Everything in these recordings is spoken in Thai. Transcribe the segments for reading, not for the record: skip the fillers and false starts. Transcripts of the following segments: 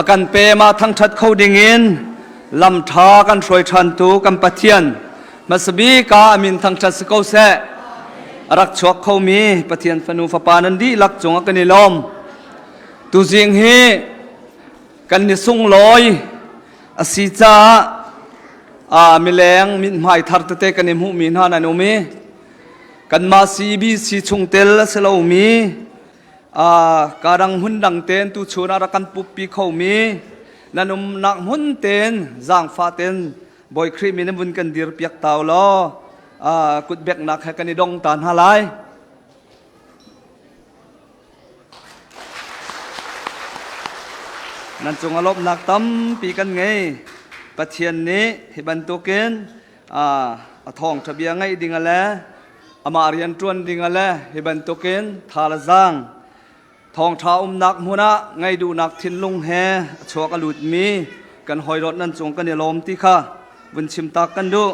อากันเปมาทั้งชัดเข้าดิ่งินลำทากันช่วยชันตูกันปะเทียนมาสบีกามินทั้งชัดสกาวเสรักชวกเขามีปะเทียนฟนูฟปานันดีลักจงกันนิลมตูจิงเฮกันนิสุงลอยอสีจ้ามิแรงมิหมายทัดเตกันนิมุมินฮานันอุมีกันมาCEBCชงเตลเสลามีการังหุ่นดังเตนตูชวนอารักันปุบปีเขามีนันนักหุ่นเตนจางฟ้าเตนบอยครีมินบุญกันดีร์เปียกเตาล้อกุดเบกนักให้กันนิดงตานฮาไลนั่นจงอารมณ์นักตั้มปีกันไงปะเทียนนี้ให้บรรทุกเกณฑ์ทองทะเบียงไงดิ่งอะไรมาเรียนจวนดิ่งอะไรให้บรรทุกเกณฑ์ทาละจางทองท้านักมุนะไงดูนักทินลุงแฮชัวกลุดมีกันหอยรถนั่นจงกันเนลมที่ข้าวันชิมตากันดู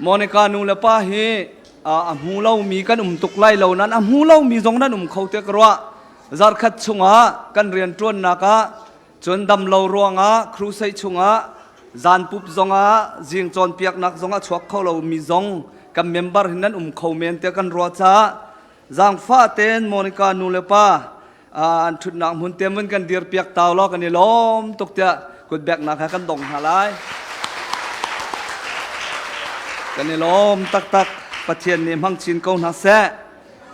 มอนิกานูเลป้าเฮหูเล่ามีกันตุกไล่เหล่านั้นหูเล่ามีจงนั้นเขาเตกรัวจาร์ขัดชงกันเรียนจวนนักจนดำเหล่ารวงครูใส่ชงจานปุบจงจิงจอนเปียกนักจงชัวเขาเรามีจงกับเมมเบอร์นั้นเขาเมนเตกันรัวจ้าจางฟ้าเต้นมอนิกานูเลป้าชุดนักมุนเต็มเหมือนกันเดียร์เปียกเตาล้อกันนี่ล้มตกเตะกดแบกนักให้กันดงหาไลกันนี่ล้มตักปะเทียนนี่มังชินเกาหน้าแซ่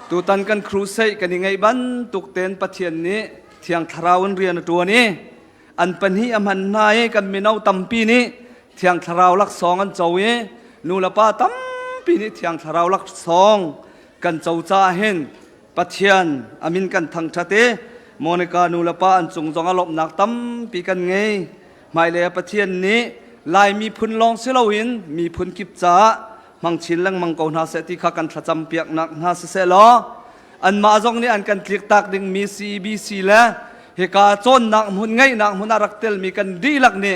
ตูตันกันครูใส่กันยังไงบ้านตุกเต้นปะเทียนนี้เที่ยงทราวันเรียนตัวนี้อันปัญหามันนายกันมีเอาตั้มปีนี้เที่ยงทราวลักสองอันเจ้าเอนูละป้าตั้มปีนี้เที่ยงทราวลักสองกันเจ้าจ้าเห็นปะเทียนอามินกันทั้งชาติโมนิกานูละป้าอันจงอารมณ์นักตั้มปีกันไงหมายเลยปะเทียนนี้ลายมีพุนลองเสลาวินมีพุนกิบจ้ามังชินลังมังกรนาเสติขากันประจำเปียกนักนาเสลออันมาจงนี้อันกันคลิกตักดึงมี CEBC แล้วเหตุการณ์จนนักมุนไงนักมุนอารักเตลมีกันดีลักนี่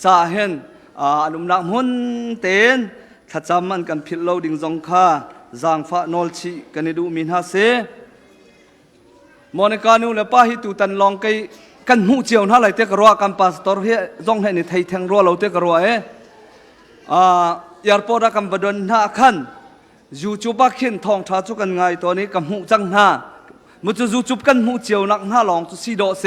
จ้าเห็นอันนักมุนเต้นประจำมันกันพิลโลดิ่งจงค่าจางฟ้านอลชีกันดูมินฮาเซมอนิกานูเลป้าฮิตุตันลองกันหูเจียวน่าไหลเตกรัวกันปาสตอร์เฮจงให้ในไทยแทงรัวเราเตกรัวยาร์ปอดกันบดนหน้าขันยูจูบักขินทองท้าจุกันไงตัวนี้กับหูจังหน้ามุจยูจูบกันหูเจียวนักหน้าลองจุสีโดเซ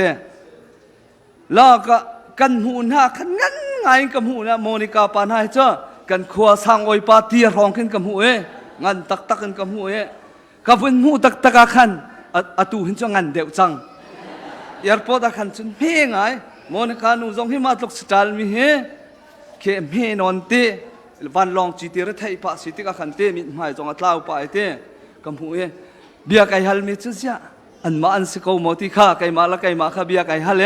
แล้วก็กันหูหน้าขันงั้นไงกับหูนะโมนิกาปานให้เจ้ากันขวาสังโอยปาตีรองขึ้นกับหูงั้นตักกันกับหูกับวันหูตักขันตูหินจังงั้นเดียวจังยาร์ปอดขันจนเฮงไงโมนิกานูจงให้มาตกสตาลมีเฮเคมเฮนอนเตวันลองจีตีระไทยภาษีที่กันเตมิหมายจงอัตลาวไปเตกัมพูเบียไก่ฮัลมิจุเสียอันมาอันสกาวมอติข้าไก่มาละไก่มาข้าเบียไก่ฮัล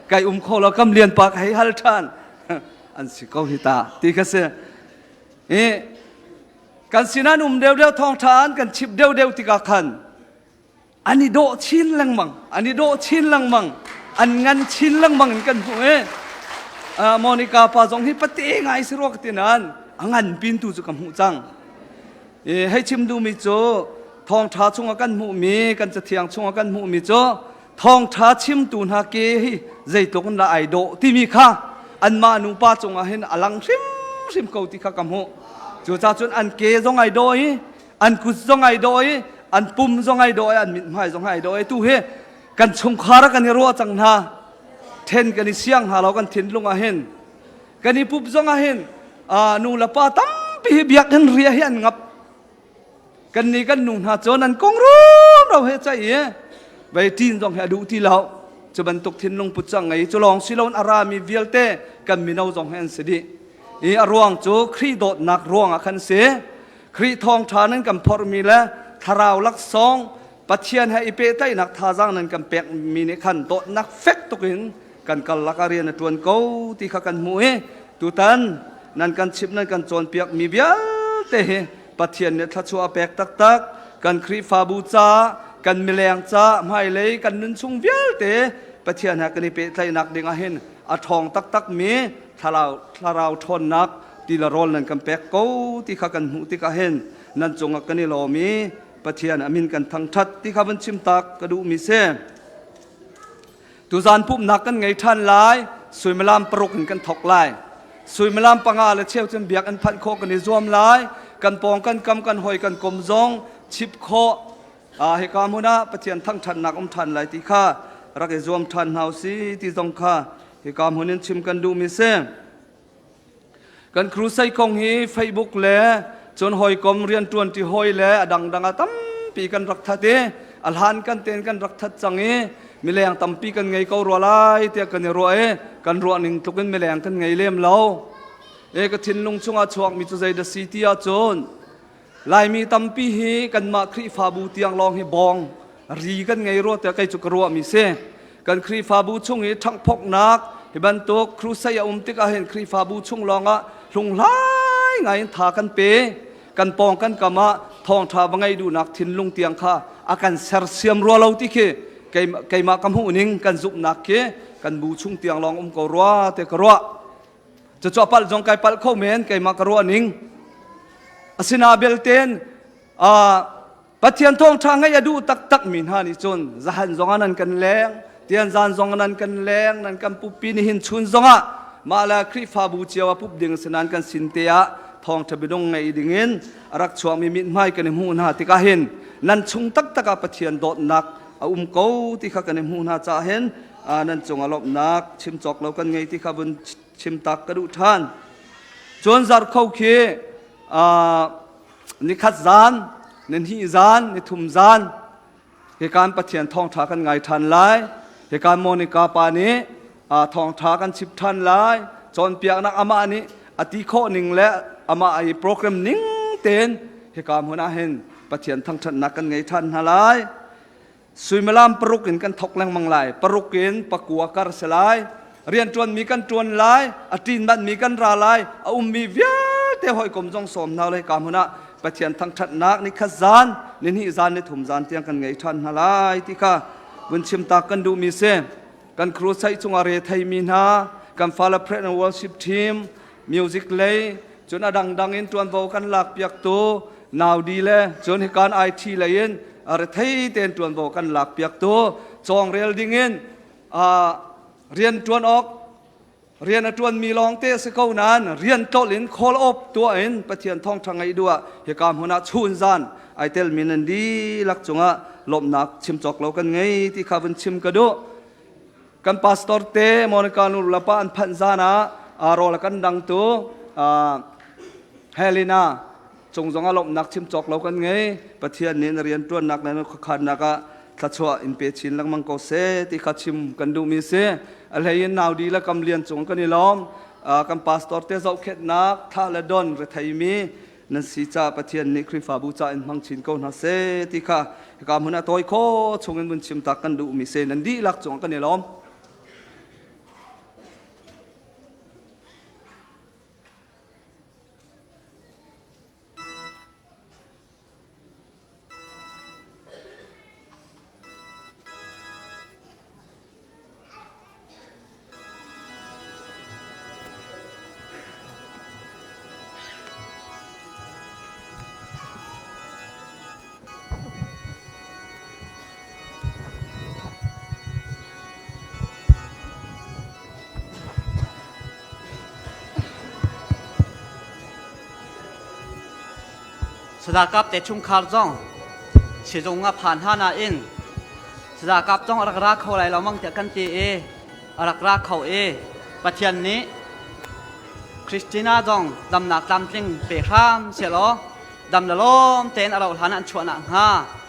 ไก่เขาเรากำเลียนปากไก่ฮัลทันอันสกาวฮิตาตีกันเสียกันสินันเดียวทองทานกันชิบเดียวติกาขันอันนี้โดชินลังมังอันนี้โดชินลังมังอันงั้นชินลังมังกันพูโมนิกาปาจงที่ปฏิไงสิรวกตินันงั้นปินตูจุกำหูจังให้ชิมดูมิโจทองท้าชงกันหูมีกันจะเทียงชงกันหูมิโจทองท้าชิมตูนฮาเกฮิใจตกันละไอโดที่มีข้าอันมานุปาจงเห็นอลังชิมเกาติข้ากำหูจูจ่าจนอันเกจงไอโดยอันกุศจงไอโดยอันปุ่มจงไอโดยอันมิดหมายจงไอโดยตู้เฮกันชงคาระกันรัวจังนาเทนกันนี่เสียงหาเรากันเทนลงอาเห็นกันนี่ปุ๊บจงอาเห็นนูละป้าตั้มปีเบียกันเรียเห็นงับกันนี่กันนุ่งหาโจนันกงรู้เราเฮใจไปจีนจงหาดูที่เราจะบรรทุกเทนลงปุจจังไงจะลองสิลอนอารามีเวลเตกันมีนาจงเห็นสิดีรวงโจครีโดดนักรวงขันเสครีทองทานั้นกันพอมีแล้วทาราวลักซองปัจเจียนให้เปใต้นักทาจังนั้นกันแปกมีในขันโตนักเฟกตุกินกันกัลลักเรียนตัวเก่าที่ข้ากันมวยตุตันนั่นกันชิบนั่นกันโจนเปียกมีเบียเตะปัจเจียนเนี่ยทัชชัวแปกตักกันครีฟาบูจากันมิแรงจ้าไม่เลยกันนุนชุงเบียเตะปัจเจียนหากันเปใต้นักเด้งเห็นอาทองตักมีทาราวทนนักตีละรอลนั่นกันแปกเก่าที่ข้ากันหูที่ข้าเห็นนั่นจงกันนี่เรามีปัจเจียนอามินกันทั้งทัดที่ข้าบัญชิมตักกระดูมีเส ตุ ตุจานพุ่มนักกันไงท่านหลายสวยมาลามปรุกกันถกลายสวยมาลามปังอาและเชี่ยวจนเบียกอันพันโคกันในรวมหลายกันปองกันกำกันหอยกันกลมจงชิบโคเหตุการณ์มุนาปะเทียนทั้งทันนักทันหลายที่ข้ารักไอ้รวมทันเฮาซีที่ตรงข้าเหตุการณ์มุนินชิมกันดูมิเซกันครูใส่คงฮีเฟซบุ๊กแลจนหอยกลมเรียนตวนที่หอยแลดังตั้มปีกันรักทัดเดอัลฮันกันเต้นกันรักทัดจังเอมีแรงตั้มปีกันไงเขารัวไล่เตียกันในรัวกันรัวหนึ่งทุกคนมีแรงกันไงเลี้ยมเราก็ทิ้งลงช่วงอาชวกมีจุดใจเดซีที่อาจนลายมีตั้มปีฮีกันมาครีฟาบูเตียงลองให้บองรีกันไงรัวแต่ใครจุกรัวมีเสกันครีฟาบูช่วงนี้ทั้งพกนักที่บรรทุกครูใส่ติกาเห็นครีฟาบูช่วงลองลงไล่ไงทากันเปกันปองกันกะมะทองทาบังไงดูนักทิ้งลงเตียงข้าอาการเสียเสียมรัวเราที่เคไก่มากำหูนิ่งกันจุบนักเคกันบูชุ่งเตียงลองกรัวเตกรัวจะจ่อปัลจงไก่ปัลเข้าเมนไก่มากรัวนิ่งสินาเบลเตนปัจเจียนทองทางให้ยาดูตักมินฮานิจนจะหันจงนั้นกันแรงเตียนจานจงนั้นกันแรงนั้นกันปุปีนหินชุนจงมาลาครีฟาบูเจียวปุบดึงสนานกันสินเตียทองทะเบดงไงดิ่งเงินรักชวงมีมิตรไม่กันในหูนาติกาเห็นนั่นชุงตักปัจเจียนโดดนักเกาที่ข้ากันในหูนาจะเห็นนั่นจงอารมณ์นักชิมจอกเรากันไงที่ข้าบนชิมตักกระดูท่านจนจัดเข้าเคีนิคัดจานนินหิจานนิทุมจานเหตุการณ์ปะเทียนทองทากันไงทันไลเหตุการณ์โมนิกาปานี้ทองทากันชิบทันไลจนเปียกนักอามานี้อติโคหนึ่งและอามาไอโปรแกรมนิ่งเต้นเหตุการณ์หัวหน้าเห็นปะเทียนทั้งทันนักกันไงทันฮาไลสุยมาลามปรุกินกันทกแรงมังไลปรุกินปะกัวการสลายเรียนจวนมีกันจวนไลอตินบันมีกันราไลมีเวียเตหอยกลมจงสมนาเลยการหัวหน้าปะเทียนทั้งทัดนักนิขจานนิหิจานนิถุมจานเตียงกันไงทันฮาไลที่ข้าบุญชิมตากันดูมีเซกันครูใช้จงอาเรไทยมีนากันฟาลเพรนวอลชิปทีมมิวสิกเลยจนดังอินจวนโวกันหลักเปียกตัวนาวดีเลยจนเหตุการณ์ไอทีเลยอินอะไรไทยเต้นจวนโวกันหลักเปียกตัวจองเรียลดิ่งอินเรียนจวนออกเรียนจวนมีลองเตะสกาวนั้นเรียนโตลินโคลอบตัวเองปะเทียนท่องทางไงด้วยเหตุการณ์หัวหน้าชุนจานไอเตลมินันดีลักจงลมนักชิมจอกเรากันไงที่ข้าวันชิมกระดูกันพาสตอร์เตมอนิกานุลปานพันจานะรอละกันดังตัวเฮลินาจงลมนักชิมจอกเรากันไงปะเทียนนี้เรียนจวนนักนั้นขันนักThluachuah in pe chin lang mang ko se ti khachim kan du mi se alhayin naw di la kam lian chung kan ilom kam pastor te zau khet nak tha la don re thai mi nan si cha pathian ni khri fa bu cha in mang chin ko na se ti kha ka mun a toy kho chung in bun chim tak kan du mi se nan di lak chung kan ilomสดากับแต่ชุมคาร์จงเสียจงผ่าน5 นาอินสดากับจงรักรักเขาไหลเรามั่งแต่กันตีรักรักเขาปัจจัยนี้คริสติน่าจงดำหนักดำจริงเปรข้ามเสียล้อดำละล้มเต้นเราฐานะชวนหา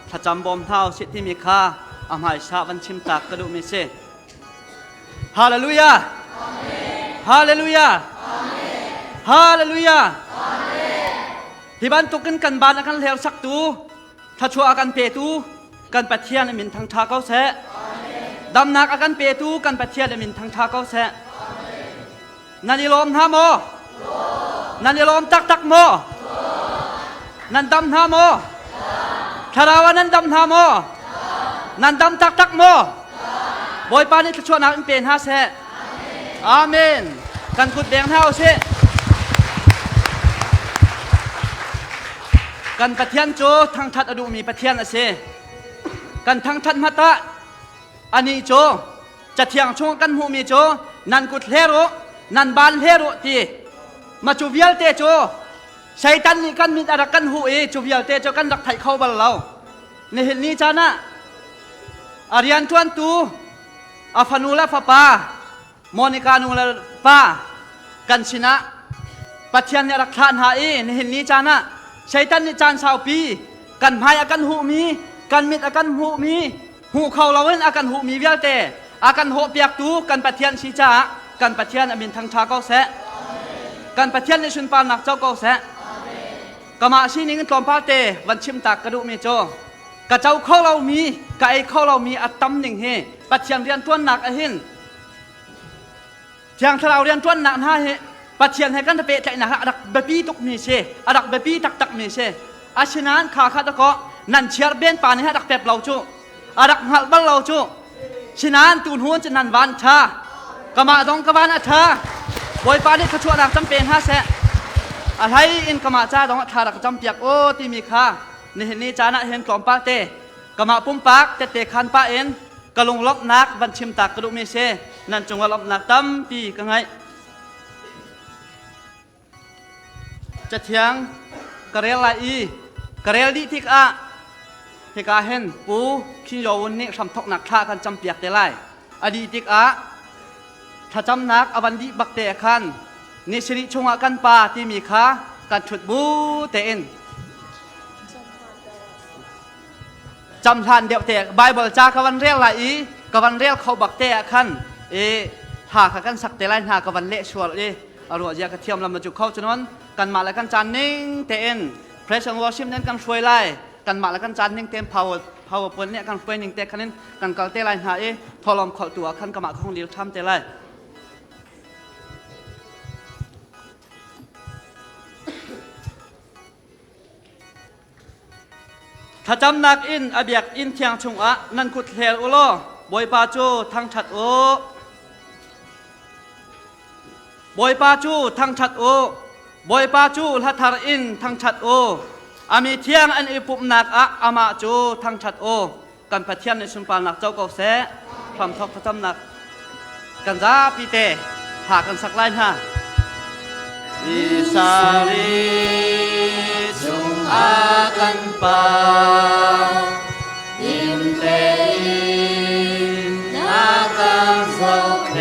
ถ้าจำบอมเท้าสิทธิมีค่าอาหารชาวันชิมตักกระดูกมิเซฮาเลลูยาฮาเลลูยาฮาเลลูยาที่บ้านตุกันกันบ้านอาการเลวสักตูถ้าชัวอาการเปตูกันปัจเจียนมินทางทาเก้าแสดำนักอาการเปตูกันปัจเจียนมินทางทาเก้าแสนันยิลมท่าโมนันยิลมตักโมนันดำท่าโมทาราวานันดำท่าโมนันดำตักโมบอยปานิถ้าชัวนักเป็น5 แสอาเมนกันขุดแดงเท้าเสกันปะเทียนโจทางทัดอดูมีปะเทียนอเซกันทางทัดมัตตะอันนี้โจ จะเที่ยงช่วงกันหูมีโจนันกุดเลโรนันบานเลโรตีมาจูเวียลเตโจใช้ตันนี่กันมีอะไรกันหูจูเวียลเตโจกันรักไทยเข้าบัลเราในเห็นนี้จ้านะอาริยันทวนตูอาฟานูลาฟาปาโมนิกานูลาปากันชินะปัจจัยเนี่ยรักฐานหาในเห็นนี้จ้านะใช้ตันนี่จานสาวปีกันพายอากันหูมีกันมิดอากันหูมีหูเขาเราเห็นอากันหูมีเวียลเตอากันหูเปียกตูกันปัจจัยชีจ้ากันปัจจัยอมินทางชาเก้าแสกันปัจจัยในชุนปานนักเจ้าเก้าแสกะมาชีนิงตอมพาเตวันชิมตากกระดูเมโจกะเจ้าเข้าเรามีกะไอเข้าเรามีอัตตำหนึ่งเฮปัจจัยเรียนต้นหนักอหินเชียงทะเลเรียนต้นหนักห้าเฮปัจจัยให้กันตะเปะใจหนักอักเบบี้ตุกมีเชอักเบบี้ตักมีเชอาชนานขาขาตะเกาะนันเชียร์เบนปานให้อักเปบเราจูอักหัลบัลเราจูชนานตูนหัวจะนันวันชากะมาดองกะวันอัฐาบอยปานนี่ขชวดักจำเป็นห้าแสอะไรอินกะมาจ้าดองอัฐาดักจำเปียกโอ้ที่มีค่าในเห็นนี้จานะเห็นกล่อมปาเตกะมาปุ่มปากเตคันปาเอ็นกะลงลบนักบันชิมตักกระดูเมเชนั่นจงว่าลบนักตั้มปีกังไงจะเถียงกระเรียลไลอีกระเรียลดิทิกอะเฮกาเห็นปูขี้โยวนนี่ทำทกหนักท่ากันจำเปียกเตไลอดีติกอะถ้าจำนักอวันดีบักเตะคันนิชริชงอากันปาที่มีค่าการฉุดบูเตนจำทานเดียวเตะไบเบิลจากวันเรียลไลอีกวันเรียลเขาบักเตะคันหากกันสักเตไลหากวันเละชัวร์อร่อยยากระเทียมลำมาจุเข้าจนนั้นกันมาแล้วกันจานนิ่งเตนเพรสชั่นวอชิมนั้นกันช่วยไล่กันมาแล้วกันจานนิ่งเต็มpower point เนี่ยกันช่วยนิ่งเตะคันนั้นกันเกาเตไลหาพอลอมเข้าตัวคันกระมาของเดียวทำเตไลถ้าจำนักอินอเบียกอินเทียงชงอะนันกุดเทลอุโลบอยปาจูทางชัดโอบอยปาจูทางชัดโอบอยปาจูลัทธารอินทางชัดโออามีเทียงอันอิปุมนักอะอามาจูทางชัดโอกันพัดเทียมในชุมปานักเจ้าเก่าแสความทอกพระจำนักกันจ้าปีเตหากันสักไล่ฮะอิสาลีจงอากันปาอิมเตนาคังโซเค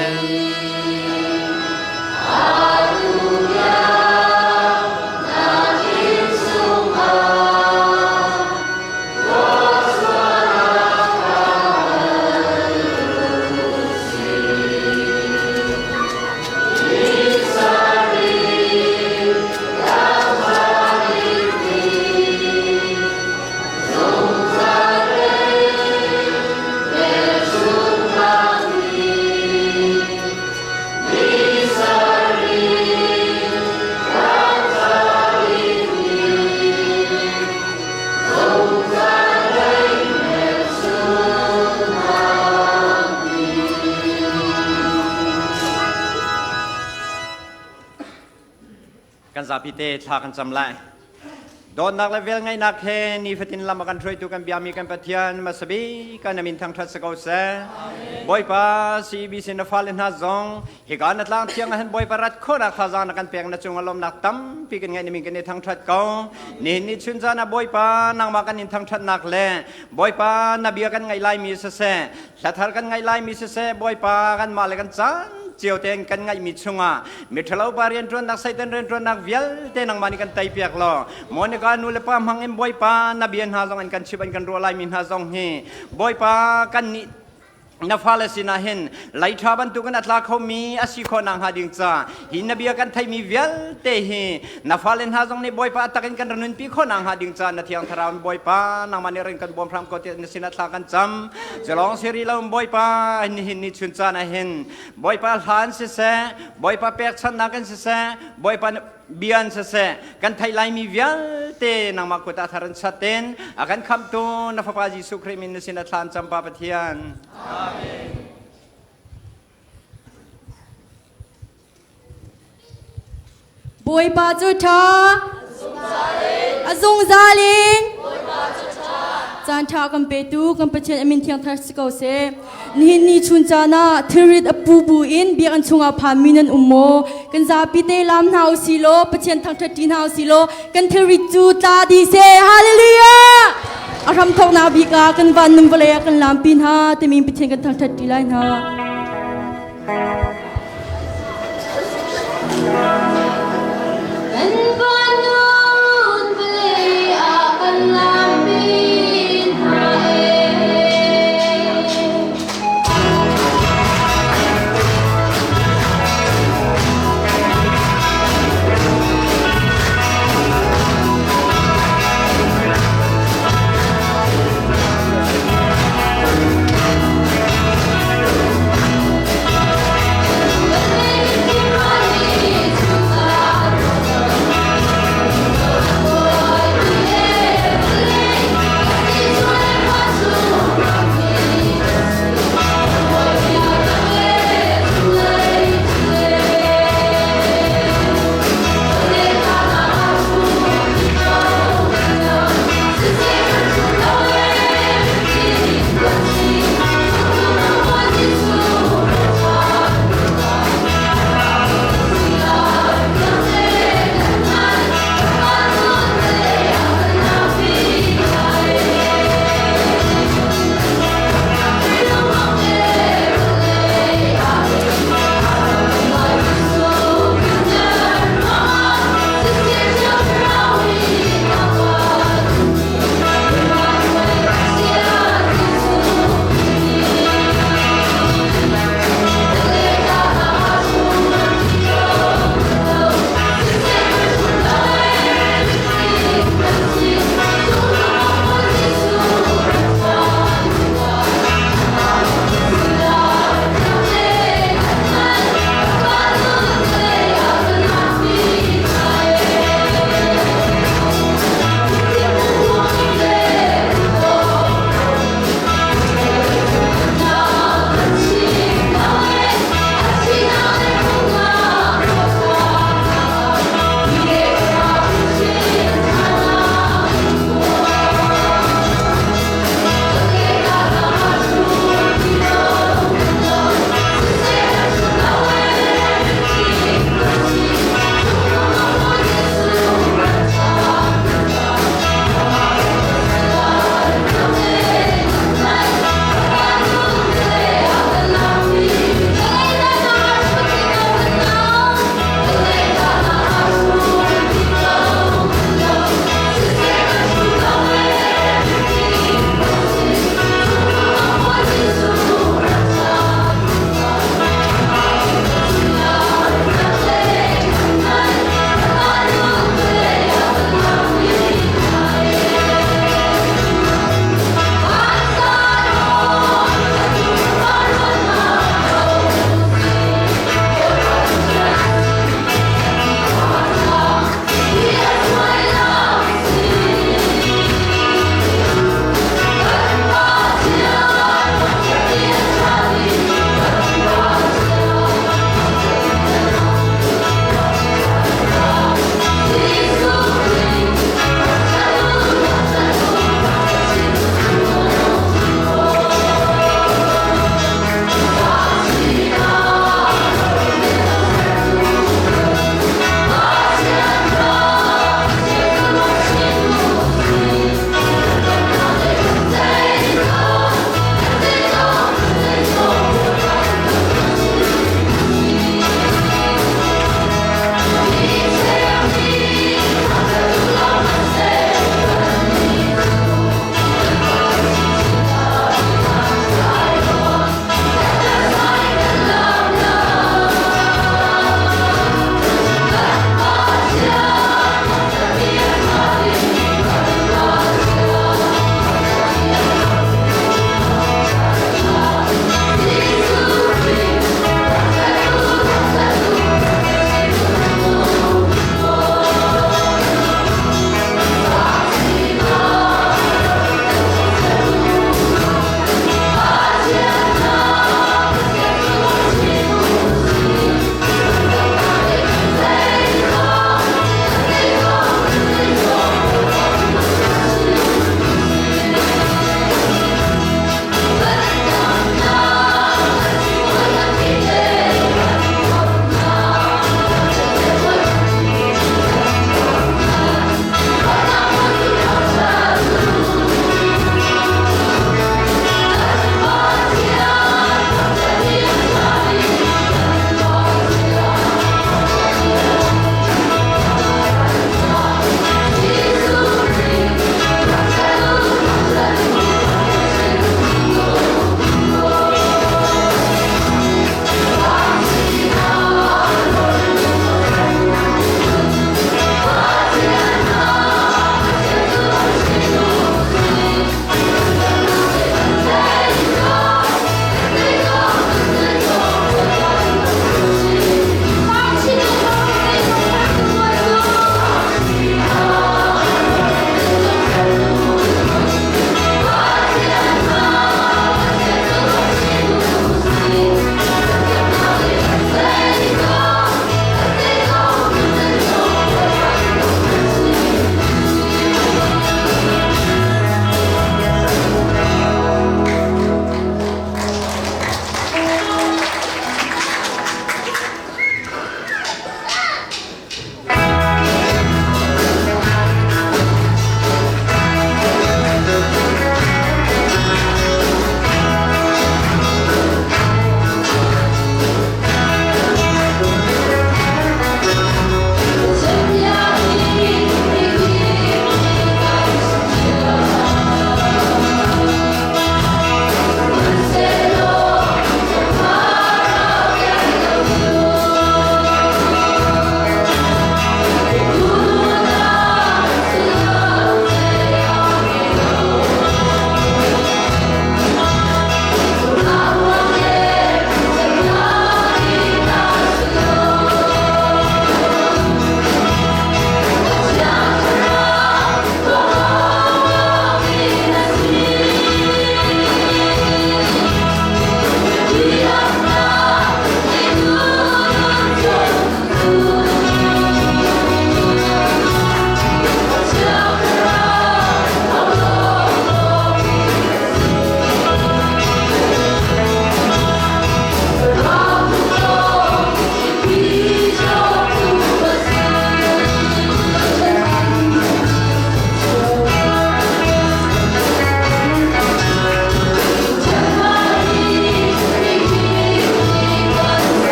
กันซาพิเตทากันจำไลโดนนักเลเวลไงนักเฮนี่ฟิตินลำมากันช่วยตุกันบิอามีกันปะเทียนมาสบีกันนามินทางทัศกาวเซบอยป้าซีบีสินฟ้าเลนฮาซองเหตุการณ์นัดล่างเที่ยงหันบอยป้ารัดโคนักขจานกันเปียงนัดจงอารมณ์นักตั้มปีกันไงนามินกันในทางทัศเก่านี่ชุนจานาบอยป้านางมากันในทางทัศนักเล่บอยป้านาเบียกันไงไล่มีเสเสสัทธากันไงไล่มีเสเสบอยป้ากันมาเลยกันจานเจียวเตงกันไงมิชงอ่ะมิทะเลาบารียนจวนนักไซตันเรียนจวนนักเวลเตนังมานิกันไตเปียกล้อมอนิการนูเลปามหังเอ็มบอยปานาเบียนหาซองอันกันชิบันกันรัวไลมินหาซองเฮบอยปากันนี่นาฟาเลสินาเห็นไลทาบันตุกันอัตลาเขามีอาศิโคนังหาดิงจ้าหินนาเบียกันไทยมีเวลเตเฮนาฟาเลนหาซองในบอยปาตะกันกันรุนปีโคนังหาดิงจ้านาเทียงทารามบอยปานางมันเรินกันบอมพรามก็เตนสินัตลากันจำจะลองเสรีลาบอยปาหินนิชุนจ้านาเห็นบอยปาหลานเสเสบอยปาเปียกชันนักันเสเสบอยปาเบียนเสเสกันไทยไลมีเวลเตนางมากุตาทารันชัดเตนอากันคำตูนาฟาปาจิสุครีมินสินัตลานจำปาปะเทียนบวยปาจุธาอซุงซาลิง Chan tha kan pe tu kan pachen amin thiang thar siko se ni chun chana thirit apu bu in bi an chunga phaminan ummo kan Zarhpi te lam nau silo pachen thang thati nau silo kan thirit chu ta di se hallelujah aram thok na bi ka kan van nung vale kan lam pin ha te min pachen kan thang thati lai na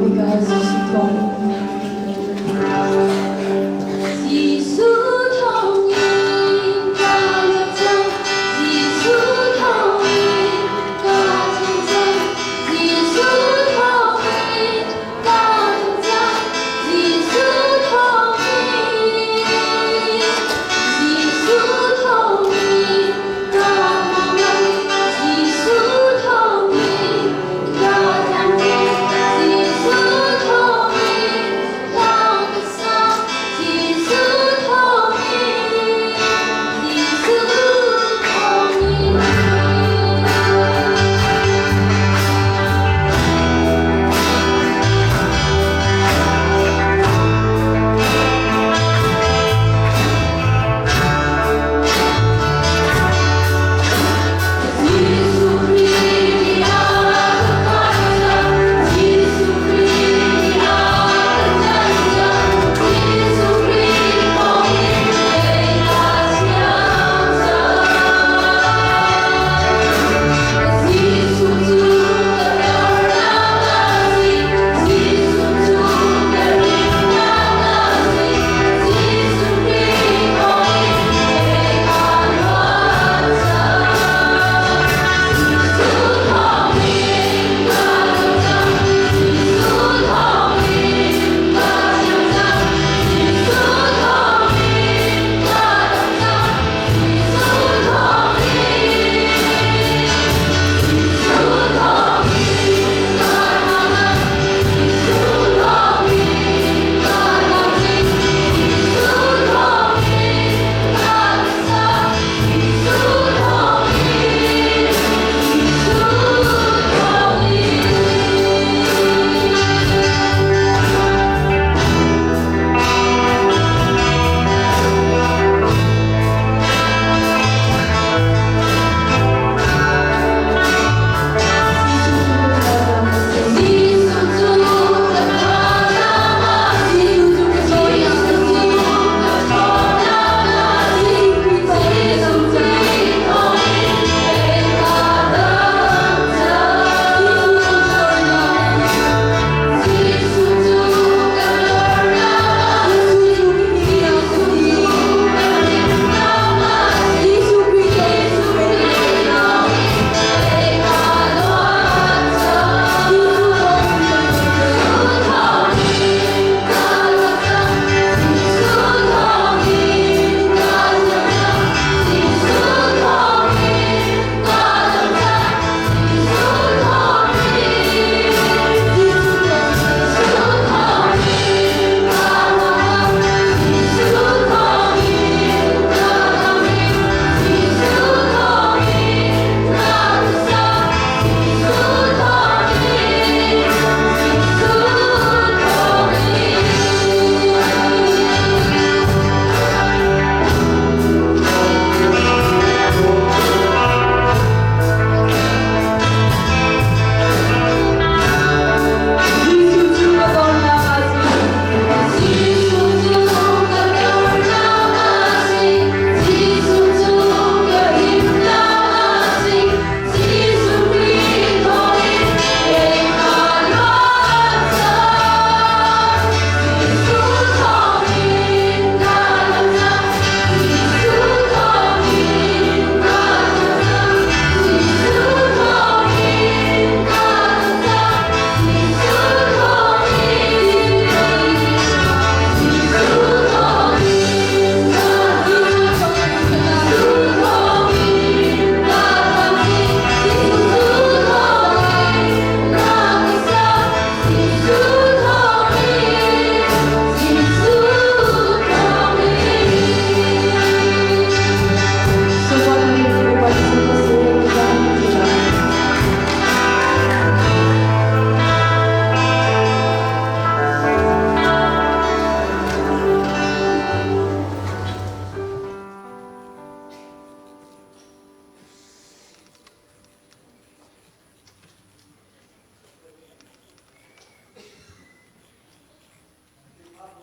because she told me. 细数童年，高乐章；细数童年，高成长；细数童年，高成长；细数童年，细数童年，高慢慢；细数童年，高长长；细数童年，高得上；细数童年，细数童年。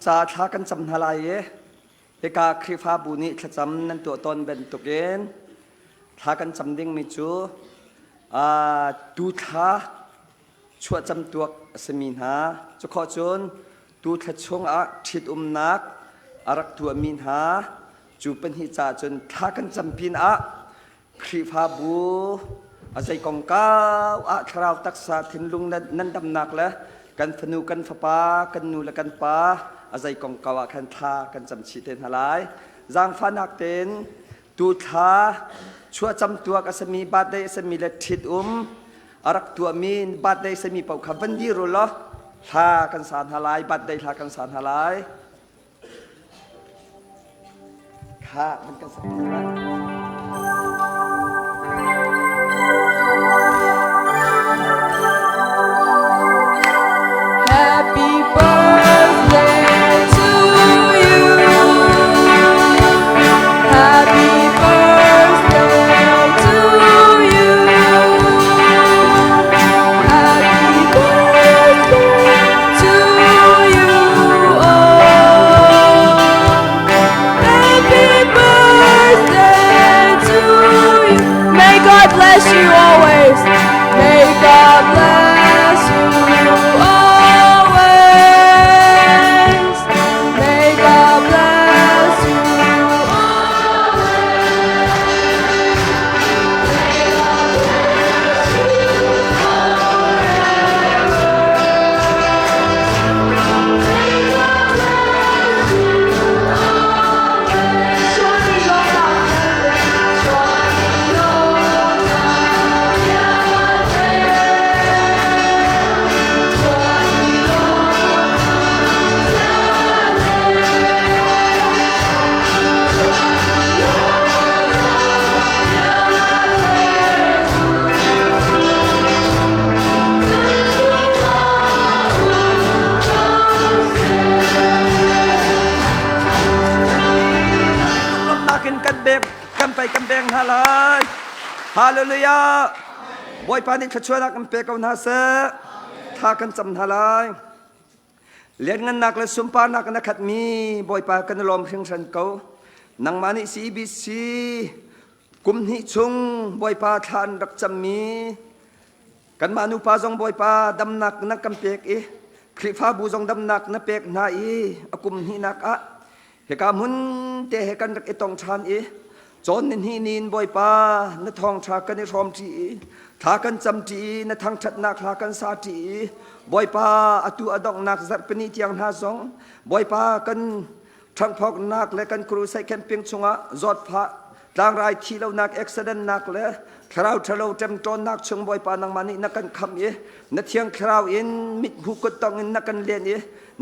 sa thakan cham halai e eka khrifa buni thacham nan to ton ben token thakan cham ding mi chu tu tha ชัวจำตัวสมีหาจะขอจนตูทัดชงอาทิดนักอารักตัวมีหาจูเป็นหิจาจนท่ากันจำพินอาครีฟาบูอาศัยกองก้าวอาคราวตักษาถินลุงนั่นดำหนักแล้วกันฟนูกันฟปากันนูและกันปาอาศัยกองก้าวกันท่ากันจำชีเตนหลายจางฟ้านักเตนตูท่าชัวจำตัวก็สมีบาดได้สมีและทิดอารักตัวมีนบาดได้สมีเป่าขับบันดีรุลละท่ากันสารหลายบาดได้ท่ากันสารหลายข้ามันกันสารหลาย Happy birthday to you. Happy birthday to you. Happy birthday to you all. Happy birthday to you. May God bless you always. May God bless you always. May God bless youกันไปกันแบงฮาลายฮาเลลูยาบอยปานิขช่วยนักกันเปกเอาหน้าเสท่ากันจำฮาลายเลี้ยงเงินนักและสุมปานักนักขัดมีบอยปากันลมเพียงฉันเก่านังมานิCEBCกุมหิชงบอยปาทานรักจำมีกันมานุปาจงบอยปาดำนักนักกันเปกคลิฟ้าบูจงดำนักนักเปกนากุมหินักเหกามุนเตเหกันรักตองชานจนนินหินบอยปานทองชากันในรอมทีทากันจำทีนทางชัดนักลากันสาทีบอยปาอตุอดองนักZarhpiเทียงหาสองบอยปากันทางพอกนักและกันครูใส่แคมปิ้งชงจอดพระทางไรที่เรานักเอ็กซ์เดนนักและคราวทะเลเต็มต้นนักชงบอยปานังมานี่นักกันคำนักเทียงคราวมิดหูกตองนักกันเลียน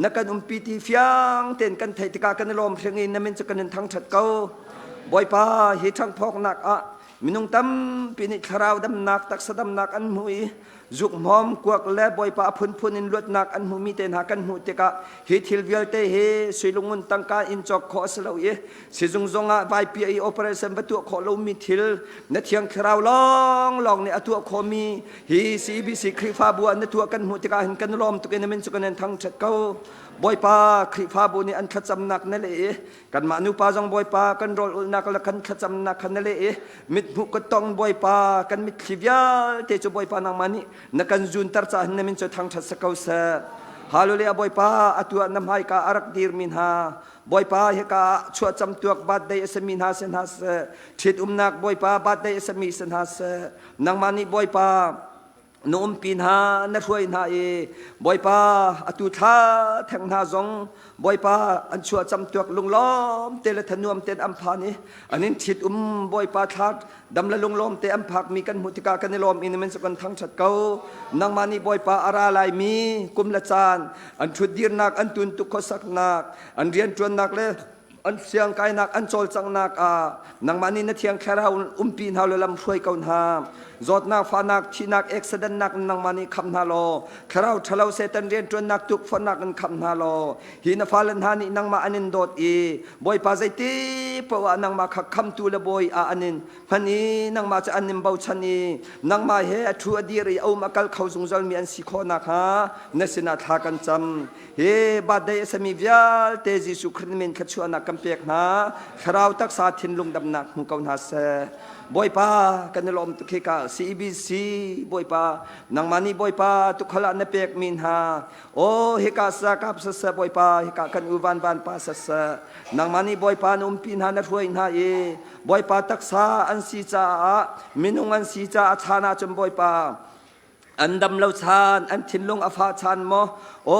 นักกันปีตีเฟียงเต้นกันไทยติกากันลมเพียงนั่นมันจะกันทางชัดเก่าบอยปาเฮทังพอกนักมินุงตั้มปีนิคราวดำนักตักสดำนักอันหุยจุกหอมกวกและบอยปาพุนอินลวดนักอันหุมีเตนหากันหุติกาเฮทิลเวลเตเฮสวยลงุนตังกาอินจอกขอสลาวสิจงจงไวพีไอโอเปอเรชั่นประตูขอลงมีทิลนัดเทียงคราวลองในตัวขอมีฮีCEBCคริฟาบัวนัดตัวกันหุติกาเห็นกันลมตุกันนั่นสุกันทางชัดเก่าบอยปาคริฟาบุนี่อันขจำนักนั่นเลยกันมานุปาจงบอยปากันรอลนักละกันขจำนักนั่นเลยมิดบุกตองบอยปากันมิดขีวิลเตจบอยปานางมานี่นักกันจุนตร์จ่านั่นมินจะทางชัดสกาวเสฮาโลเลบอยปาอตัวน้ำให้กาอารักดีร์มินฮาบอยปาเฮกาชัวจำตัวบาดได้สมินฮาเซนฮาเสทิดนักบอยปาบาดได้สมิเซนฮาเสนางมานี่บอยปานุ่มปีนหานักช่วยนาบอยปาอตุท่าแทงนาจงบอยปาอันชัวจำตัวลุงล้อมเตลธนวมเตอัมพานีอันนี้ทิดบอยปาทัดดำละลุงล้อมเตอัมพักมีกันมุติกากันในล้อมอินเมนสกันทั้งชัดเก่านางมานีบอยปาอาราลายมีกุมละจานอันชุดดีร์นักอันตุนตุกขสักนักอันเรียนจวนนักเลยอันเสียงกายนักอันโจลจังนักนางมานีนัดเทียงแค่เราปีนหาลำช่วยกันหาจอดนักฟ้านักที่นักเอ็กซ์เดนนักนางมานีคำนาโลแค่เราทะเลาเซตันเรียนจวนนักตุกฟ้านักคำนาโลหินฟ้าลันหานี่นางมาอันนินโดดบอยปาใจตีเพราะว่านางมาขักคำตัวละบอยอันนินพันนี้นางมาจะอันนินเบาชันีนางมาเฮทัวดีรีเอามากัลเขาสงจลมีอันสิโคนักฮะนสินาทากันจำเฮบาดเดสมีวิลเตจิสุครินมินขชัวนัก กันเปียกนะเราตักษาทินลุงดำหนักมุกเอาหน้าเสบอยป้ากันลมตุกเกา CEBC บอยป้านางมานีบอยป้าตุกขละนเปียกมินหาโอ้เฮกาสากับสะบอยป้าเฮกากันอุบันบันป้าสะนางมานีบอยป้านุ่มปินหานัดรวยหน้าเอบอยป้าตักษาอันสีจ้ามินุงอันสีจ้าชานาจมบอยป้าอันดำเลาชานอันทินลงอฟาชานมอโอ้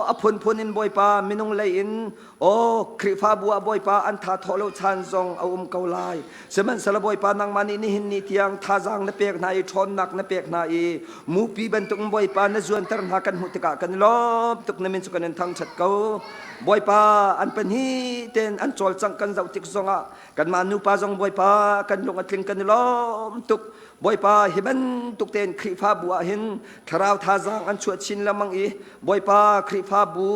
อภุนพุนินบอยปามินุงเลยอินโอ้คริฟาบัวบอยปาอันทาทอเลาชานซองเอาเกาลายเสมันสละบอยปานังมานีนิหินนิเทียงทาจางนเปียกนายชนนักนเปียกนายมูปีบันตุงบอยปานจวนตรหากันหุตกะกันล้อมตุกนมินสุกันทังชัดเกาบอยปาอันเป็นฮีเตนอันจอลจังกันเจ้าติกซองะกันมานูปาจงบอยปากันลงอัดลิงกันล้อมตุกบอยปาเฮบันตุกเตนคริฟาบัวเห็นคราวทาจางอันชวดชินละมังอีบอยปาคริฟาบู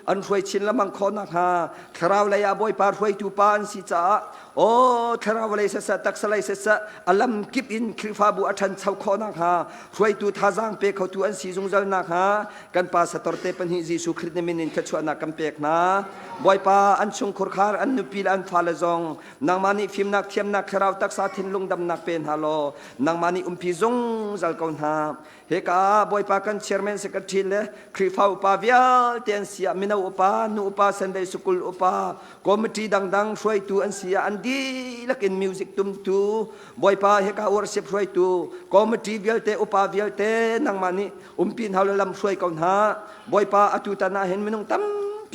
อันช่วยชินละมังคอนักฮาคราวเลยบอยปาช่วยตูปานสิจ้าโอ้คราวเลยเสตักสลายเสสอัลลัมกิบอินคริฟาบูอัชันชาวคอนักฮาช่วยตูทาจางเปเขาตูอันสีจงจัลนักฮากันปาสตอร์เตปันฮิจิสุคริตเนมินินขชวนักกันเปกนะบอยปาอันชงคอร์คาร์อันนุปิลอันฟาลซองนางมานิฟิมนักเทียมนักคราวตักษาทินลุงดำนักเป็นฮัลโลนางมานิพิจงจัลกอนฮาเฮกาบอยปากันเชอร์แมนเซกทีเลคริฟาอุปาวิอาเตียนเสียมินาอุปานูอุปาสันเดย์สกุลอุปาคอมมิตี้ดังๆช่วยตัวอันเสียอันดีลักอินมิวสิกตุมตูบอยปาเฮกาวอร์เซปช่วยตัวคอมมิตี้วิลเตอุปาวิลเตนางมานิปินฮาลลัมช่วยกันฮาบอยปาอตุตานาเห็นมินุงตั้ม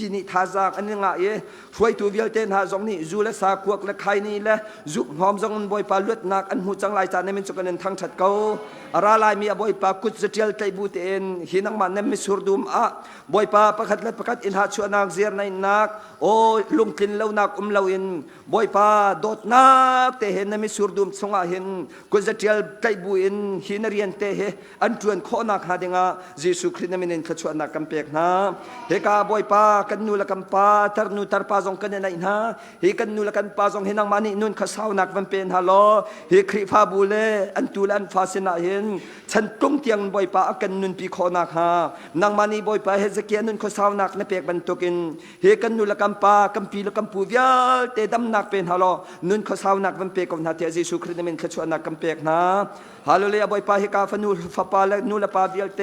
ปีนี้ทาจางอันนี้ง่ายช่วยตัววิลเตนหาจงนี่จูเลสาควักและใครนี่และจุกหอมจงบอยปาลวดนักอันหูจังลายจานในมินสุกันทั้งชัดเก่าอาราลายมีบอยปากุศเจลไตบูเตนหินังมันเนมิสุรดุมบอยปาประคัดและประคัดอินหาชวนักเซียร์ในนักโอ้ลุงกินเล่านักเลาอินบอยปาโดดนักเตเห็นเนมิสุรดุมสงอาเห็นกุศเจลไตบูอินหินเรียนเตเฮอันจวนข้อนักหาดิงาจิสุครินมินินขชวนักกัมเปกนะเฮกาบอยปากันนูละกัมปาตรนูตรปาจงกันในนะเฮกันนูละกันปาจงเห็นังมันนุนขสาวนักวันเป็นฮัลโหลเฮคริฟาบูเลอันตูลันฟาสินาเห็นฉันตรงเตียงบอยปากันนุนปีโคนักฮานางมานีบอยปาเฮสเกียนุนขสาวนักในเปียกบรรทุกินเฮกันนูละกัมปากัมปีละกัมปูวิาเตดำนักเป็นฮัลโหลนุนขสาวนักวันเปียกของนาเทียจิสุครินมินขชวนักกัมเปียกนะฮัลโหลเลยบอยปาเฮกาฟนูฟาปาและนูละปาวิลเต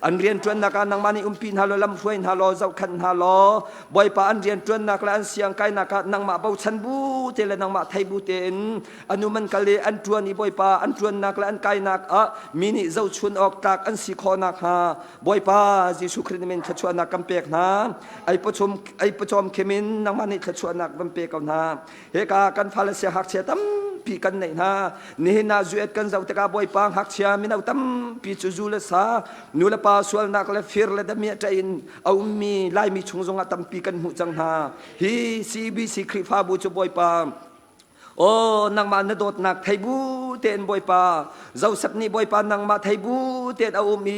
อันเรียนจวนนักนางมานีปินฮัลโหลลำช่วยฮัลโหลเจ้าขันฮัลโหลบอยปาอันเรียนจวนนักและอันเสียงไกนักนางมาเบาชันบูเตและนางมาไทยบูเตนอนุมันกะเลอันจวนอีบอยปาอันจวนนักและอันไกนักมินิเจ้าชวนออกจากอันสีคอนักฮาบอยปาจิสุครินมินขชวนักกัมเปกนะไอประชมเคมินนางมานีขชวนักกัมเปกเอานะเฮกากันฟาเลเซียหักเสียตั้มปีกันไหนนะนี่นาจุเอ็ดกันเจ้าตะกาบอยปางหักเชียมินเอาตั้มปีจูจูเลสานูเลปาสวลนักและฟิร์เลดเมียใจอินเอามีไลมีชงจงตั้มปีกันหูจังฮาฮี CEBC คริฟาบูจูบอยปางโอ้นางมานโดดนักไทบูเตนบอยปาเจ้าสับนี่บอยปานางมาไทบูเตนเอามี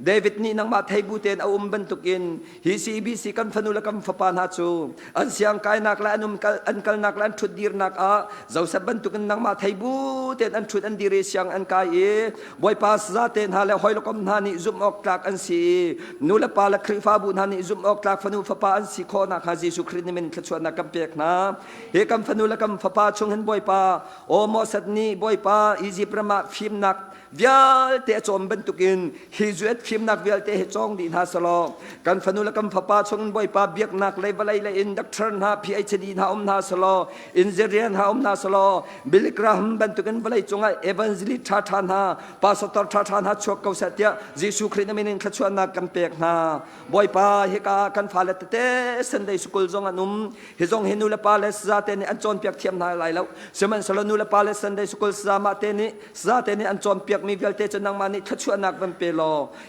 เดวิดนี่นางมาไทบูเตนเอาบรรทุกินฮีCEBCกันฟนุลกัมฟปานฮัจูอันเสียงกายนักและอันกัลนักและอันชุดดีร์นักเจ้าสับบรรทุกินนางมาไทบูเตนอันชุดอันดีเรเสียงอันกายบอยปาซาเตนฮาเลหอยลกมนานิจุมออกจากอันสีนูละปาละคริฟาบุนานิจุมออกจากฟนุฟปาอันสีโคนักฮาจิสุครินมินขชวนักกัมเปกนะเฮกัมฟนุลกัมฟปาชงบอยปาโอมอสัตนีบอยปาอีจิปรมาฟิมนักวิลเตจอมบรรทุกินฮิจุเอตฟิมนักวิลเตจองดินฮาสโลกันฟนุลกัมฟปาชงบอยปาเบียกนักเลวไลเลอินดักทรนฮาพีไอชดีนฮานาสโลอินเจเรียนฮานาสโลบิลิกราฮัมบรรทุกินวไลจงไอเอวันจิลิทาทานฮาปาสตอร์ทาทานฮาชวกเกาเสตียจิสุครินมินินขชวนักกัมเปกนาบอยปาเฮกากันฟาเลตเตสันเดย์สกุลจงอนุมเฮจงเฮนุลปาเลสซาเตนอันจอนเปียกเทียมนาไลแล้วเสมันสลนูลปาเลสันเดย์สกุลซามาเตนิซาเตนิอันจอนเปียกมีเวลเตจนังมานิขชวนักวันเปโล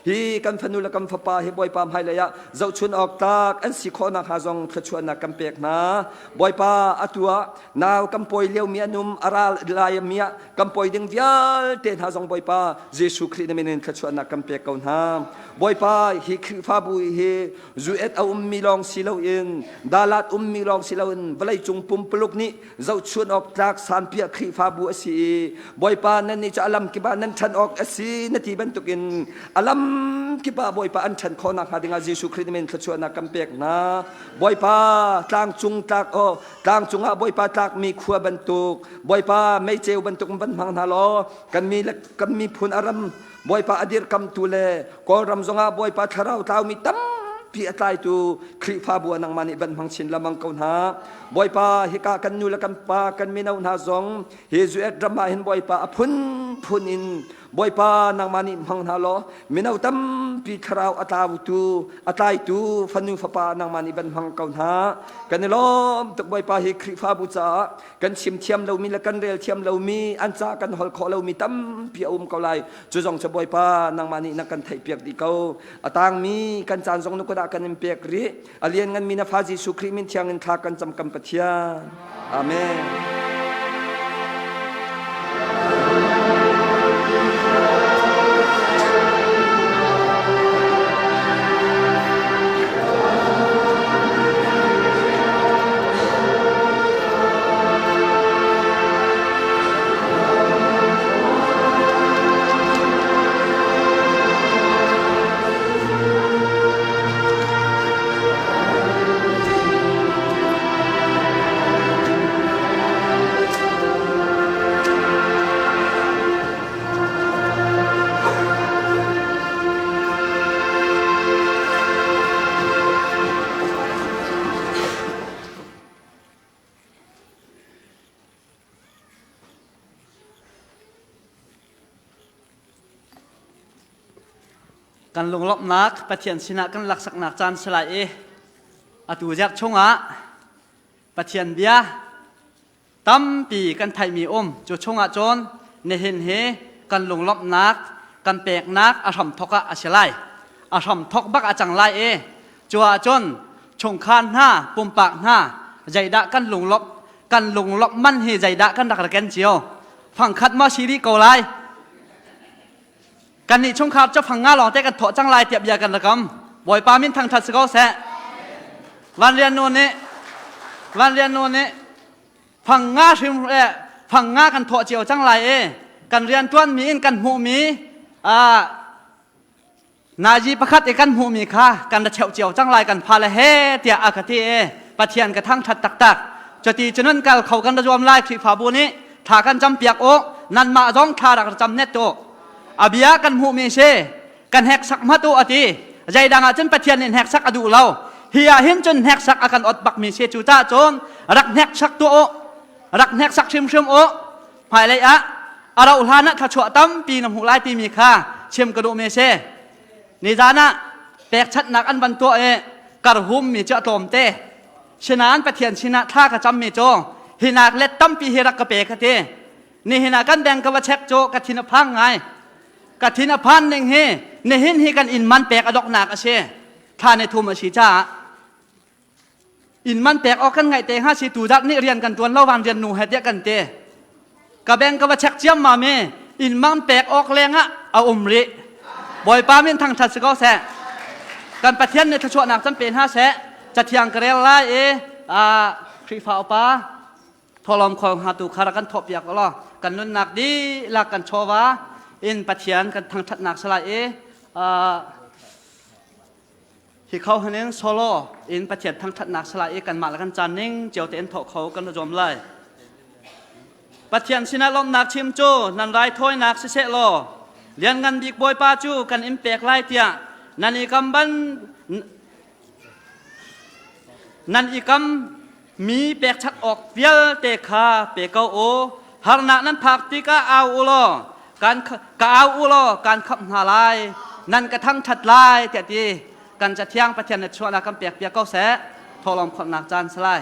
ฮีกันฟนุลกัมฟปาเฮบอยปามไฮเลยะเจ้าชวนออกตากอันสิโคนักฮาจงขชวนักกัมเปกนะบอยปาอัตัวนาวกัมปอยเลี้ยวเมียนุมอาราลายเมียกัมปอยดึงวิลเตนฮาจงบอยปาเจสุคริสต์มินินขชวนักกัมเปกเอาหาบอยปาฮิคริฟาบุยเฮจูเอ็ดเอามีลองสิเลวินดาลัดมีลองสิเลวินวลัยจุงปุ่มปลุกนี้เจ้าชวนออกจากสานเปียคริฟาบุสีบอยปานั่นนี่จะอลัมกิบานั่น ฉันออกสีนาทีบรรทุกินอลัมกิปะบ่อยปะอันฉันขอนักหาดิงอาเยซูคริสต์เป็นชวนนักกำเปกนะบ่อยปะต่างจุงตักต่างจุงบ่อยปะตักมีขัวบรรทุกบ่อยปะไม่เจวบรรทุกบรรพังนาลอกันมีพุนอารมบ่อยปะอดีรกำตุเลกอรำจงบ่อยปะทาราวตาวมีตั้มพี่อัตไลตูคลิฟ้าบัวนังมันอิบันพังชินละมังกอนหาบ่อยปาฮิกากันนูละกันปากันมีนาวนาซองเฮซูเอ็ดดรามาเห็นบ่อยปาพุนอินบ่อยปานังมันอิมังนาลอมีนาวตั้มพี่ทาราวอัตาวตูอัตไลตูฟันูฟ้าปานังมันอิบันพังกอนหากันล้อมตกบ่อยปาฮิคลิฟ้าบุษากันชิมเทียมเรามีละกันเรียลเทียมเรามีอันซากันหอลขอเรามีตั้มพี่อุ้มเกาไลจุจงจะบ่อยปานังมันอินักกันไทยเปียกดีเกาต่างมีกันจานทรงนุกกันเปียกรีอเลียนกันมีนาฟาจิสุครีมินเทียงเงินทากันจำกำปะเทียอาเมนกันลงลบนักปะเทียนชินะกันหลักสักหนักจานสลายอตูยักชงะปะเทียนเบียตั้มปีกันไทยมีจุชงะจนในเห็นเฮกันลงลบนักกันเปกนักอาชมทกะอาเชลัยอาชมทกบักอาจังไลจัวจนชงคานหน้าปุ่มปากหน้าใจดะกันลงลบมันเฮใจดะกันดักระแกนเจียวฟังคัดมาชีริเกาไลกันนี่ช่วงขาดจะพังงาหล่อแต่กันถอจังลายเตียบยากันละกำบ่อยปามินทางทัดสกอแสวันเรียนโน่นนี่พังงาชิมพังงากันถอเจียวจังลายกันเรียนต้วนมีอินกันหูมีนาจีประคัดกันหูมีค่ะกันเฉียวเจียวจังลายกันพาละเฮเตียอากาศปะเทียนกระทั่งทัดตักจะตีจนนั้นกันเขากันระจวมลายคลิปฝาบูนี้ถากันจำเปียกโอนันมาจ้องทาดักจำเน็ตโตอาเบียกันหูมีเชกันแหกสักมาตัวอติใจดังอาจนปะเทียนเห็นแหกสักอดูเราเฮียเห็นจนแหกสักอาการอดบักมีเชจูตาจนรักแหกสักตัวโอรักแหกสักชิมโอภายเลยเราอุทานะถ้าชั่วตั้มปีน้ำหูไล่ตีมีค่าเชื่อมกระดูเมเชนิจานะแตกชัดหนักอันบันตัวกระหุ่มมีเจ้าตอมเตฉะนั้นปะเทียนชนะท่ากระจำมีโจหินักเล็ดตั้มปีเฮรักกระเปกเตนี่หินักกันแดงกระวะเช็คโจกระทินพังไงกฐินพันหนึ่งเฮในหินเฮกันอินมันแปลกอดอกหนักเชท่าในทุมชีจ้าอินมันแปลกออกกันไงเตห้าชีตูดักนี่เรียนกันตัวเล่าวันเรียนหนูเฮเดียกันเตกระแบงกระวะเช็คเจียมมาเมอินมันแปลกออกแรงเอาริบ่อยปามินทางทัดสกอแสกันปะเทียนในทชวหนักจำเป็น5แสจะเทียงกระเรลไลครีฟ้าปาทอลอมของหาตูคารักันทบอยากก็รอกันนุ่นหนักดีหลักกันโชวาอินปะเทียนกันทางทัดหนักสลายที่เขาเน้นโซโลอินปะเทียนทางทัดหนักสลายกันมาแล้วกันจานนิ่งเจียวเต็นถกเขากันระจมไล่ปะเทียนชินะล้มหนักชิมจูนันไรถ้อยหนักเสโลเลี้ยงกันบิ๊กบอยป้าจูกันอิมเปกไล่เตียนันอีกำบันนันอีกำมีเปกชัดออกเวียลเตคาเปกเอาโอหารนักนั้นผักติกาเอาอุโลการกาวอุโลการขับหาลายนั่นกระทั่งชัดลายแต่ดีกันจะเที่ยงประเทศในช่วงนักกำเปียกเปียกเก้าแสทอลอมขนักจานสลาย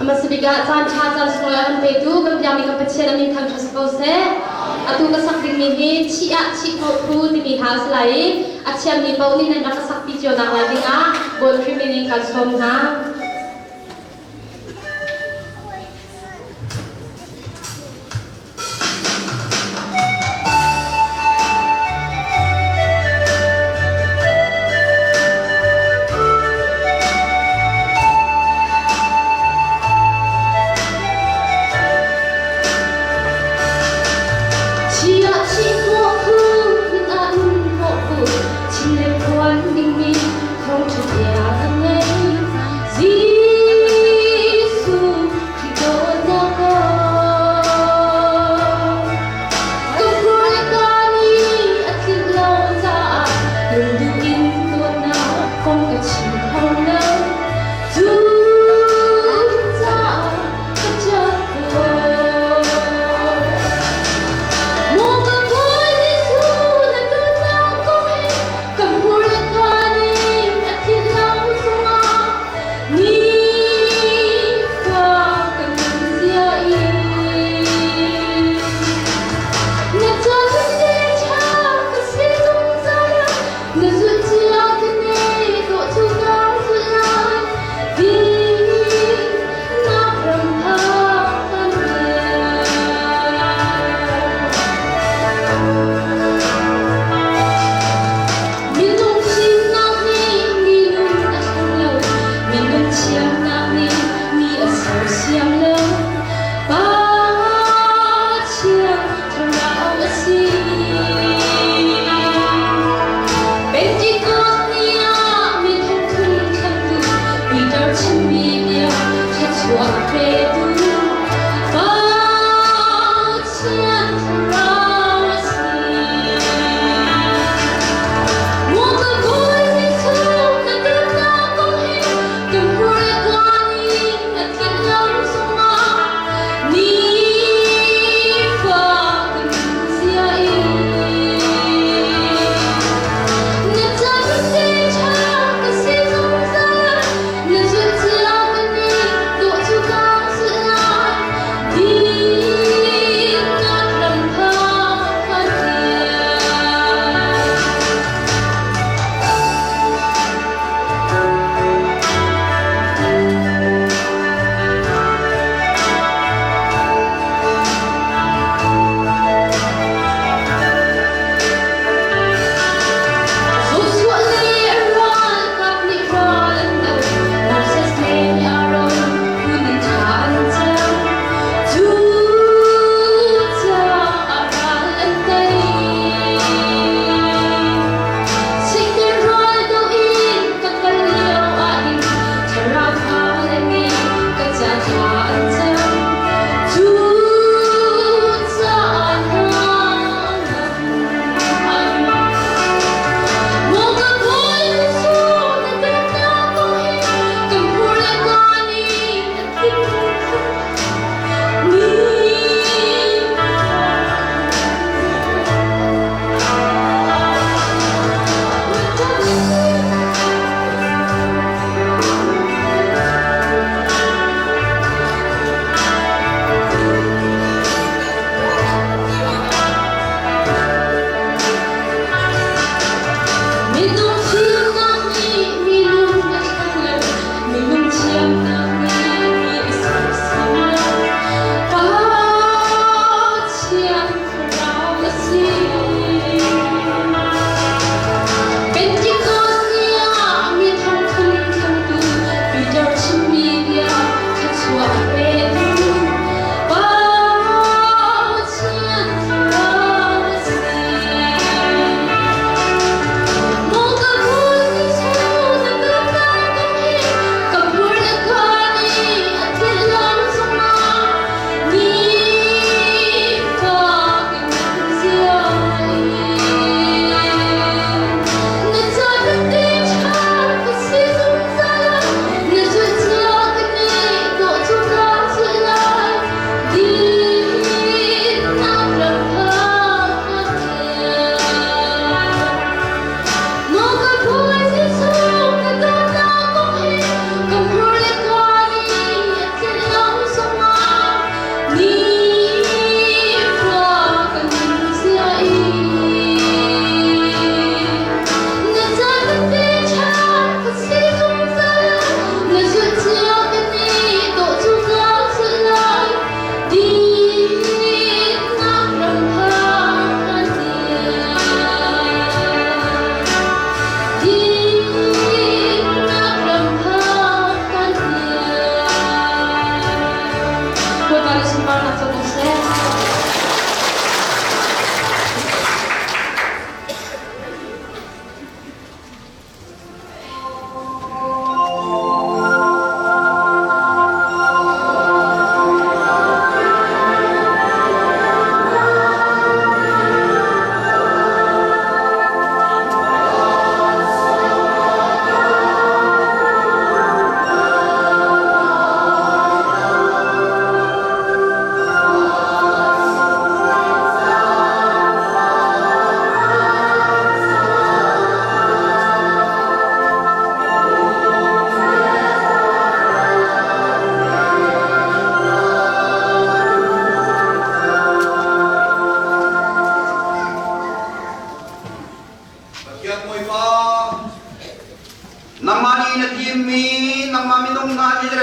Amasibiga Zan Chazan Smoya and Petu, Gamiami Kapachan in Taxas Pose, Atuka Sakini, Chia Chico Food in the house Lai, Achiami Boni and Nakasapijo Nawadina, both criminal Kalsomna.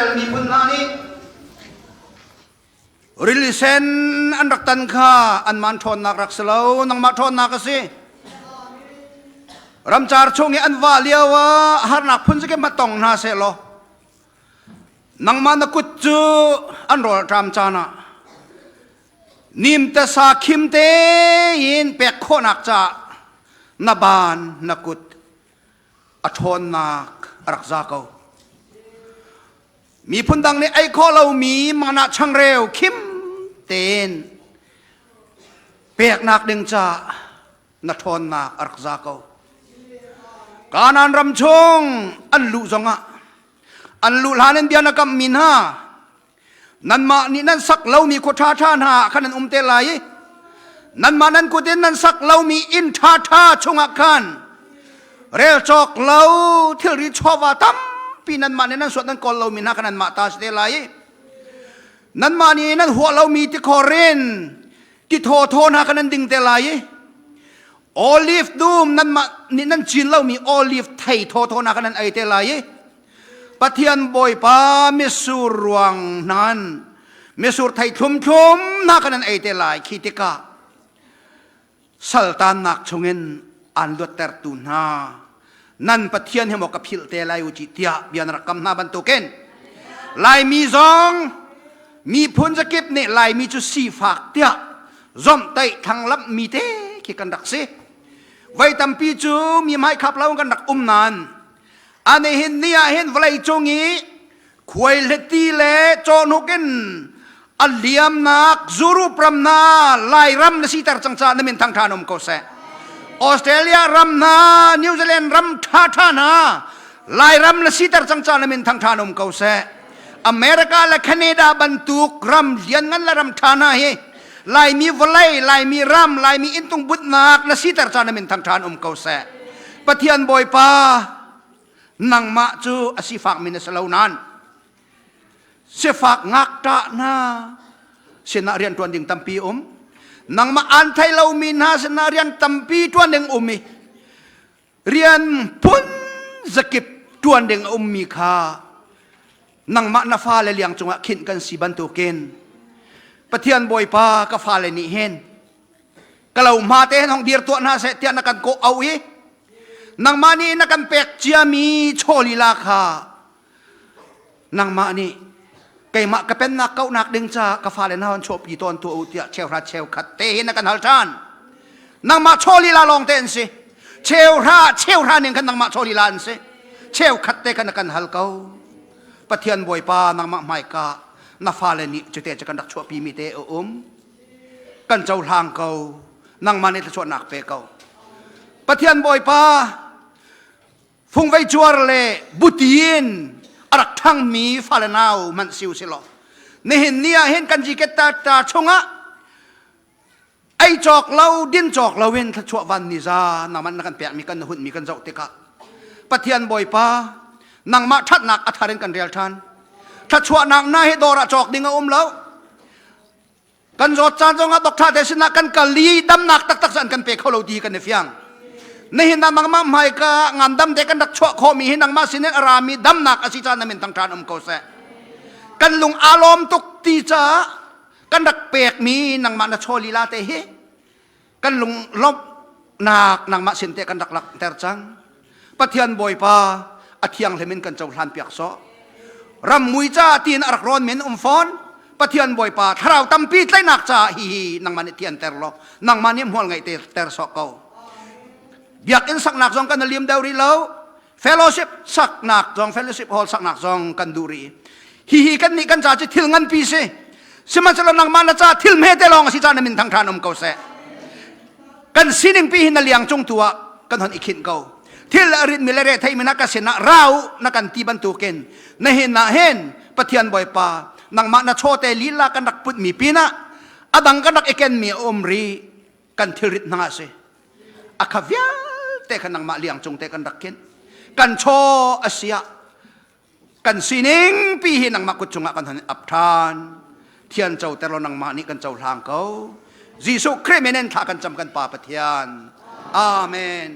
Israel mi pun lani Rilisen an raktan kha an man thon nak rak selo nang ma thon nak si Ramchar chungi an waliawa har nak phun ke matong na se lo nang ma na kut chu an rol tram chana nim ta sa khim te in pek kho nak cha na ban na kut a thon nak rak za koมีพุ่นดังในไอคอเรามีมานะช่างเร็วคิมเตนเปียกนักดึงจ่านัทอนนักอักษาเขาการอันรำชงอันลุจงะอันลุลานันเดียนักมินฮานันมานี่นั่นสักเรามีโคชาชาหาขันอุมเตลัยนันมานั่นกูเดินนั่นสักเรามีอินทาทาชงอักขันเรียจอกเราเทริชวาตัมปีนั้นมาเนี่ยนั่นส่วนนั้นก่อนเรามีนักนั้นมาตาสเตลัยนั้นมานี่นั่นหัวเรามีที่คอเรนที่โทโทนักนั้นดิ่งเตลัยโอลิฟดูมนั้นมานี่นั่นจีนเรามีโอลิฟไทยโทโทนักนั้นไอเตลัยปะเทียนบอยป้าเมสูรวงนั้นเมสูรไทยชุมนักนั้นไอเตลัยคิดกะสัลตานนักชงเงินอันดุเตอร์ตุนานั่นปะเทียนให้หมอกกับพิลเตลัยอุจิตยาเบียนรักกำนาบันตุเกนลายมีซองมีพุนสกิปเนี่ยลายมีจุสีฝากเตียจอมไตทางลับมีเตคิกันดักสิไว้ตำปีจูมีไม้ขับเล่ากันดักนานอันนี้เห็นเนี่ยเห็นไว้จงงี้ควยเลตีเล่โจนกเกนอัลเลียมนักจูรุปรำนาลายรำนสีตาจังจานมินทางทานมโกเซออสเตรเลียรำนานิวซีแลนด์รำท่าท่านาลายรำละสีตาจังจานมินทางทานมเกาเซอเมริกาและแคนาดาบรรทุกรำเลียนงั้นละรำท่านาเฮลายมีวอลเลย์ลายมีรำลายมีอินตุงบุตรนักละสีตาจานมินทางทานมเกาเซปะเทียนบอยป้านังมาจูอาศิฝากมินสลาวนันเสฝากงักตานาเสนาเรียนตัวดิ่งตัมปีนังมาอันไทยเรามีนาสนาเรียนตัมปีตัวหนึ่งมีเรียนพุนสกิปตัวหนึ่งมีค่ะนังมานาฟาเลเลียงจงขินกันสีบันตุเกนปะเทียนบอยป้าก็ฟาเลนิเฮนก็เรามาเตนของเดียร์ตัวนาเสตียนนักกันโกเอาอีนังมานี่นักกันเป็กเจียมีโชลีลาค่ะนังมานี่ไก่มะก็เป็นนักเก้านักดึงจากกาฟาเลนฮอนโชปีตอนตัวอุตยาเชลราเชลขัดเตหินนักกันฮัลจานนังมาโชลีลาลองเต้นสิเชลราหนึ่งกันนังมาโชลีลานสิเชลขัดเตกันนักกันฮัลเก้าปะเทียนบอยป้านังมาไม่กานาฟาเลนิจุเตจะกันดักโชปีมีเตกันเจ้าทางเก้านังมาเนี่ยจะชวนนักเปเก้าปะเทียนบอยป้าฟงไว้จวรเลบุตีนรักทั้งมีฟาเลนาวมันซิวสิลในเห็นเนี่ยเห็นกันจีเกตตาชงะไอจอกเราดินจอกเราเว้นทัชววันนิจานามันนักกันเปียมีกันหุ่นมีกันเจ้าติกะปะเทียนบอยป้านางมาทัดนักอัฐารินกันเรียลทันทัชวนางน่าให้ดอระจอกดิ่งแล้วกันจอดจานจงะดอกท่าเดชนะกันกะลีดำนักตักสันกันเปกเขาเราดีกันในเฟียงในหินนางมาไม่กะงานดำเด็กกันดักชั่วโคมีหินนางมาสิเนอารามีดำหนักอาศิจานามินทางทานเขาเสกันลุงอารมณ์ตุกตีจ้ากันดักเปียกมีนางมาณโชลีลาเตเฮกันลุงลบหนักนางมาสินเตกันดักหลักเตอร์จังปะเทียนบอยป้าอาเทียงเลมินกันเจ้าทานเปียกซอรำมุยจ้าตีนอรักร้อนเหม็นฟอนปะเทียนบอยป้าถ้าเราตำปีไตหนักจ้าฮีนางมาเทียนเตอร์ลนางมาเนี่ยหัวไงเตอร์ซอเกาอยากอินสักนักจงกันนลิมเดารีเลวเฟลโลชิพสักนักจงเฟลโลชิพฮอลสักนักจงกันดูรีฮีกันนี่กันจ่าจะทิลงันปีเสสมัยจะลนังมันจ่าทิลเมเตลองสิจานามินทางทานเขาเสกันสินิงปีหินนเลียงจงตัวกันหันอีกขินเขาทิลอริดมิเลเรไทยมินักเสนาเรานักกันตีบันตุเกนในเห็นนาเห็นปะเทียนบอยป้านางมันโชเตลีลากันดักปุดมีปีนะอดังกันดักเอเกนมีอมรีกันทิริดนาเสอาคาวิลเตกันนังมาเลียงจงเตกันดักเกนกันโชอาเซียกันสินิงปีหินังมากุจงกันหันอับทานเทียนเจ้าแต่เรานังมานี่กันเจ้าทางเขายิสุคริเมเนนทากันจำกันป่าปะเทียนอาเมน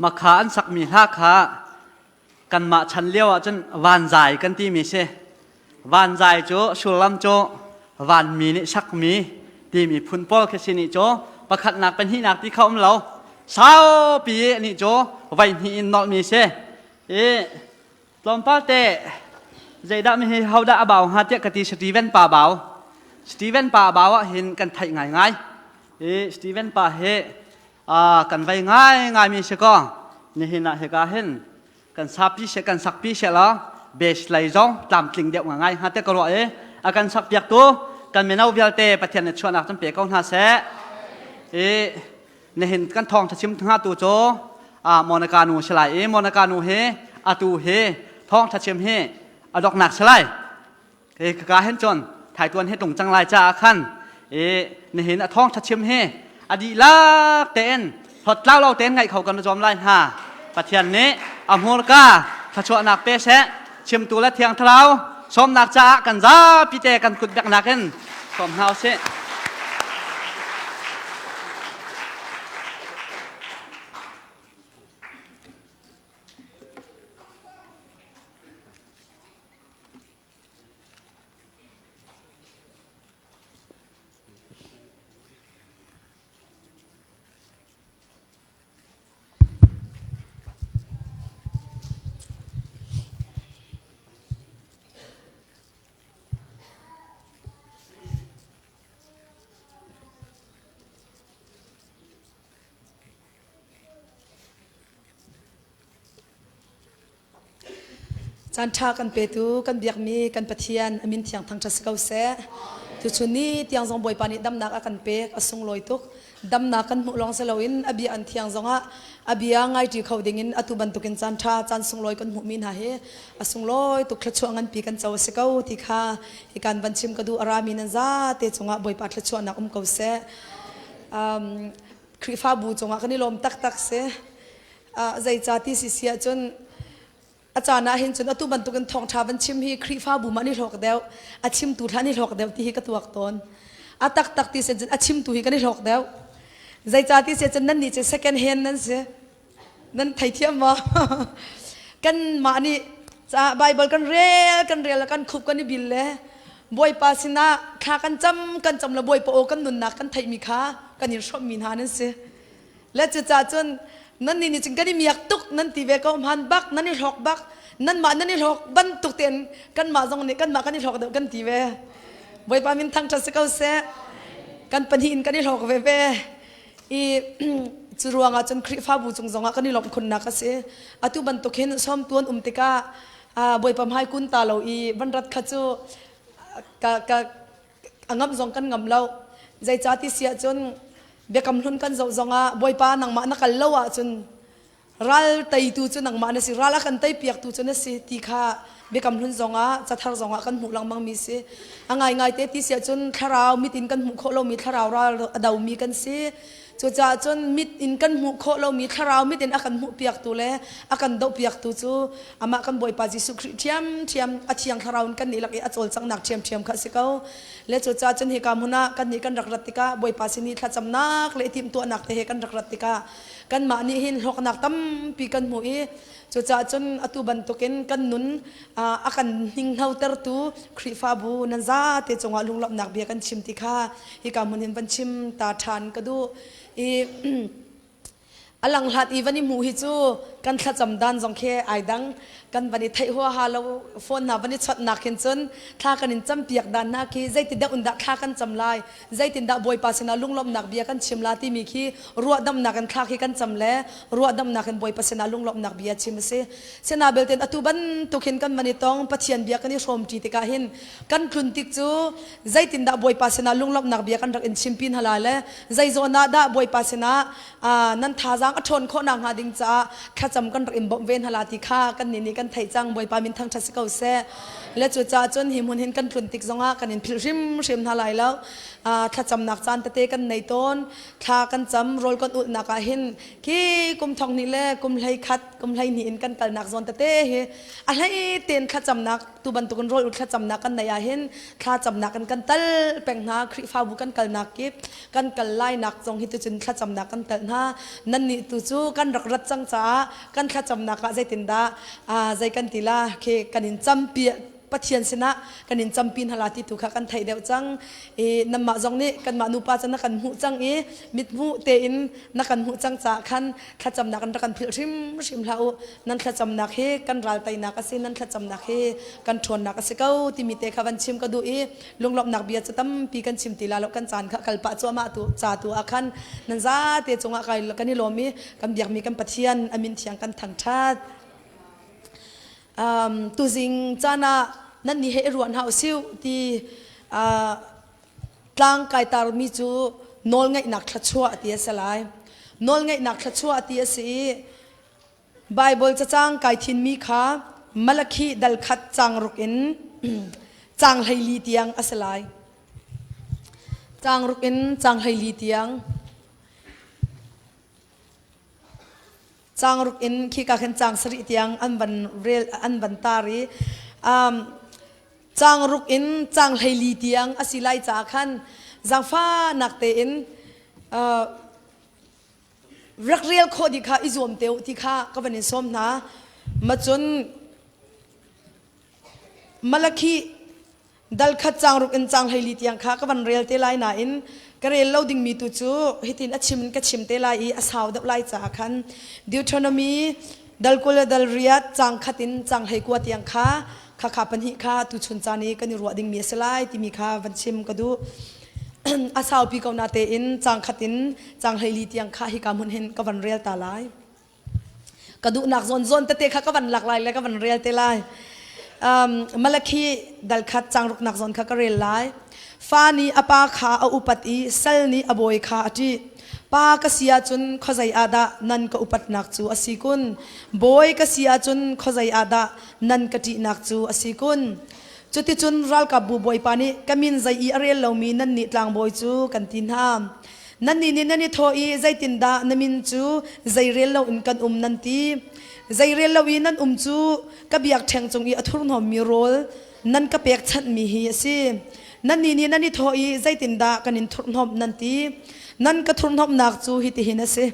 มาขาอันสักมีท่าขากันมาชันเลี้ยวจนวานใจกันที่มีเสวานใจโจชุลำโจวานมีนิสักมีที่มีพุนปอลแค่สินิโจประคัดหนักเป็นที่หนักที่เขาเราสาวปีนี่โจไว้ที่นอมีเสลมป้าเตะใจดำให้เขาได้บ่าวหาเจ้ากติสตีเวนป่าบ่าวสตีเวนป่าบ่าวเห็นกันไทยง่ายสตีเวนป่าเฮกันไว้ง่ายมีเสก็นี่เห็นเฮก็เห็นกันสับปีเสกันสักปีเสแล้วเบสไหลจ้องตามกลิ่งเดียวง่ายหาเจ้ากระโดดกันสักเปียกตัวกันไม่เอาเวลเตะประเทศในชวนนักจำเปียกองหาเสนี่เห็นกันทองทัชิมทั้ง5ตัวโจมอนาการูฉลายมอนาการูเฮอาตูเฮท้องทัชิมเฮดอกหนักฉลายกาเห็นจนถ่ายตัวเฮตรงจังไรจ้าขันนี่เห็นท้องทัชิมเฮอดีลากเต้นพอเล่าเต้นไงเขากันจอมไล่หาประเทศนี้อโมรกาทัชวนักเปเสชิมตัวและเทียงเท้าสมนักจ้ากันจ้าพิเตกันกุดแบกนักกันสมเฮาเสจันทากันเปตูกันเบียกมีกันปะเทียนอามินเทียงทางทัศเกาเสจุดชุนี้เทียงซองบอยปานิดำนักอากันเปกอสุงลอยตุกดำนักกันมุลองเสลวินอบีอันเทียงซองอบียง่ายที่เขาดิ่งินอตุบันตุกินจันทาจันสุงลอยกันมุมินหาเฮอสุงลอยตุกขลัวงันปีกันเจ้าเสกาที่ข้าอีการบัญชิมกระดูอารามินันซาเตจงะบอยปาขลัวนักเกาเสคริฟ้าบูจงะกันนิลมตักเสใจจ่าที่สิเสียจนอาจารย์นะเห็นจนอตุบันตุกันทองชาบันชิมฮีครีฟ้าบุมานี่หอกเดียวอาชิมตูท่านี่หอกเดียวที่ฮีกตัวตนอาตักที่เสร็จอาชิมตูฮีกันนี่หอกเดียวใจจ่าที่เสร็จนั่นนี่จะ second hand นั่นเสียนั่นไทยเทียมมากันมานี่จะไบเบิลกันเรียแล้วกันคุบกันนี่บินเลยบอยปาสินะข้ากันจำแล้วบอยปโอกันนุนนักกันไทยมีข้ากันยิ่งชอบมีหานั่นเสียและจะจ่าจนนั่นนี่จึงกันนี่มีอักตุกนั่นตีเวก็มันบักนั่นนี่หอกบักนั่นมานั่นนี่หอกบันตุกเตียนกันมาตรงนี้กันมากันนี่หอกเดียวกันตีเวบอยปามินทั้งจัสเกาเสกันปัญหินกันนี่หอกเวอีจุรวงอาจนคริฟ้าบูจงจงกันนี่หลบคนนักเสอตุบันตุกเห็นซ้อมตัวติกาบอยปามให้คุณตาเราอีบรรดัดขจูกะงับจงกันงับเราใจจ่าที่เสียจนเบกำลุนกันเจ้าจงบอยปานังมานักเล่าจนรัลไตตูจนนังมาเนสิรัลกันไตเปียกตูจนเนสิตีข้าเบกำลุนจงจะทารจงกันหูลังมังมีสิง่ายเตที่เสียจนทาราวมิตินกันหูโคเรามีทาราวรัลดาวมีกันสิจ่าจนมิตินกันหูโคเรามีทาราวมิตินอากันหูเปียกตูเลยอากันดาวเปียกตูจูอามากันบอยปาจิสุคริเทียมอาเชียงทาราวกันนี่ลักอจอลสังนักเทียมข้าสิเขาและจ่าจนเหตุการณ์มุนากันนี่กันรักรัติกาบอยปาสินีทัดจำนักเลยทีมตัวนักแต่เหตุกันรักรัติกากันมานี่เห็นหกนักตั้มปีกันหวยจ่าจนอตุบันตุกินกันนุนอากันหิงเท้าเตอร์ตูคริฟ้าบูนันซาเตจงอาลุงหลับนักเบียกันชิมติข้าเหตุการณ์มุนเห็นบันชิมตาทานกระดูอลังหัดอีวันนี้มูฮิจูกันขัดจำดันจงเคไอดังกันวันนี้ไทยหัวฮาเราโฟนนาวันนี้ช็อตนักเห็นจนท่ากันจำเปียกดันนักขี้ใจติดดักอุนดักท่ากันจำลายใจติดดักบอยปัสนาลุงลมนักเบียกันชิมลาที่มีขี้รัวดำนักกันท่าขี้กันจำแลรัวดำนักกันบอยปัสนาลุงลมนักเบียชิมเสเสนาเบลเตนอตุบันตุกินกันวันนี้ต้องปัจเจียนเบียกันนี่ชมจีติกาเห็นกันคลุนติกจูใจติดดักบอยปัสนาลุงลมนักเบียกันรักอินชิมพินฮาลาเลใจโซนาดาบอยปัสนานั่นท่าจังอชนโคนางหาดิงจ้าขัด จำกันริมบ่เวนหลาติค่ากันนี่กันไทยจังบอยปามินทางทัศเกาเสและจุจ้าจนหิมหุ่นเห็นกันทุนติกจงอากันเห็นพิลริมหลายแล้วถ้าจำนักจานตะเตกันในต้นถ้ากันจำโรลกันอุดนักเห็นกี่กุมทองนี่แหละกุมไหลคัดกุมไหลนี่เห็นกันกันนักจนตะเตเฮอะไรเตียนข้าจำนักตุบันตุกันโรลอุดข้าจำนักกันในเห็นข้าจำนักกันกันตัลแปลงหาคริฟ้าบุกันกันนักกิบกันกันไล่นักจงฮิตุจุนข้าจำนักกันตัลหานั่นนี่ตุจูกันรักรัดจังจ้ากันข้าจำนักใจตินดาใจกันติลาเคกันอินจำเปียปัทยันสนะกันอินจำปีนหลาติตุขะกันไทยเดียวจังนำมาจงนี้กันมานุปาจันนักกันหูจังมิดหูเตอินนักกันหูจังจ้าขันข้าจำนักกันรักกันพิริมลาวนั่นข้าจำนักเฮกันรายไตนักสินั่นข้าจำนักเฮกันชวนนักสิเก้าที่มีเตะขวันชิมก็ดูลงหลบนักเบียจะตั้มปีกันชิมตีลาแล้วกันจานขะกัลปะจัวมาตุจ่าตัวอาคันนั่นจ้าเตะจงอาไกกันนี่ลมีกันเบียกมีกันปัทยันอามินเทียงกันทางชาติตุจิงจานานั่นนี่เหรวนเฮาซิวที่กลางกายตารมีจูนอลไงนักทัชชัวที่สลายนอลไงนักทัชชัวที่สิไบเบิลจะจ้างกายทินมีขามัลคีดัลขัดจางรุกินจางไฮลีเตียงสลายจางรุกินจางไฮลีเตียงจางรุกอินขี้กาขันจางสริเตียงอันบันเรลอันบันตารีจางรุกอินจางไฮลีเตียงอสิไลจาขันจางฟ้านักเตอินรักเรียลโคดิค่ะอิจวมเตวที่ข้าก็เป็นสมนะมาจนมาลคีดัลขัดจางรุกอินจางไฮลีเตียงข้าก็เป็นเรียลเตไลนาอินกระเรลเราดิ่งมีตุจูฮิตินอัชชิมกัชิมเตลายอาสาวดับไลจากขันดิวทรอนมีดัลกุลดัลเรียดจางขัดินจางไฮกวดยังข้าข้าขับปัญหิข้าตุชนจานีกันรัวดิ่งมีสลายที่มีข้าวันชิมก็ดูอาสาวปีกาวนาเตอินจางขัดินจางไฮลีที่ยังข้าฮิกามุนเห็นก็วันเรียลตาลายก็ดูหนักโซนเตข้าก็วันหลักลายแล้วก็วันเรียลเตลายมาลคีดัลขัดจางรุกหนักโซนข้าก็เรียลไลฟานีอปาขาเอาอุปัติเซลนีอบอยขาจีปากเสียจุนขจายอาดานันก็อุปัตนักจูอสิกุนบอยกเสียจุนขจายอาดานันกตินักจูอสิกุนจุดที่จุนรัลกับบูบอยปานีกามินใจอีเรียลเรามีนันนิตลางบอยจูกันทินหามนันนี่โทอีใจตินดานามินจูใจเรียลเราอินกันนันตีใจเรียลเราอินนันจูกับอยากแทงจงอีอัทุรนหอมมีโรลนันก็เปียกชัดมีเฮียซีนั่นนี่โทอีใจตินดากันอินทุนหอมนันตีนั่นก็ทุนหอมนักจูฮิติหินสิ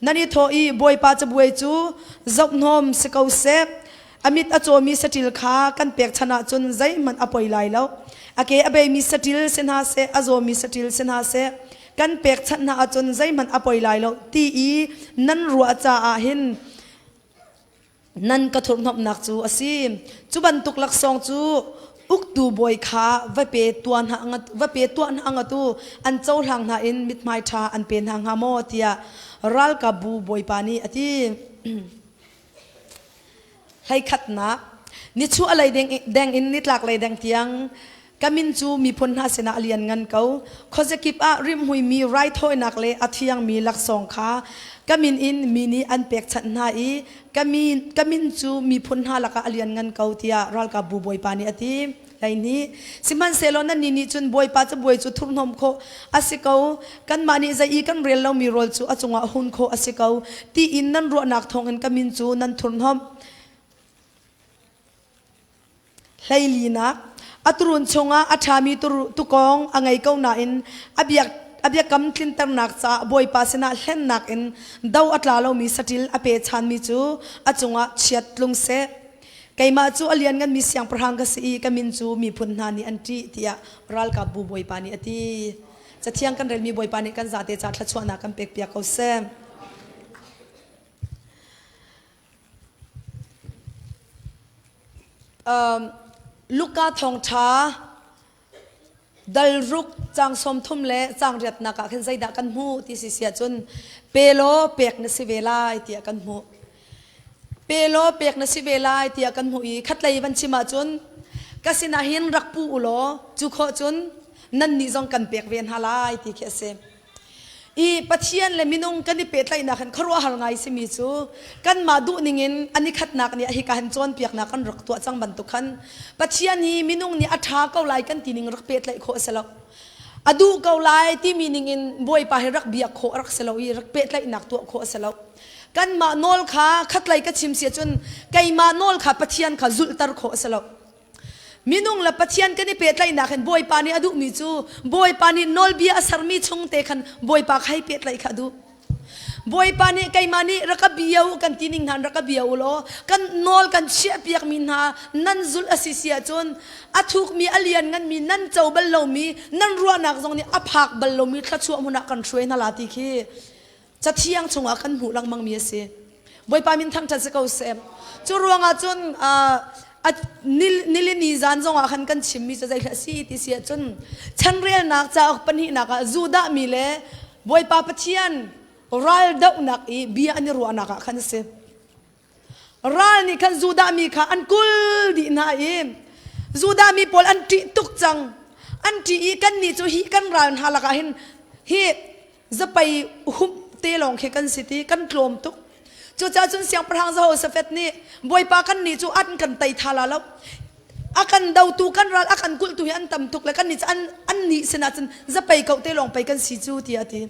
นั่นนี่โทอีบอยป้าจะบวยจูจบหอมสกาวเซอมิตอโจมีสติลขากันเปียกชนะจนใจมันอปอยไลแล้วอเกอเบมีสติลเซนหาเซอโจมีสติลเซนหาเซกันเปียกชนะจนใจมันอปอยไลแล้วตีอีนั่นรัวจ่าอาหินนั่นก็ทุนหอมนักจูอสิจูบันตุกลักซองจูอุกตูบอยขาว่าเปตัวหางว่าเปตัวหางตูอันเจ้าทางหาอินมิดไมชาอันเป็นหางหามอเตียรัลกับบูบอยปานีอธิให้ขัดนักนิชูอะไรแดงอินนิดหลักอะไรแดงเตียงกามินจูมีพลหาเสนาเลียนเงินเขาเขาจะกิบอาริมหุยมีไรถ้อยนักเลยอธิยังมีหลักสองขากามินอินมีนี้อันเปียกชันหาอีกามินจูมีพลหาหลักเลียนเงินเขาเตียรัลกับบูบอยปานีอธิไอ้นี้สิมันเซลนั้นนี่จุนบอยป้าจะบอยจุทุนหอมโคอาศิเขากันมานี่ใจอีกันเรียนเรามีโรลจูอาจงว่าหุ่นโคอาศิเขาตีอินนั้นรัวนักทองอันกามินจูนั้นทุนหอมไลลีนักอัตรุนชงอาชามีตุกองอังไงเขาหนาอินอเบียกำทินตังนักจ้าบอยป้าเสนาเล่นนักอินดาวอัตลาเรามีสติลอเปชันมีจูอาจงว่าเฉียดลงเสไก่มาจูอเลียนกันมีเสียงประหังกษีกามินจูมีพุนนานีอันที่ที่รัลกับบูบอยปานีอธิจะเที่ยงกันเรมีบอยปานีกันจัดเตจัดทัชวนากันเปียกเปียกเขาเซลูกกาทองช้าดัลรุกจางสมทุ่มเละจางเรียดนักขันใจดักกันหูที่เสียจนเปโลเปียกนสิเวลาที่กันหูเปโลเปียกนสิเวลาที่กันหูอีขัดเลยวันชิมาจนกสินาหินรักปูอุโลจุโคจนนั่นนี่จงกันเปียกเวียนฮาลายที่เคเซ อีปัจจัยเลมินุงกันนี่เป็ดไลนักขันครัวหาไงสิมีจูกันมาดูนิงินอันนี้ขัดนักเนี่ยฮิการจวนเปียกนักกันรักตัวจังบันตุขันปัจจัยนี้มินุงนี่อัฐาเกาไลกันตีนิงรักเป็ดไลโคเสลาอดูเกาไลที่มีนิงินบวยปาให้รักเบียกโครักเสลาอีรักเป็ดไลนักตัวโคเสลากันมาโนลขาขัดไลกันชิมเสียจนไกมาโนลขาปัจจัยขาจุลตร์โคเสลามินุงละปัจจัยกันนี่เป็ดไลนักขันบวยปานี่อดูมีจูบวยปานี่โนลเบียสารมีชงเตขันบวยปาให้เป็ดไลขาดูบวยปานี่ไกมานี่รักเบียวกันตีนิงหันรักเบียวโลกันโนลกันเชี่ยเปียกมินหานั่นจุลอสิเสียจนอัทุกมีอเลียนงันมีนั่นเจ้าบัลลมีนั่นรัวนักตรงนี้อภักบัลลมีทัชวมุนักกันช่วยนาลาติคีจะเที่ยงชงอากันหูลังมังมีเสียบวยปามินทั้งจัดสกาวเซมจูรัวงาจนนิลินีจานจงอาคันกันชิมมีจะใจละสีติเสียจนฉันเรียนนักจากปัญหานักจูดามีเลบวยปาปะเทียนรัลดาวนักอีเบียอันนี้รัวนักขันเซรัลนี่ขันจูดามีค่ะอันกุลดีน่าอีจูดามีพอลอันที่ตุกจังอันที่กันนี่จูฮีกันรัลฮาลักหินฮีจะไปหุบเตลองเขกันสิทีกันกลมตุกจูจ่าจุนเสียงประหังจะเอาสเฟตนี่บวยปากันนี่จูอันกันไตทาลาแล้วอากันดาวตูกันรัลอากันกุลตุยันตำทุกแล้วกันนี่อันนี้สินะจนจะไปเกาเตลองไปกันสิจูที่อติ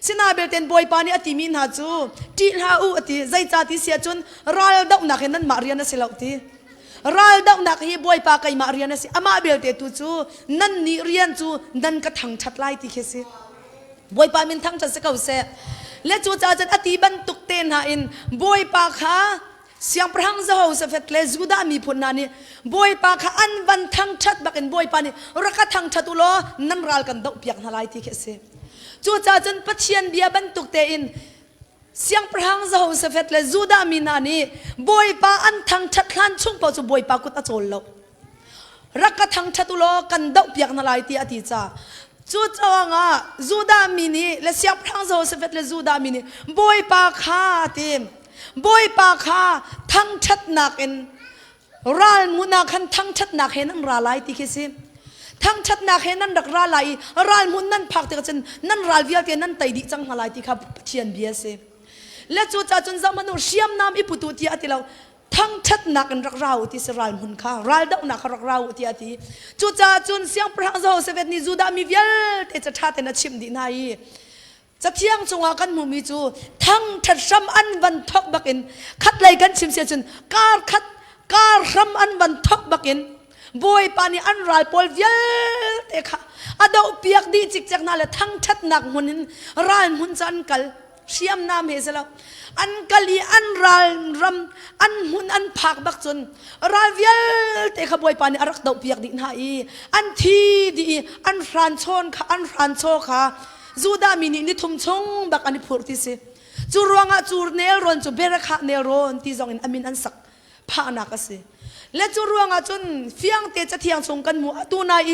สินาเบลเตนบวยปานี่อติมินหาจูจีหาอูอติใจจ่าที่เสียจนรัลดาวนักเห็นนั้นมาเรียนนั่นสิแล้วทีรัลดาวนักฮีบวยปาไกมาเรียนนั่นสิอามาเบลเตตูจูนั่นนี่เรียนจูนั่นก็ทั้งชัดไล่ที่เคสิบวยปามินทั้งชัดสกาวเสและจูจ่าจันอติบันตุกเตนหาอินบวยปาขาเสียงพระหังจะเอาสเฟตเลจูดามีผลนานี่บวยปาขาอันบันทั้งชัดบักอินบวยปานี่รักทั้งชัดอุโลนั่นรัลกันดอกเปียกนาลายที่เคสจูจ่าจันปัจเจียนเบียบันตุกเตอินเสียงพระหังจะเอาสเฟตเลจูดามีนานี่บวยปาอันทั้งชัดลันชุ่มเปาจูบวยปากุตาโจลโลรักทั้งชัดอุโลกันดอกเปียกนาลายที่อติจ่าจูจ้างอ่ะจูดามินีและเสียงพระเจ้าเสด็จและจูดามินีบอยปากข้าทีมบอยปากข้าทั้งชัดหนักเอ็นรัลมุนักขันทั้งชัดหนักเห็นนั่นรัลไลที่คิดสิทั้งชัดหนักเห็นนั่นดักรัลไลรัลมุนนั่นพักเตกันนั่นรัลวิลเตนั่นไตดิจังฮาไลที่ขับเชียนเบียสิและจูจ้าจนสามนุเชียมน้ำอิปุตุติอาติเราทั้งชัดหนักรักเราที่สรัลมุนข้ารัลดาวนักรักเราที่อาทิจูจ่าจุนเสียงพระเจ้าเสด็จนิจูดามีเวลแต่จะท่าแต่นัดชิมดีนายจะเที่ยงจงอากันมุมีจูทั้งทัดซ้ำอันบันทกบักอินคัดไล่กันชิมเสียจุนการซ้ำอันบันทกบักอินบวยปานีอันรัลปอลเวลแต่ค่ะอดาวเปียกดีจิกจากนั่นแหละทั้งชัดหนักมุนินรัลมุนจันกัลเชียมน้ำเฮสแล้วอันกะลีอันรัลรำอันหุนอันผักบักจนรัลเวียลแต่ขบวยปานี่อรักดอกเปียกดินหายอันทีดีอันฟรานชอนค่ะอันฟรานโชค่ะจูดามินินิทุมชงบักอันนี้พูดที่สิจูรวงอ่ะจูเนรอนจูเบรคาเนรอนที่จงอินอามินอันสักพานักสิและจูรวงอ่ะจนเฟียงเตจะเที่ยงชงกันหมู่ตัวนาย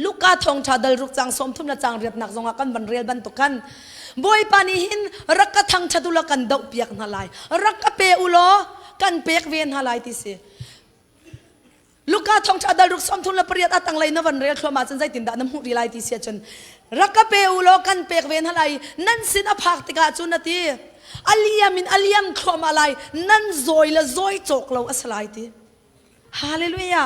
ลูกกาทองชาดลรุกจังสมทุมละจังเรียบหนักจงอากันบันเรียนบันตุกันบวยปานิหินรักกะทังชัดุลกันดอกเปียกนาลายรักกะเปอุโลกันเปียกเวียนนาลายที่สิลูกกาทองชาดลรุกสมทุนละเปรียดอัตังไลนวันเรียคลมาจนใจตินดาน้ำหูรีไลที่เสียจนรักกะเปอุโลกันเปียกเวียนนาลายนั่นสินอภักติกาจุนนาทีอลียามินอลียมคลมาลายนั่นโซยละโซยโจกเราอัสไลที่ฮาเลลูยา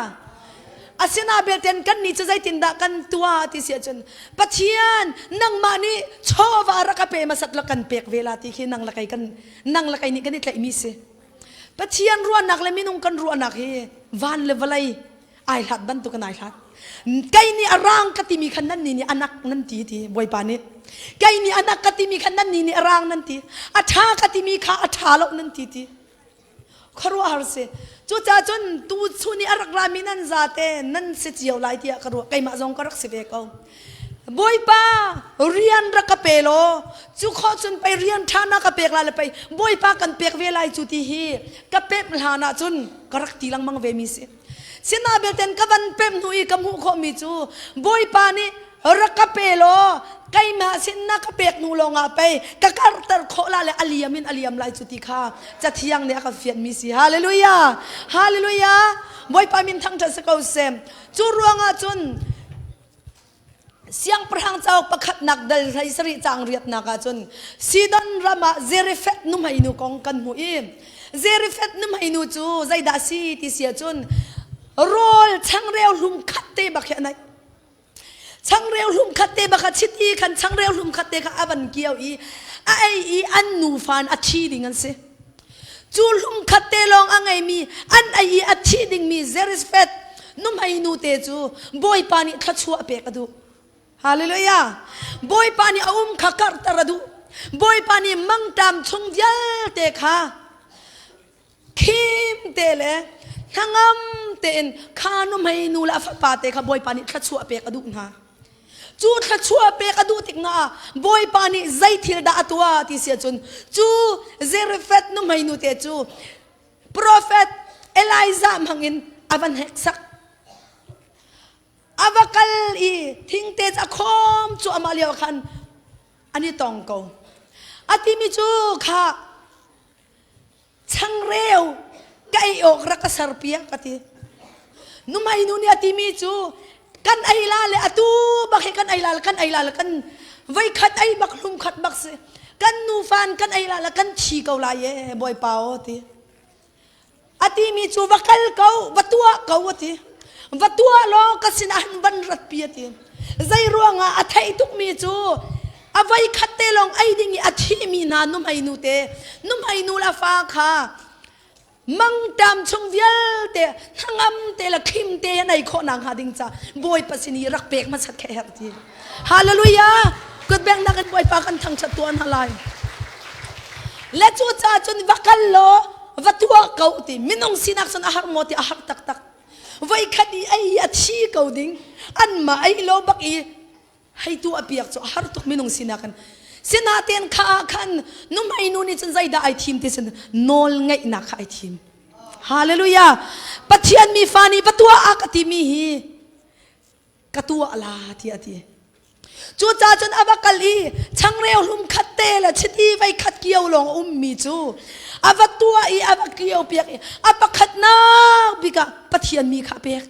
อาเซียนาเบลเทนกันนี่จะใจตินดากันตัวที่เสียจนปัจเจียนนั่งมานี่ชอบอารักเปมาสัตละกันเปกเวลาที่ขี้นั่งละไกกันนั่งละไกนี่กันนี่ใครมีสิปัจเจียนรัวหนักเลยไม่นุ่งกันรัวหนักเฮวันเลวไลไอหัดบันตุกันไอหัดไกนี่อารางกติมีขันนั่นนี่อนักนั่นทีบวยปานี่ไกนี่อนักกติมีขันนั่นนี่อารางนั่นทีอัฐากติมีขาอัฐาลกนั่นทีครัวฮาร์เซจูจ่าจนตูชุนีอรักรามินันซาเตนันเสียเจียวไล่ที่ครัวไก่มาจงกรักสิเวกเอาบอยป้าเรียนรักเปโลจูข้อจนไปเรียนท่านักเปกลาเลยไปบอยป้ากันเปกเวลาจุติฮีกเปกลานาจนกรักตีลังมังเวมิสิสินาเบลเทนกับวันเปมนุยกับหูข้อมิจูบอยป้านี่รักเปโลไก่มาสินนักเปกนูลงอาไปกะกะตะโคลาเลอลียมินอลียมไลจุติคาจะเที่ยงเนี่ยกับเฟียนมิสิฮาเลลูยาฮาเลลูยาบอยปามินทั้งจะสกาวเซมจูรวงอาจุน เสียงพระหังเจ้าประคัดนักดัลไทสริจางเรียดนักจนซีดอนรามาเจริเฟตนุ่มให้นูกองกันหูอิมเจริเฟตนุ่มให้นูจูใจดาซีที่เสียจนโรลช่างเร็วลุมคัดเตบักแค่ไหนช่างเร็วลุมคัดเตบักชิดอีขันช่างเร็วลุมคัดเตกอาบันเกียวอีอันนูฟานอัชีดิงันเซจูลุมคัดเตลองอังไงมีอันอัชีดิงมีเจริเฟตนุ่มให้นูเตจูบอยปานิทัชชัวเปกดูฮาเลลูยาบอยปานิขากรตระดูบอยปานิมังตามชงยัลเตค่ะคิมเตเลทั้งอัมเตนขานุไม่นูลาฟปาเตค่ะบอยปานิทัชชัวเปกดูนะจูทัชชัวเปกดูติกนะบอยปานิใจทิลดาตัวที่เสียจนจูเจริเฟตนุ่มไม่นูเตจูโปรเฟตเอลิซามังอินอวันเฮกซักอวกาลทิ้งเตจคมจูอามาเลียวคันอันนี้ตองเกาอติมิจูค่ะช่างเร็วไก่อกรักษาเปียกตินุ่มไอ้นุ่นอติมิจูกันไอลาเลอตูบักให้กันไอลากันไว้ขัดไอบักลุมขัดบักเสกันนูฟานกันไอลากันชีเกาลายเย่บอยเปาติอติมิจูวักลเกาวัตัวเกาติวัตัวโลกสินะบันรัดเปียติใจรัวงาอัฐไอทุกมีจูอวัยขัดเตลองไอดิ่งอัฐิมีนานุ่มไอนูเตนุ่มไอนูลาฟ้าค่ะมังตามชงเวลเตทั้งอัมเตละคิมเตยันไอโคนางหาดิ่งจ้าบอยปัสนีรักเบกมาสัดแค่ทีฮาเลลูยากุดแบงนักกันบอยปากันทั้งชัดตัวนั่นเลยและจูจ้าจนวักลโลวัตัวเกาติมินงสินักสนอาหารโมติอาหารตักไว้คดีไอ้อัดชีเกาดิ่งอันมาไอ้โลบักอีให้ตัวเปียกจ้าหารุกมินงสินักันสินาเตียนข้าขันนุ่มไอ้นู่นนี่จนใจได้ไอทีมที่ฉันนอลไงนักไอทีมฮาเลลูยาปัจเจียนมีฟานีปัตัวอากติมีฮีกตัวลาที่อดีจูจ้าจนอบักลีช่างเร็วลุมขัดเตละชิดีไว้ขัดเกี่ยวลงมีจูอวัตัวอวักเกี่ยวเปียกอวักขัดนาบิกะปัจเจียนมีข้าเปียก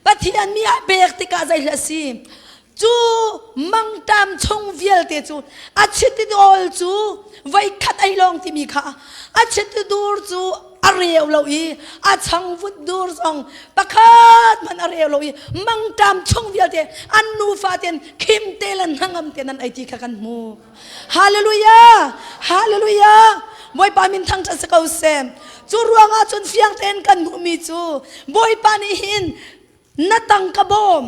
ปัจเจียนมีเปียกติกาใจละซีจูมังตามชงเวียลเตจูอาชิตดูอลจูไว้ขัดไอลองที่มีข้าอาชิตดูจูอาเรียวเราอาชังฟุดดูซองปะคัดมันอาเรียวเรามังตามชงเวียลเตอันนูฟาเตนคิมเตลันหังอัมเตนันไอจีกันมูฮาเลลูยาฮาเลลูยาบอยปามินทั้งจัสกาวเซมจูรัวงาจนเฟียงเตนกันมูมีจูบอยปานิหินนัตังกบอม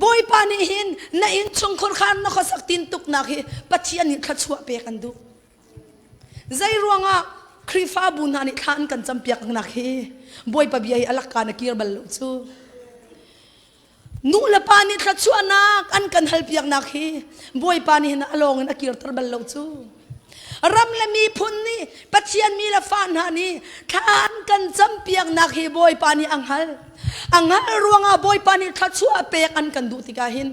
บอยปานิหินนาอินชงคนขันนักสักตินตุกนักฮิปัจเจียนิขัดชัวเปกันดูใจรัวงาครีฟ้าบุญหันขันกันจำเปียกนักฮิบอยปะเบียอลักการนักกีฬาบอลลูจูนูละปานิขัดชัวนักอันกันฮัลเปียกนักฮิบอยปานิหินอลองนักกีฬาตระบอลลูจูรำละมีพุนนี่ปัจเจียนมีละฟานหานี่ทานกันจำเปียกนักฮิบอยปานิอังฮัลรวงอาบอยปานิทัชชัวเปกอันกันดูติกาหิน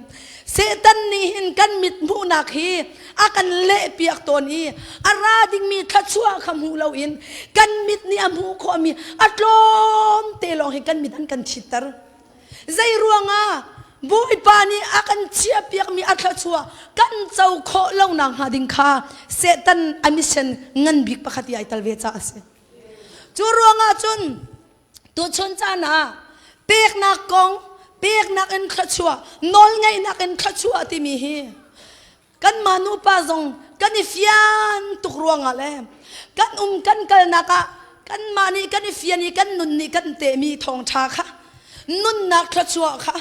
เซตันนี่หินกันมิดมูนักฮีอากันเละเปียกตัวนี้อาราดิงมีทัชชัวคำหูเราอินกันมิดนี่อมูขมีอัดลมเตลองให้กันมิดอันกันชิตร์ใจรวงอาบอยปานิอากันเชียเปียกมีอัดทัชชัวกันเจ้าโคเล่านางหาดิงคาเซตันอามิเชนเงินบิกปะคติไอตัลเวจ้าเสจูรวงอาจุนตัวชนจานาเปียกนักกองเปียกนักเอ็นขัดชัวนอลไงนักเอ็นขัดชัวที่มีฮีกันมานูปาซงกันอิฟยันตุกรวงอะไรกันกันกัลนักกันมานี่กันอิฟยันนี่กันนุนนี่กันเตมีทองชาค่ะนุนนักขัดชัวค่ะ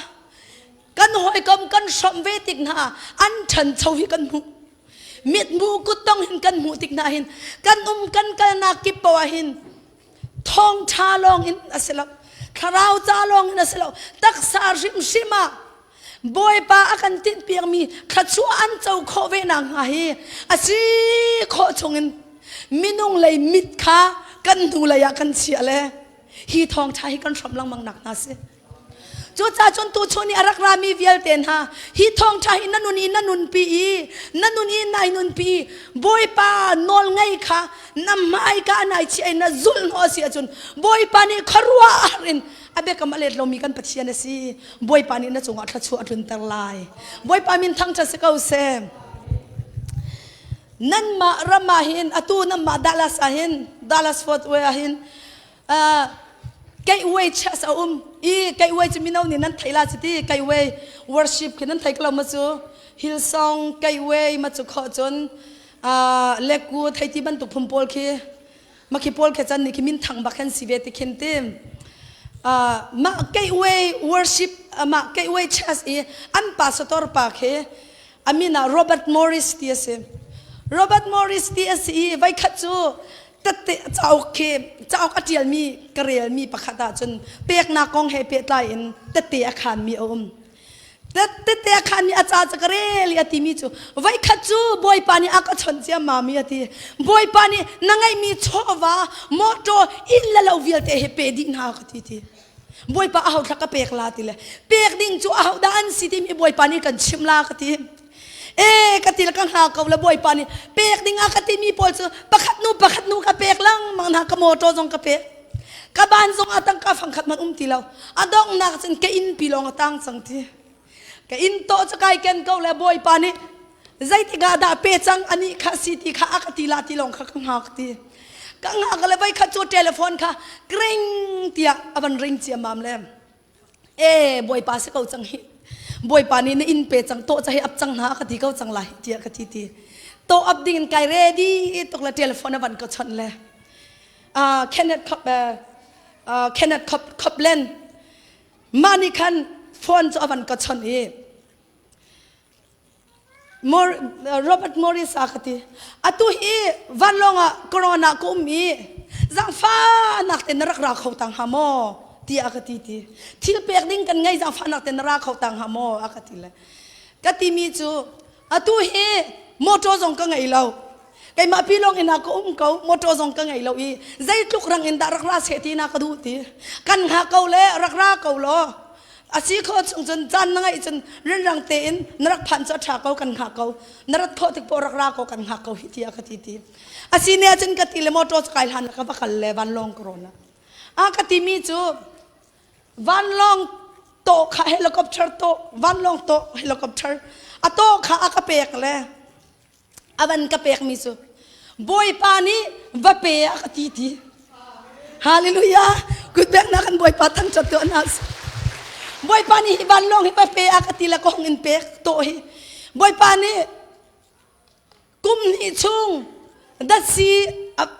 กันหอยกำกันชมเวติกนาอันฉันเฉาหิกันมูมิดมูกุต้องเห็นกันมูติกนาเห็นกันกันกัลนักกิปปวะเห็นทองชาลองเห็นอัสลับคราวจาลองนะสลาวตักษาริมชิมาบอยปาอากันติดเปียงมีขัดชัวอันเจ้าโคเวนังไงอาชีโคชงเงินมินงเลยมิดขากันดูเลยกันเสียเลยฮีทองชายกันชมลังมังหนักนะสิจ จูจ้าจนตูชนี่อารักรามีเวียลเต็นฮะฮิทองชาหินันนุนปีนันนายนุนปีบอยปานอลไงค่ะน้ำไม้กานายเชียนจุลโนเสียจนบอยปานี่ครัวรินอาเบกมาเลดเรามีกันปัจเจียนสิบอยปานี่น่าจงอัดชัวรุนตรายบอยปามินทั้งจะสกาวเซนั่นมารามาหินอตูนั่นมาดัลลัสหินดัลลัสฟอร์ตเวหินไกเวชะสาไกเวจะมีน้องนี่นั่นไทยลาสิที่ไกเว worship คือนั่นไทยก็เรามาจูฮิลซองไกเวมาจูขอจนเล็กกูไทยที่บรรทุกพุ่มโพลคือมาคิปอลแค่จันนี่คือมินทังบักเห็นสิเวติเข็นเต็มมาไกเว worship มาไกเวชะสิอันพาสตอร์ปากคืออามินาโรเบิร์ตมอริสที่สิโรเบิร์ตมอริสที่สิไว้ขัดจูตัดเตะเจ้าอัดเดียลมีกระเรียลมีประคตาจนเปียกนักกองให้เปียกลายอินตัดเตะอาคารมีตัดเตะอาคารมีอาจารย์จะกระเรียลตีมีจูไว้ขัดจูบอยปานีอากาศชนเจียมามีตีบอยปานีนั่งไงมีโชวามอโตอินละเราวิลเตะให้เปดินหากตีบอยปาเอาทักกะเปียกลาตีเลยเปียกดิ่งจูเอาด้านสิที่มีบอยปานีกันชิมลากตีกติลกังหาเขาละบ่อยปานี่เปกดิ่งอากติมีปอลซปะขัดนูกะเปกลังมังนักโมโตจงกะเปกกะบานจงอาตังกะฟังขัดมันติลาวอดองนักจันกะอินปีลองอาตังสังทีกะอินโตจะไกเกนเขาละบ่อยปานี่ใจติกาดาเปจังอันนี้ข้าสิติข้าอากติลาติลองข้ากังหากตีกังหากละไปขัดจูเทเลโฟนข้ากริงเตียอบันริงเจียมามเลมบ่อยปาสิเขาจังฮิบอยปานีในอินเปจังโตจะให้อับจังหาคดีเขาจังไรเจียคดีทีโตอับดิ่งไกเรดี้ตกละเทเลโฟนวันก็ชนเลยแคนเนตคับเลนมานิคันโฟนจะวันก็ชนโรเบิร์ตมอริสคดีอะตุฮีวันลงอะโคโรนาคุมีจังฟ้านักเต้นรักเขาต่างหามอที่อากาศที่ที่เปียกดิ่งกันไงจังฟันนักเต้นรักเขาต่างหามออากาศเลยกติมีจูอะตุเฮมอโตซงก็ไงเราไก่มาพี่ลงอินาก็เขามอโตซงก็ไงเราอีใจทุกรังอินดารักราเสตีนักดูตีกันหาเขาเล่รักราเขาล้ออาชีพเขาจนจันนั่งไงจนเรื่องรังเต้นนรักพันจะฉากเขากันหาเขานรักเขาถึงพอรักราเขากันหาเขาที่อากาศที่อาชีพเนี่ยจนกติเลมอโตสกายหันแล้วก็พักเลวันลงโครนาอากาศมีจูวันลองโตขาเฮลิคอปเตอร์โตวันลองโตเฮลิคอปเตอร์อะโตขาอากาเปกเลยอาวันกาเปกมิสุบอยปานีวะเปียกตีทีฮาเลลูยากุดเบกนักันบอยปาทั้งจัดตัวนัสบอยปานีวันลองฮิวะเปียกตีละก็หงินเปกโตฮิบอยปานีกุมนิชุงดัชซี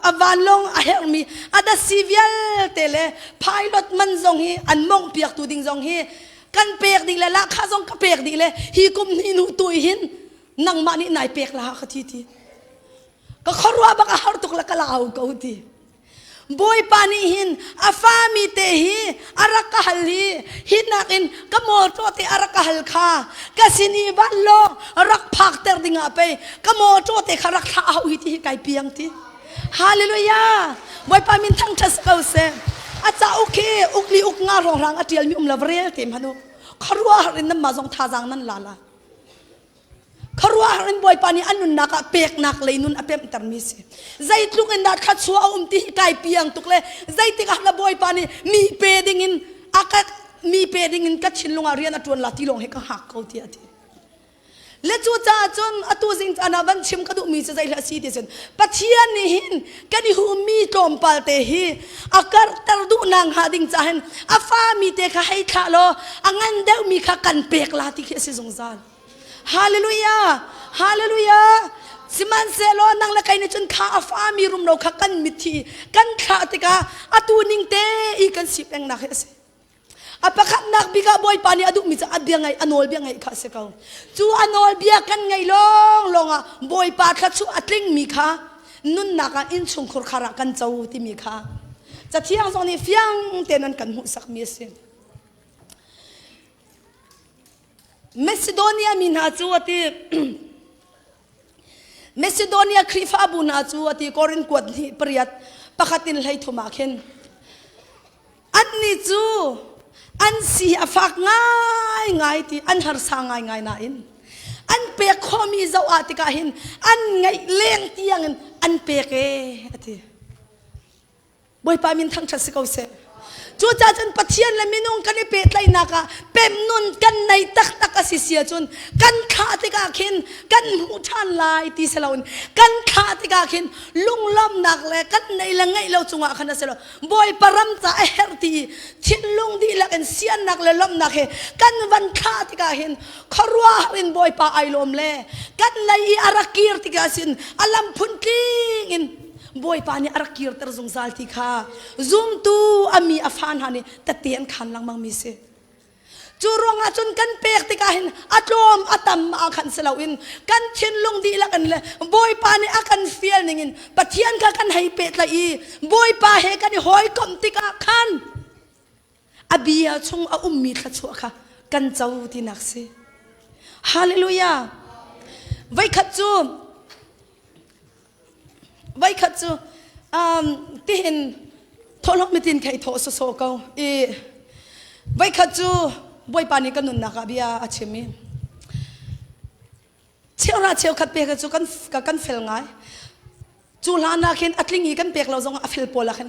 อวันลงอาเฮลมีอาดัชซีวิลเตเลพายรถมันจงฮีอันมองเปียกตูดิ่งจงฮีกันเปียกดิ่งเลยละข้าจงก็เปียกดิ่งเลยฮีกุมนี่นูตุยหินนังมานี่นายเปียกละข้าทีทีก็ขรัวบักอาหารตุกละกะลาวกูทีบอยปานีหินอาฟามีเตฮีอารักฮัลลีหินนักอินกโมโตเตอารักฮัลคากสินีวันลงรักพักเตอร์ดิ่งอาไปกโมโตเตขารักท้าเอาฮิติไกเปียงทีฮาเลลูยาบอยปามินทั้งทัสเกาเซอาจารย์โอเคอุกลีอุกงารองรังอาเทียลมีลาเวรเต็มฮะนุขรัวหรินน้ำมาจงท่าจังนั่นลาลาขรัวหรินบอยปานีอันนุนนักเปียกนักเลยนุนอเปมตันมิสใจทุกอินดัดขัดชัวตีไกเปียงตุกเลยใจติกาละบอยปานีมีเปดิงินอากามีเปดิงินกัดชินลงอาเรียนอตวนลาติลงให้ก็หักเขาทีอาทิเลจูจ้าจนอตูซิงอานาบันชิมกระดูมีจะใจละสีเดชนปัจเจียนนี่หินกันหูมีตอมปัลเตฮีอาการตรดูนางหาดิงจ้าเห็นอาฟ้ามีเตะให้ข้าโลอังันเดวมีข้ากันเปกลาติเคสิสงสารฮาเลลูยาฮาเลลูยาสิมันเซโลนางละไกในจนข้าอาฟ้ามีรุมเราข้ากันมิทีกันข้าติกาอตูนิงเตอีกันสิเปงนักเฮสapakah nak biga boy pani aduk mi sa adbiang ngai anol biang ngai kha se kau chu anol bia kan ngai long longa boy pa kha chu atling mi kha nun naka in chung khur khara kan chau ti mi kha cha thiang zong ni fiang tenan kan hu sak mi se Macedonia min ha chu ati Macedonia krifa bu na chu ati Corinth kwat ni priat pakhatin lai thuma khen anni chu อันสีอฟักง่ายที่อันหาสางง่ายน่าอินอันเปกข้อมีเจ้าอาติกาหินอันไงเลี้ยงเตียงอันเปกทีบ่อยปามินทั้งชัดสิเขาเสจูจ่าจนปัจเจียนและมินุงกันในเปตไลนักะเป็มนุนกันในตักสิเสียจนกันขาติกาขินกันหูชันลายตีเสลากันขาติกาขินลุงล้อมนักเลยกันในละไงเราจงอาคันเสลาบ่อยปรำจ่าเฮรตีทิ้งลุงดีละกันเสียนักเลยล้อมนักเฮกันวันขาติกาขินขรัวรินบ่อยปาไอลมเล่กันเลยอารักกีรติกาสินอลัมพุนกิงินบ่อยปานี่อารักกีรตรจงซาลติค่ะซุ่มตูอามีอาฟานฮานี่แต่เตียนขันลังมังมิเสจูรวงอาจนกันเปกติกาหินอัตลมอัตัมอาคันเสลาวินกันเชนลงดีละกันเลยบ่อยปานี่อากันเฟียลนิงินปะเทียนกันให้เป็ดละอีบ่อยปาเฮกันหอยกอมติกาคันอบียชงอามีทชัวค่ะกันเจ้าที่นักสิฮาเลลูยาไว้ขัดจูไว้ขัดจูที่เห็นทอลมิตินไข่โถโซเกาไว้ขัดจูบ่อยปานี่กันนุนนักอบียอาชิมีเชี่ยวราเชี่ยวขัดเปกจูกันเฟลง่ายจูลานาเห็นอัตลิงอีกันเปกเราจงอฟิลโปละเห็น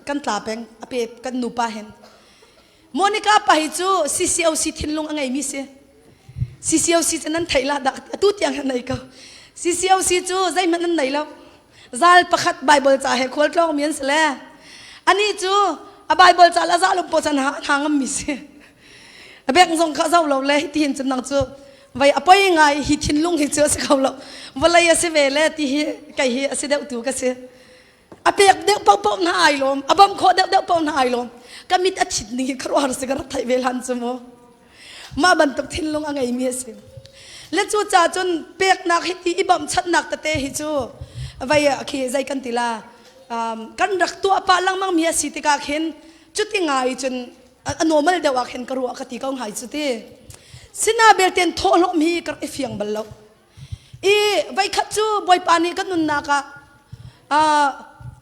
กันตาเป็งอเปกันนูปาเห็นโมนิกาไปจูซีซีเอาซีทินลงอะไรมิเสซีซีเอาซีจะนั่นไทยละดักตู้เตียงไหนก็ซีซีเอาซีจูใจมันนั่นไหนแล้วzal pakhat bible cha he khol tlong mian sele ani chu a bible cha la za lu po chan hangam mi se abek zong kha zau lo le tin chan nang chu vai apoi ngai hi thin lung hi chu se khaw lo walai ase ve le ti hi kai hi ase deu tu ka se apek deu pau na ai lom abam kho deu pau na ai lom kamit achit ni khrwar se gar thai vel han chu mo ma ban tok thin lung angai mi se le chu cha chun pek nak hi ti ibam chat nak ta te hi chu vai khi zai kan tila kan rak tu apa lang mang mia siti ka khen chuti ngai chun normal dewa khen karu akati kaung hai chuti sina belten tholo mi kar efiang ballo e vai khat chu boy pani kan nun na ka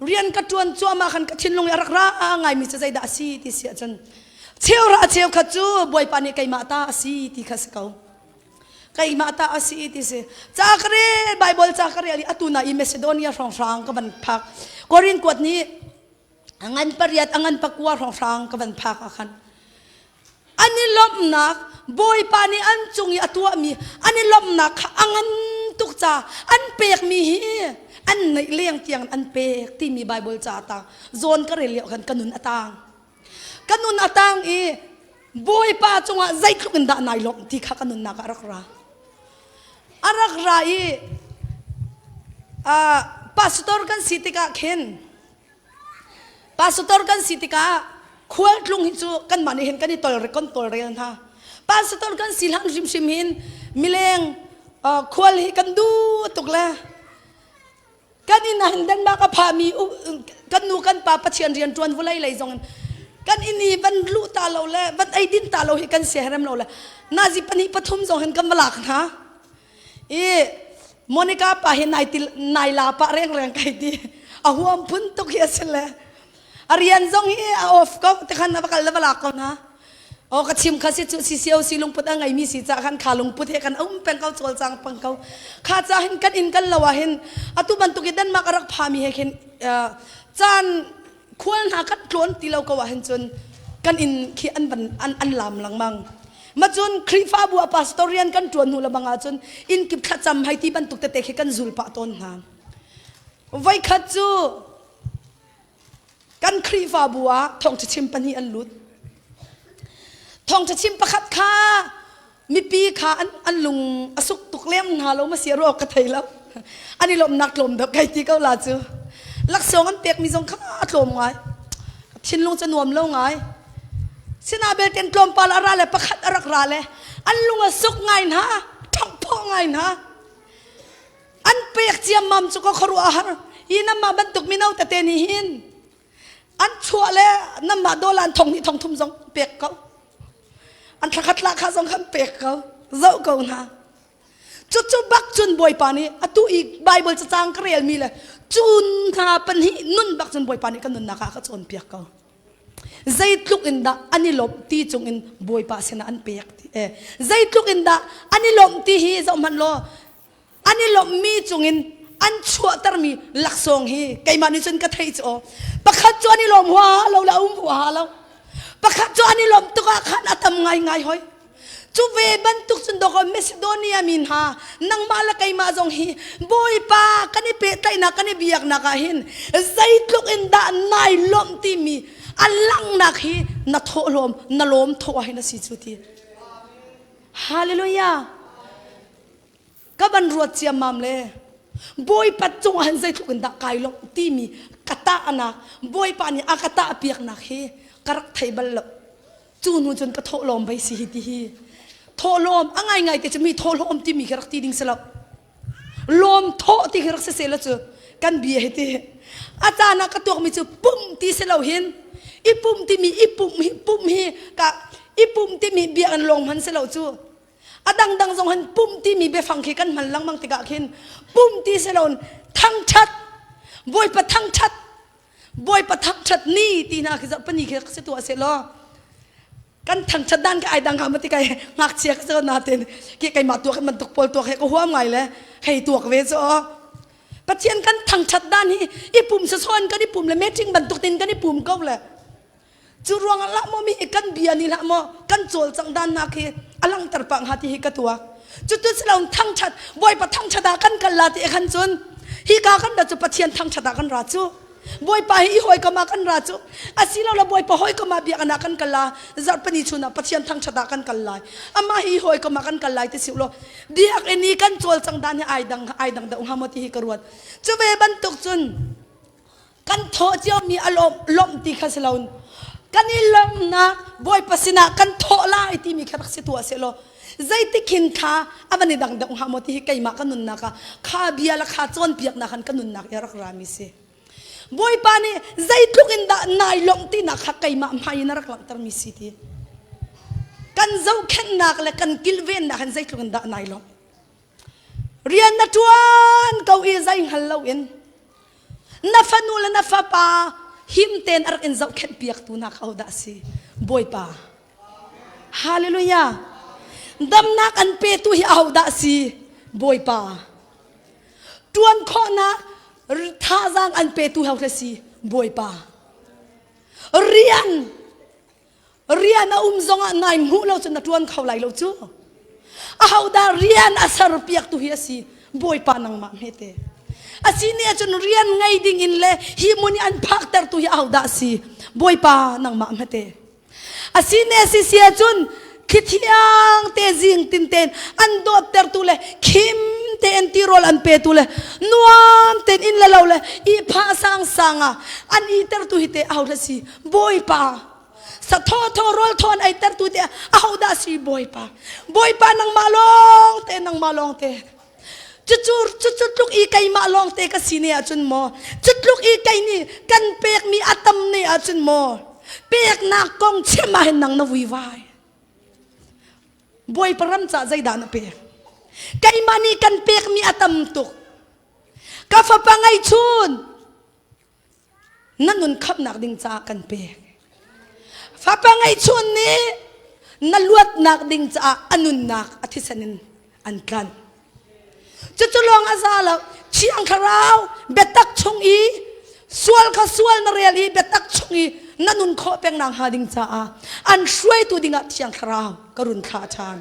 rian ka tuan chu ma khan ka thin long rak ra ngai mi chai da si ti sia chan cheu khat chu boy pani kai ma ta si ti khas kau kay mata asi iti se chakre bible chakre ali atuna i macedonia rong ka ban phak korin kwat ni angan pariat angan pakwa rong ka ban phak akhan ani lom nak boy pani an chungi atua mi ani lom nak angan tukcha an pek mi hi an nei leng tiang an pek ti mi bible cha ta zon ka rel kan kanun atang e boy pa chunga zai thukin da nai lom ti kha kanun nak arak rai pastor kan sitika khen pastor kan sitika khwal tlung hin chu kan mani hen kan tol re ha pastor kan silhan rim hin mileng khwal hi kan du tukla kan in handan ba ka phami kan nu kan pa pachian rian tuan vulai lai zong kan ini ban lu ta lo le ban ai din ta lo hi kan sehram lo le nazi pani pathum zong hen kan malak ha Monica pa hin naila pa reng kai ti ahuam puntok yesle arian zong hi off ko tekhan na bakal la ko na o ka chim khasi chu sisiau silung put angai mi si cha khan khalung put he kan peng kau chol chang pang kau kha cha hin kan in kan lawa hin atu bantuk dan makarak phami he khen chan khwal na kat tlon tilau ko wa hin chun kan in khi an lam lang mang ma chun khrifa bu pastorian kan tuan hu labanga chun in kip kha cham hai ti ban tuk te te kan zul pa ton ha vai khat chu kan khrifa buwa thong chim pani an lut thong chim pakhat kha mi pi kha an lung asuk tuk lem na lo ma sia ro ka thai lo ani lom nak lom da kai ti ka la chu lak song an pek mi jong kha tlom ngai thin lung cha nuam lo ngai sinabel ten tlom pala rale pakhat arak rale an lunga suk ngai na thong po ngai na an pek chiam mam chu ko khru ahar ina ma bantuk minaw ta te ni hin an chuale nam ma dolan thong ni thong thum jong pek ko an thakhat la kha jong kham pek ko zau ko na chu bak chun boy pani atu I bible cha chang krel mi le chun kha pan hi nun bak chun boy pani kan nun na kha chon pek ko zaitluk inda anilom ti chung in boy pa sena an pek zaitluk inda anilom ti hi zo man lo anilom mi chung in an chua tar mi laksong hi kai mani chun ka thei cho pakhat chu anilom wa lo la wa lo pakhat chu anilom tu ka khan atam ngai ngai hoi chu ve ban tuk chun do ko Macedonia min ha nang mala kai ma jong hi boy pa kani pe tai na kani biak na ka hin zaitluk inda nai lom ti mi alang nak hi na tholom na lom thoa hi na si chuti hallelujah kaban ruat chiam mam le boy pat chung han zai thuk da kai lom ti mi kata ana boy pa ni akata apiak nak hi karak thai bal lo chu nu chun ka tholom bai si hi ti hi tholom angai ngai te chmi tholom ti mi karak ti ding selo lom tho ti karak se sela chu kan bi he ti atana ka tok mi chu pum ti selo hin ipum ti mi ipum hi ka ipum ti mi bi an long han selo chu adang dang jong han pum ti mi be phang khi kan man lang mang ti ka khin pum ti selon thang chat boy pa thang chat ni ti na khi za pani khi se tu se lo kan thang chat dan ka ai dang ha mati kai ngak chiak se na ten ki kai ma tu kan man tuk pol tu he ko huam ngai le hei tuak ve zo pathian kan thang chat dan hi ipum se son kan ipum le meting ban tuk tin kan ipum ko le chu ruang la mo mi kan biani la mo kan chol chang dan na khi alang tarpang hati hi katua chutu selong thang chat boy pa thang chada kan kala ti khan chun hi ka kan da chu pathian thang chada kan ra chu boy pa hi hoi ka ma kan ra chu asilo la boy pa hoi ka ma bia kana kan kala Zarhpi chuna pathian thang chada kan kala ama hi hoi ka ma kan kala ti siulo diak eni kan chol chang dan ai dang da hamoti hi karuat chu ve ban tuk chun kan tho chiao mi alom lom ti khaslaun kanilom na boy pasina kan thola iti mi kharak situa selo zaiti khin kha abani dang dang hamoti hi kaima kanun na ka kha bia la kha chon piak na kan kanun na yarak rami se boy pani zaitluk inda nai lom ti na kha kaima mai na rak lam tar mi siti kan zau khen nak le kan kilven na kan zaitluk inda nai lom rian na tuan kau i zai hallo in na fanula na fa pa him ten arak in zau khen piak tu na kau da si boy pa hallelujah dam nak an pe tu hi au da si boy pa tuan kho na tha jang an pe tu hau si boy pa rian a zonga nai mu lo chu na tuan khau lai lo chu a hau da rian asar piak tu hi si boy pa nang ma hete asini chun rian ngai ding in le hi muni an phak tar tu hi au da si boy pa nang ma hete asini si sia chun khithiang te Zing tin ten an dot ter tu le khim te en ti rol an pe tu le nuam ten in la lo le I pha sang sanga an I ter tu hi te au da si boy pa sa tho rol thon ai ter tu te au da si boy pa nang malong te chutluk I kai ma long te ka sine a chun mo chutluk I kai ni kan pek mi atam ne a chun mo pek na kong chema hen nang na wi vai boy param cha zai da na pe kai mani kan pek mi atam tuk ka fa pangai chun nanun khap nak ding cha kan pe fa pangai chun ni naluat nak ding cha anun nak athisanin an kan chuchulong azala chiang kharau betak chung I sual na real I betak chung I nanun kho peng nang hading cha an shwai tu dinga chiang kharau karun kha chan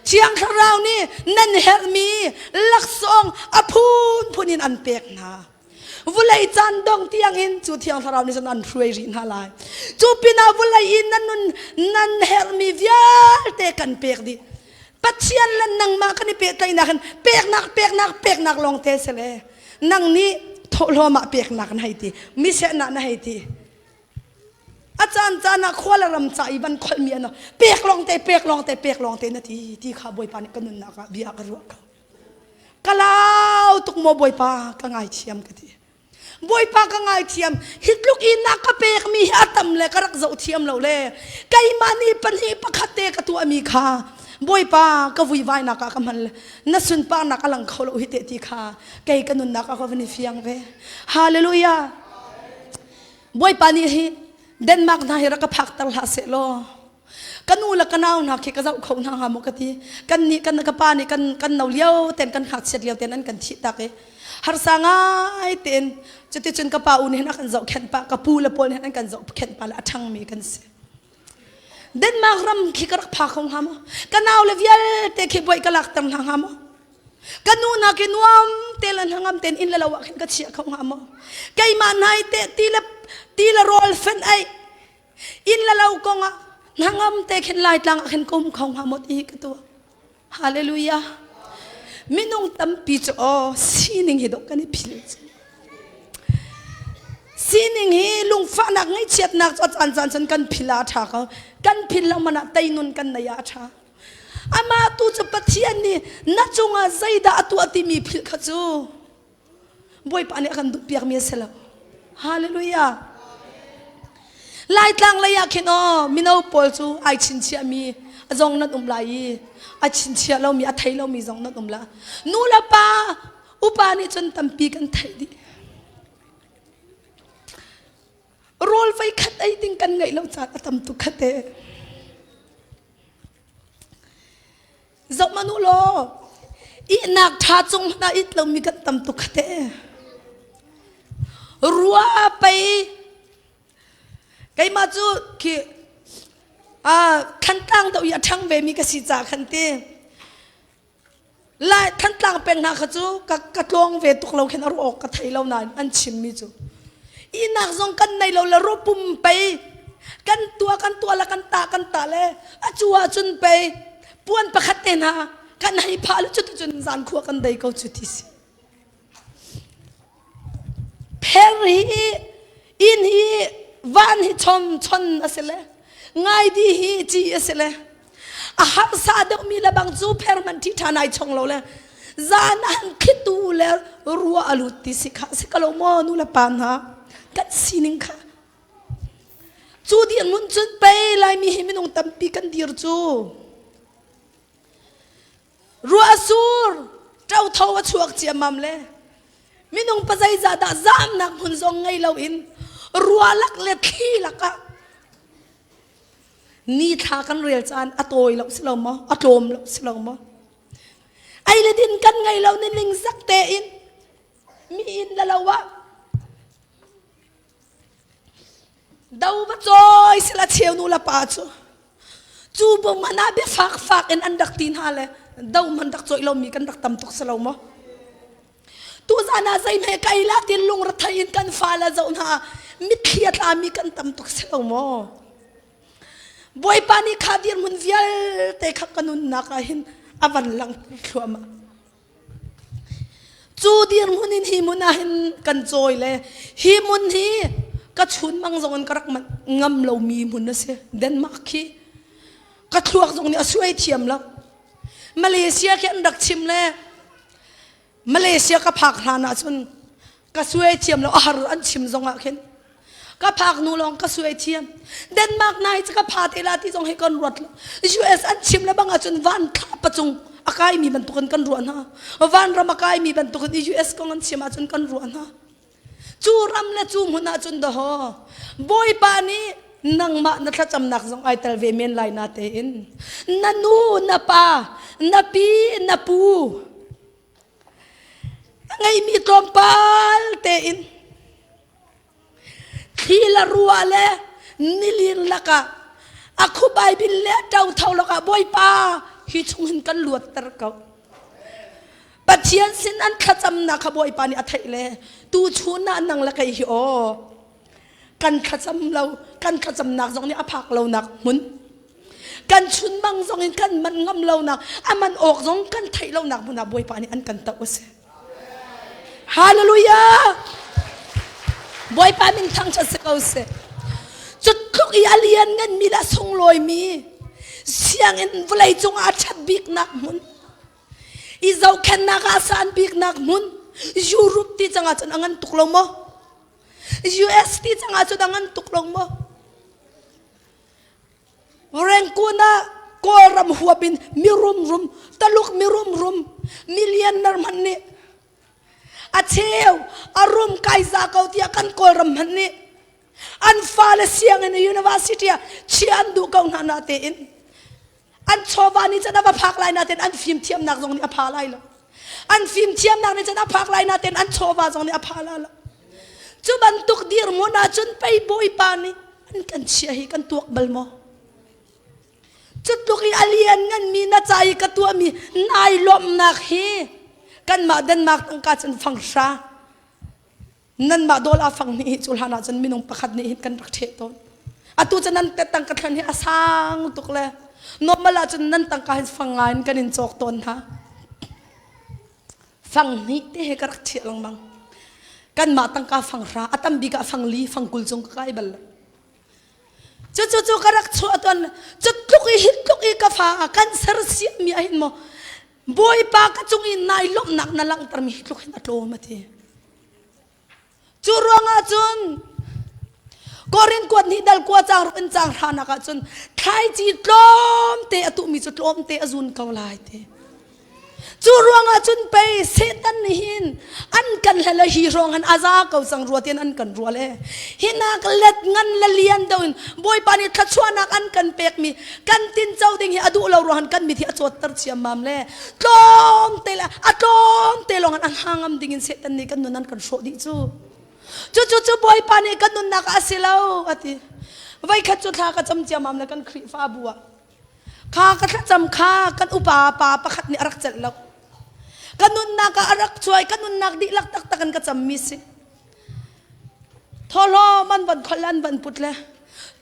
chiang kharau ni nan help me laksong apun an pek na vulai chan dong tiang in chu thiang kharau ni san an shwai rin halai chu pina vulai in nan help me vial te kan pek di pathian lan nang ma kan pe tai na kan pek nak long te sele nang ni tholo ma pek nak na haiti mi se na haiti achan chana khwala ram cha iban khol mi ano pek long te na ti kha boy pa ni kanun na ka bia ka ru ka kalau tuk mo boy pa ka ngai chiam ka ti boy pa ka ngai chiam hitluk ina ka pek mi atam le karak zo thiam lo le kai mani pan hi pakhate ka tu ami kha boy pa ka vui vai na ka kamal na sun pa na ka lang kholo hi te ti kha kai kanun na ka ko ni fiang ve hallelujah boy pa ni hi เดนมาร์กนาฮิรักพักตลาดเสโลกันนูละกันเอาหนักเขกเจ้าเขาหนังหามกติกันนี่กันกระปานี่กันนาเลี้ยวเต็นกันหักเสียเลี้ยวเต็นนั้นกันทิตาเกฮาร์สังไอเต็นจะติดจนกระปาอุนี่นักกันเจ้าเข็นปากระปูละปนนั้นกันเจ้าเข็นปาละทั้งมีกันเสเดนมาร์กรำเขกรักพักของหามกันเอาเลวิเอลเตะเขบวยกลักตังหนังหามกันนูนักกินวามเตลันหางามเต็นอินละละวะเข็นกัดเสียของหามไก่มาไนเตตีละโรลเฟนไออินละละวกงะนางามเตะเข็นลายตางเข็นกุมของหามดอีกตัวฮาเลลูยามินุงตั้มปีจอสีนิงฮิดกันนี่พิลสีนิงฮิลุงฟ้านักไงเช็ดนักจันจันกันพิลาทาเขากันพิลามันไตนุนกันนายาทาอามาตูจะปะเทียนนี่นัจงอาใจดาตัวที่มีพิลขจูบ่อยปานนี้กันดุเปียกมีเสลาฮาเลลูยาลายต่างเลยอะเคนอมินาอุปอลจูไอชินเชียมีจงนัดลายไอชินเชียเรามีอัฐิเรามีจงนัดลานูละปาอุปานี่จนตั้มปีกันไทยดิโรลไฟขัดไอติงกันไงเราจัดตั้มตุขัดเตจบมานูโลอีนักท่าจงนาอิตเรามีกันตั้มตุขัดเตรัวไปไก่มาจูคือขันตั้งตัวอย่าทั้งเวมีกสิจ่าขันเตไล่ขันตั้งเป็นนักจูกระลองเวตุกเราแค่นรกกระไทยเรานานอันชิมมิจูอีนักทรงกันในเราละรบปุ่มไปกันตัวละกันตาเลยจัวจนไปปวนประคัตเตนะกันให้พาลุจุดจนจานขัวกันได้ก็จุดที่สิเพรีอินฮีวันฮิชนอสิเลง่ายดีฮีจีอสิเลอาหารซาดมีละบางจูเพอร์มันที่ทานายชงเราเลยจานันคิดดูแล้วรัวอลุติสิค่ะสิกะโลมอนุละปานฮะกัดสินิงค่ะจูเดียนมุนจุนไปลายมีหิมินงตัมปีกันดีร์จูรัวสูรเจ้าเท่าว่าช่วงเจียมัมเลยมินงปัจจัยจาดาจามนักหุ่นทรงไงเราอินรัวลักเล็ดขี้ลักอะนี่ทากันเรียลจานอโตยเราสลมะอโตมเราสลมะไอเลดินกันไงเราในลิงสักเตอินมีอินละละวะดาวบัจอยสละเชียวนูละปาจูบมันอาเบฟักอินอันดักตินฮาเลดาวมันดักจอยเรามีกันดักตำตกสลมะตัวจานาใจแม่ไก่ละตินลุงรัฐยินกันฟ้าละเจ้าหน้ามิเขียดอามีกันตำตกเสียวโมบอยปานิคาดีร์มุนวิลเตะขักกันุนนักหินอวันลังชัวมาจูดีร์มุนินฮิมุนาหินกันจอยเลยฮิมุนฮีก็ชุนมังจงกรักมันงำเรามีมุนนะเสียเดนมาร์กฮีก็ทลวกจงเนี่ยช่วยเทียมแล้วมาเลเซียแค่อันดักชิมเลยมาเลเซียก็พักหานาจนก็ช่วยเทียมแล้วอาหารอันชิมจงอ่ะเห็นก็พักนูลองก็ช่วยเทียมเดนมาร์กนายจะก็พาเทลาที่จงให้กันรวดUS อันชิมแล้วบางอาจนวันข้าประจงอากายมีบรรทุกกันรวนฮะวันรำอากายมีบรรทุกUS ก็งันชิมอาจนกันรวนฮะจูรำและจูมุนาจนดะฮะบอยปานีนังมานัทจำนักจงไอเตลเวเมนไลนาเตอินนันูนัปานัปีนัปูไงมีตรมปาลเตอินทีละรัวเลนิลินละกะอาคุบายบินเล่เจ้าเท่าละกะบอยปาฮิชงหินกันลวดตะเกาปัจเจียนสินอันขจำนักบอยปานี่อัฐิเลตูชูนานังละกะฮิโอกันขจำเรากันขจำนักตรงนี้อภักเรานักมุนกันชุนบังตรงนี้กันมันงำเรานักมันออกตรงกันไทยเรานักมุนบอยปานี่อันกันตะอุเสฮาเลลูยาบอยปามินทั้งชัดเกาเสจุดคลุกอีอาเลียนเงินมีละทรงลอยมีเสียงอินวลัยจงอาชัดบิกนักมุนอีเจ้าแค่นักอาสานบิกนักมุนยุโรปที่จังอาจจะงันตุกลงมั้US ที่จังอาจจะงันตุกลงมั้แรงกูนะกอรำหัวบินมีรุมตะลุกมีรุมมิลเลียนนร์มันนี่อาเชียวอารมณ์ไกซาเกาที่กันกอรำมันนี่ อันฟ้าและเสียงใน university เชียนดูกองนาเตอินอันชอบานี่จะนับพักไรนาเตนอันฟิล์มเทียมนักตรงนี้อภาไลละอันฟิล์มเทียมนักนี่จะนับพักไรนาเตนอันชอบาตรงนี้อภาลาละจุบันตุกดีร์โมนาจนไปบอยปานี่อันกันเชียร์กันตัวบัลโมจุดตุกีอาเลียนงั้นมีน่าใจกับตัวมีนายลมนักฮีกันมาเดนมาร์กตั้งการจนฟังชานั่นมาโดนอาฟังนี่จุลหานาจนมีนงประคัดนี่กันรักเทตนอาตุจนั้นแต่ตั้งกันนี่อาสังตุกเลยนบมาลาจนนั้นตั้งการฟังงานกันอินจอกตนฮะฟังนี่เตะกันรักเทลงบังกันมาตั้งการฟังชาอาตัมบิกาฟังลีฟังกุลจงกายบัลจู่ๆก็รักชัวตอนจุดลุกอีกฟ้ากันเสรเสียมีอะไรมั้งบอยปากจงอินนายลมหนักนั่งตรมีลุกให้นัดโลมาทีจู่รวงอาจุนกอรินกวดนี่ดัลกวดจางรุนจางรานักจุนใครจีตลมเตะตุมีจุดลมเตะอาจุนเขาลายเตะจู่รวงอาจุนไปเซตันนี่หินอันกันเละฮีรองหันอาซาเขาสังรัวเตียนอันกันรัวเลยหินักเล็ดงันละเลียนดาวน์บอยปานิทัชวนักอันกันเปกมีกันตินเจ้าดิ่งเฮอดูเรารัวหันกันมีที่อจวดตร์เชียมมามเลยตลมเตะละตลมเตะลงอันหางมดิ่งเซตันนี่กันนุนันกันโชดีจู่บอยปานิกันนุนักอาศิลาวอติไว้ขัดจุดท่ากันจำเจียมมามเลยกันครีฟ้าบัวข้ากันจำข้ากันอุปาปาประคัดนี่รักจัดแล้วกันนุนนักอารักช่วยกันนุนนักดิลักตักตักันก็จำมิสิทอลอมันบันขลันบันพุทธเลย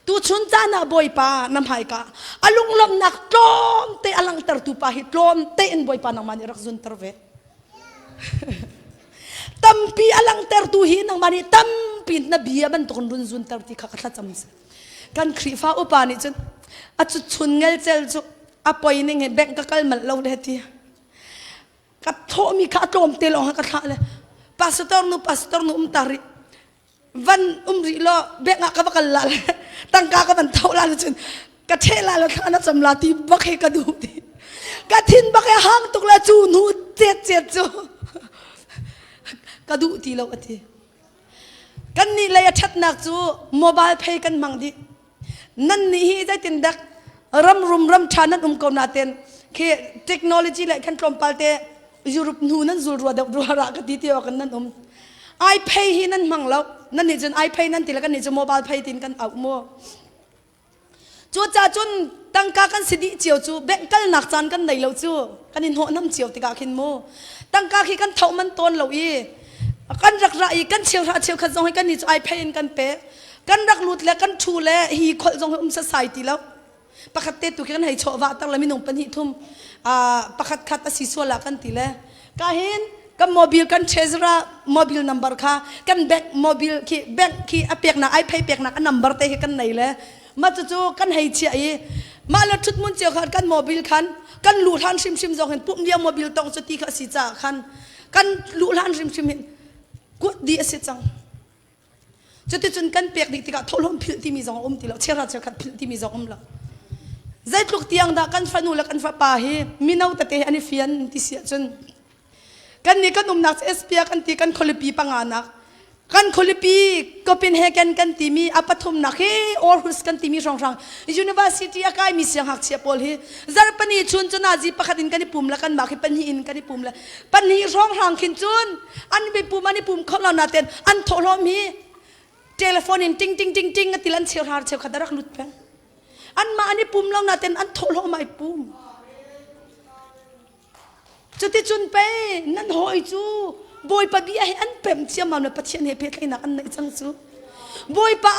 ตูชุนจานาบอยปานำหายกาอลุงลมนักตรอมเตอลังเตอร์ตูปาฮิตรอมเตอินบอยปานังมันรักจุนเตอร์เวตัมปีอลังเตอร์ตูหินังมันตัมปีนบียบันตุนรุนจุนเตอร์ที่ข้าขัดจำสิกันครีฟ้าอุปานิจนอาจุชุนเงลเจลจุอปอยนิงเฮแบงก์กัลมันเล่าเดทีกับโทมีข้าโจมเตลองให้กระทะเลยพาสตอร์นุตาริวันริโลเบงกับกันละตั้งกากับมันเท่าละจนกระเทละแล้วข้านัดจำลาตีบักให้กระดูดีกระทินบักให้ห้างตุกละจูนูเจ็ดจูกระดูดีแล้วอทีกันนี่เลยชัดนักจูโมบายเพย์กันมังดีนั่นนี่ได้ตินดักรำชานันกนาเตนคือเทคโนโลยีเลยขันตรมปัลเตยุโรปนู่นนั่นจุลรัวเดรัวรักติที่ว่ากันนั่นไอเพย์ฮีนั่นมังแล้วนั่นนี่จนไอเพย์นั่นติแล้วกันนี่จะโมบายเพย์ตินกันเอาโมจูจ่าจนตั้งกากันสิดิเจียวจูแบงกันหนักจานกันไหนแล้วจูกันนินหัวน้ำเจียวติกาขินโมตั้งกาขี้กันเท่ามันต้นเราอีกันรักไรกันเชียวขัดจงให้กันนี่จะไอเพย์กันเป๊ะกันรักลุดและกันชูและฮีคนจงให้สสายติแล้วปกติตุกันให้โชว์ว่าตั้งละมินงปันหิทุ่มปกติขัดสิสวละกันติเลยก็เห็นกันโมบิลกันเชสระโมบิลนัมเบอร์ค่ะกันแบกโมบิลคีแบกคีอเปียกนักไอเพย์เปียกนักนัมเบอร์เตะกันไหนเลยมาจู่ๆกันให้เชียมาแล้วชุดมุนเจียวขัดกันโมบิลคันกันลู่ทันชิมจงเห็นปุ่มเดียวโมบิลต้องสติขัดสิจ่าคันกันลู่ทันชิมเห็นกูดีสิจังจุดที่จนกันเปียกดิติกาทอลมพิลที่มีจงติแล้วเชื่อราชขัดพิลที่มีจงละใจลุกเตียงดากันฟันูละกันฟ้าป่าเฮมินาวตะเตอันนี้เฟียนที่เสียจนกันนี่กันนักเอสพีกันตีกันคอลิปีปังอานักกันคอลิปีก็เป็นเฮกันตีมีอปัทุมนักเฮออร์ฮุสกันตีมีช่องUniversityอากาศมีเสียงหักเสียปอลเฮจารปันนี่ชุนจนาจีประคัดินกันนี่ปุ่มละกันมาให้ปันนี่อินกันนี่ปุ่มละปันนี่ช่องหังขินจุนอันนี้เป็นปุ่มอันนี้ปุ่มเขาเราหน้าเต็นอันโทรมีเทเลโฟนติ้งกันตีลันเชียวขัดรักลุดเพ่งอันมาอันนี้ปุ่มเราหน้าเต็นอันโทรไม่ปุ่มจุดที่จุนไปนั่นหอยจูบอยปะบีให้อันเต็มเชียมันเลยปัจจัยเหตุเพศนักอันไหนจังจูบอยปะ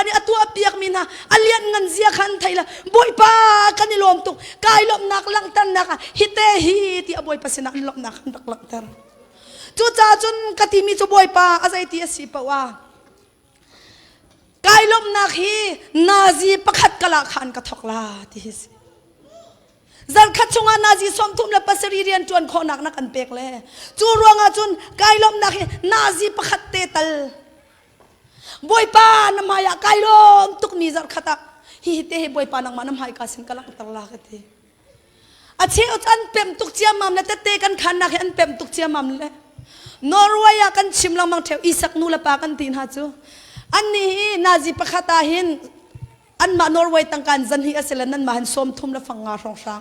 นี่ตัวเปียกมีนะอันเลี้ยงเงินเสียขันไทยละบอยปะกันนี่ลมตุกกายลมนักลังตันนักฮิเตฮิที่บอยปะเสนักลมนักนักลังตันจูจ่าจุนกติมีจูบอยปะอะไรที่สิปะว่ากายลมนักฮีนาซีประคัดกะละขันกะทอกลาที่สิจัลคัดชงอานาซีสมทุมและปัสรีเรียนจวนขอนักนักอันเปกเลยจูรวงอาจุนกายลมนักฮีนาซีประคัดเตตัลบอยปานมายากายลมตุกมีจัลคัดฮีเตะบอยปานังมานำหายกาสินกะลักตะลากเตอาเชออันเปมตุกเจียมัมและเตะกันขันนักอันเปมตุกเจียมัมเลยนอร์เวียกันชิมลังมังเทวอีสักนูละปากันตีนหาจู อันนี้นาจีประคตาหินอันมานอร์เวย์ตั้งการจันฮีอาเซลนันมาหันสมทุมและฟังงาสองช้าง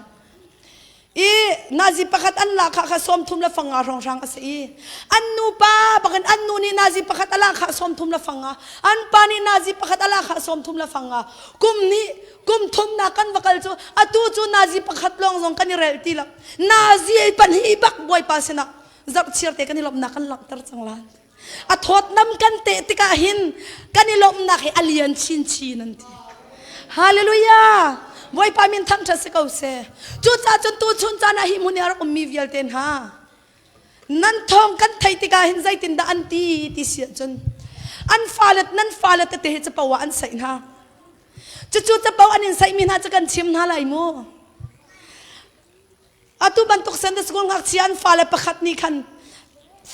อีนาจีประคตอันละข้าสมทุมและฟังงาสองช้างอาเซีอันนูป้าบักันอันนูนี่นาจีประคตอัลละข้าสมทุมและฟังงาอันป้านี่นาจีประคตอัลละข้าสมทุมและฟังงากุมนี้กุมทุมนักันวักลจูอัตูจูนาจีประคตลองซองกันนี่เรลตีละนาจีปันฮีบักบอยปัสนะจับเชียร์เตกันนี่ลบนักันหลักตระจังลานอัทอดน้ำกันเตติกาหินกันนี่ลบนักให้อเลียนชินนั่นทีฮาเลลูยาบอยปามินทั้งชัสเกาเซจุดจ้าจนตูชุนจานาหิมุนีอารักมีวิลเทนฮานั่นทองกันไทยติกาหินใจตินดาอันตีติเสียจนอันฟาเลตนั่นฟาเลตเตะจะเป่าอันใส่ฮาจุดจะเป่าอันนี้ใส่มินฮาจะกันชิมฮาไลมูอาตุบันตุกเซนเดสกุลงักเชียนฟาเลปะขัดนี่คัน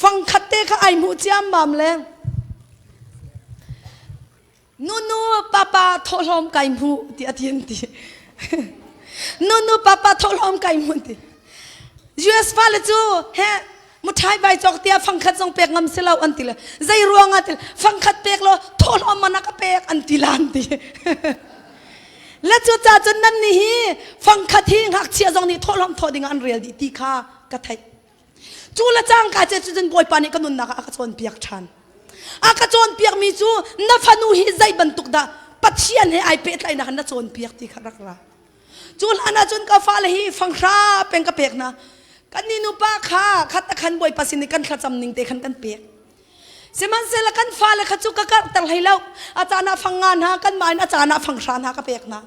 ฟังขัดเตะข้าไอมูเจียมบามเลงนูป้าทอลมไก่มูที่อาทิตย์ที่นูป้าทอลมไก่มูที่ US ฟ้าเลยจูเฮ้มุทัยใบจอกเตียฟังขัดจงเปกงำเสลาอันติละใจรวงอันติฟังขัดเปกโลทอลมมันนักเปกอันติละอันติและจูจ่าจนนั่นนี่ฟังขัดที่หักเชียจงนี่ทอลมทอดิ่งอันเรียลดีตีข้ากระไทยจูละจ้างกาเจจนบอยปานี่กันนุนนักอากาศวนเปียกชันอากาศวนเปียกมีจูนับฟันูฮิใจบรรทุกดาปัจเจียนให้ไอเป็ดไหลนักนับจวนเปียกที่ขารักราจูลานาจนกาฟ้าเลยฟังคราเป็นกระเปียกนะกันนี่นูป้าข้าขัดตะขันบอยปัสินิกันขัดจำนิงเตะขันกันเปียกเสมันเสละกันฟ้าเลยขัดจูกะกัดตั้งให้เราอาจารย์ฟังงานหากันมาอาจารย์ฟังคราหากระเปียกนะ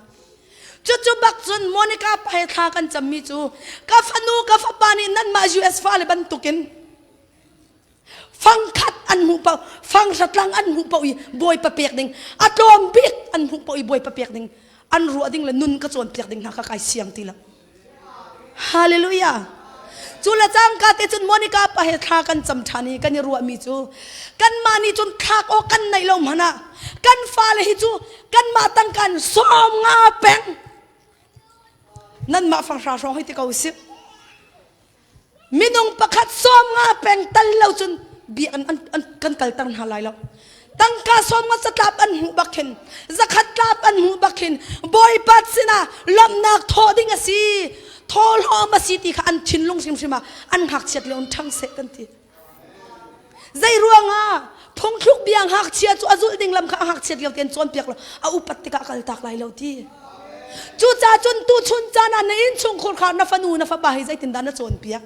จู่บักจนโมนิกาไปทากันจำมีจูกาฟานูกาฟาปานีนั่นมา US ฟ้าเลยบรรทุกินฟังขัดอันหูเปาฟังสัตลังอันหูเปาอีบอยปะเปียกดิ่งอัตโอมบิดอันหูเปาอีบอยปะเปียกดิ่งอันรัวดิ่งละนุนกระโจนเปียกดิ่งหากระไกเสียงตีละฮาเลลูยาจูละจ้างกาเตจุนโมนิกาไปทากันจำชานีกันนี่รัวมีจูกันมานี่จุนทักโอกันในลมหนะกันฟ้าเลยจูกันมาตั้งกันซ้อมงาแปงนั่นมาฟังชาชงให้ที่เขาสิมินงประคัดซ้อมงาแปงตันเราจนบีอันกันกัลตังหาลายแล้วตั้งกาซ้อมมาสตาบอันหูบักเห็นจะขัดตาบอันหูบักเห็นบอยปัดสินะลำนักทอดิ้งสิทอลอมาสิที่ข้าอันชินลงชิมชิมาอันหักเฉียดเลี้ยงทั้งเสกันทีใจรัวงาพงทุกเบียงหักเฉียดจู่อาจุดิ้งลำข้าหักเฉียดเลี้ยงเตียนจวนเปียกแล้วเอาอุปัติกะกัลตักลายแล้วที่จู่จ่าจนตูชุนจานาในอินชงคนขาดนัฟนูนัฟบาฮิใจตินดานะจวนเปียก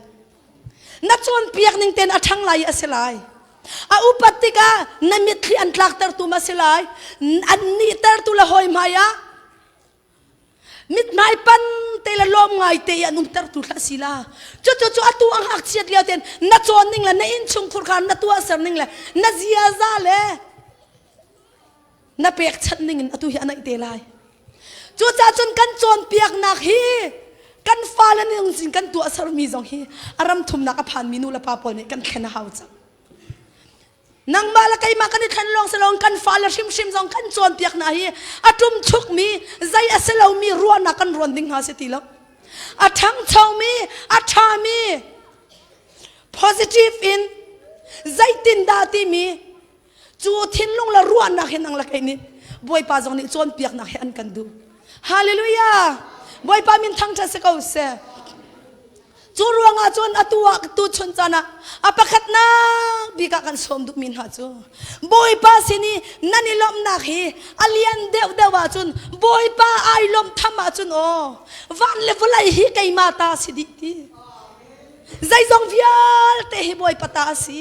นักจวนเปียกนิ่งเต็นอัทั้งลายอาเซลายอาอุปัติกานามิตรีอันลักเตอร์ตูมาเซลายอันนี้เตอร์ตูละหอยมายามิดไม่ปันเตละลมไงเตยนุ่มเตอร์ตูละศิลาจู่อตัวอังหักเฉียดเลี้ยวเต็นนักจวนนิ่งละในอินชงคนขาดนักตัวเสร์นิ่งละนักเสียซาเลนักเปียกชัดนิ่งอตุยอันไหนเตลายจู่จ่าจนกันจวนเปียกหนักฮีกันฟ้าและนี่องค์กันตัวสารมีจงฮีอารมณ์ทุ่มนักผ่านมินูละปาปอเนี่ยกันแค่นาหาวจังนางมาละไกมากันนี่ขันลองสลองกันฟ้าและชิมจงกันจวนเปียกหนักฮีอาทุ่มชุกมีใจอาเซลามีรัวนักกันรวนดิ้งหาเสติแล้วอาทั้งเช้ามีอาชามี positive in ใจตินดาติมีจู่ทิ้งลงละรัวนักเห็นนางละไกนี่บอยป้าจงนี่จวนเปียกหนักเห็นกันดูฮาเลลูยาบอยป้ามินทั้งชัสเกาเซจูรวงอาจวนอตัวตูชนจานะอปะขัดนาบิกากันสมดุมินหาจูบอยป้าสินีนันนี่ลมนักฮีอเลียนเดวว่าจุนบอยป้าไอลมทำมาจุนโอวันเลวไลฮีไกมาตาสิดิตีใจจงวิอาเตhiบอยปตาสิ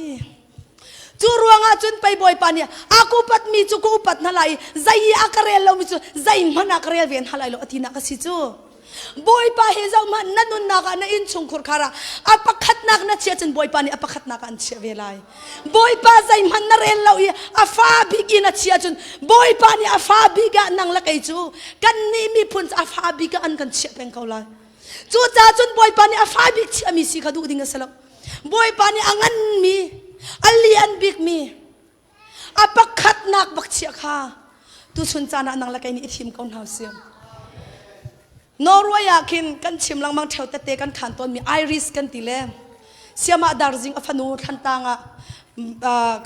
จูรวงอาจุนไปบอยปานี่อากูปัดมีจูกูปัดนาไลใจอาคาเรลเรามีจูใจมันอาคาเรลเวียนนาไลเราอธินักสิจูบอยปาเฮจามันนั่นนุนนักอันอินชุงคุรคาระอาปักขัดนักนัดเชียจนบอยปานี่อาปักขัดนักอันเชียเวลัยบอยปาใจมันนาเรลเราอีอาฟาบิกินัดเชียจนบอยปานี่อาฟาบิกานังละไกจูกันนี่มีพุ่นอาฟาบิกาอันกันเชียเป็นเขาเลยจูจ่าจนบอยปานี่อาฟาบิกเชียมีสิขาดูดิ้งเสลบอยปานี่อังันมีอเลียนบิกมีอาปักขัดนักบักเชียค่ะตุชุนจานะนังละไกนี่อิทิมกอนหาเสียมนอร์เวย์อยากกินกันชิมลังมังเทวเตะกันขันต้นมีไอริสกันตีเล่เสียมาดาร์จิงอฟนูทันตางะ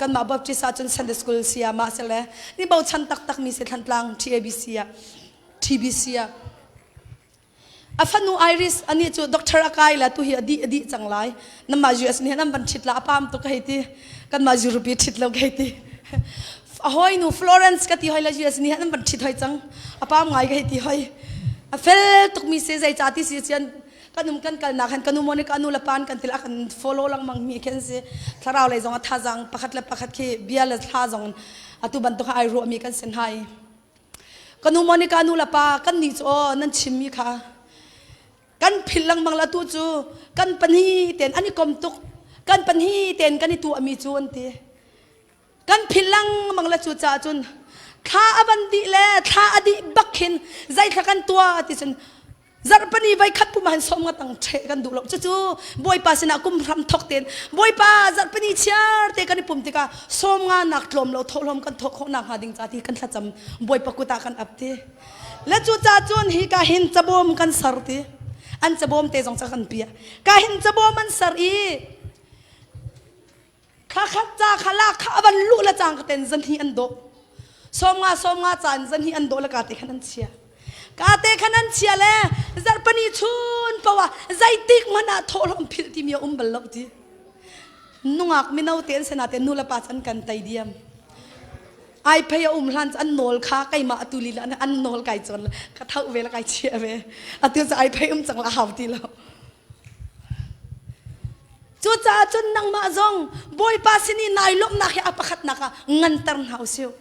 กันมาแบบที่ซาจน Sunday School เสียมาเสร็จแล้วนี่เบาชันตักมีเสร็จทันพลัง TABC TBC ฟันนูไอริสอันนี้จูด็อกเตอร์อากายละตัวเฮียดีจังไรน้ำมา US เนี่ยน้ำบันทิดละปามตัวก็เฮติกันมายูโรปีทิดแล้วก็เฮติหอยนูฟลอเรนซ์ก็ที่หอยละ US เนี่ยน้ำบันทิดหอยจังปามไงก็เฮติหอยเฟลตุกมีเสียใจจ่าที่เสียเชียนกันนุ่มกันนักกันนุ่มมันกันนุ่มละปานกันติละกัน follow ลังมังมีแค่สิถ้าเราเลยจงท่าจังปักละขี้เบียร์ละท่าจังตุบันตัวไอรัวมีกันเส้นให้กันนุ่มมันกันนุ่มละปากันนิจนั่นชิมมีค่ะกันพิลังมังละตัวจูกันปัญหีเต็นอันนี้กลมตุกกันปัญหีเต็นกันนี่ตัวมีจูนตีกันพิลังมังละจูจ่าจุนท้าอบันดีเล่ท้าอดีบักหินใจทักันตัวที่ฉันZarhpi ni vai khat puman som nga tang the kan du lo chu boy pa sina kum ram thok ten boy pa Zarhpi ni char te kan pum te ka som nga nak tlom lo tholom kan thok nak ha ding cha ti kan thacham boy pa kuta kan apte la chu cha chon hi ka hin chabom kan sar te an chabom te jong cha kan pia ka hin chabom an sar I kha khat cha khala kha ban lu la chang ka ten zan hi an do som nga chan zan hi an do la ka te khan an chia kate khanan chiale Zarhpi ni chun pawa zaitik mana tholom phil ti mi umbal lo ti nungak minau ten sena ten nula pa chan kan tai diam ai phaya hlan an nol kha kai ma atuli la an nol kai chon ka thau ve la kai chia ve atiu cha ai phai chang la haw ti lo chu cha chun nang ma zong boy pa sini nai lom na kha apakhat na ka ngan tar hau siu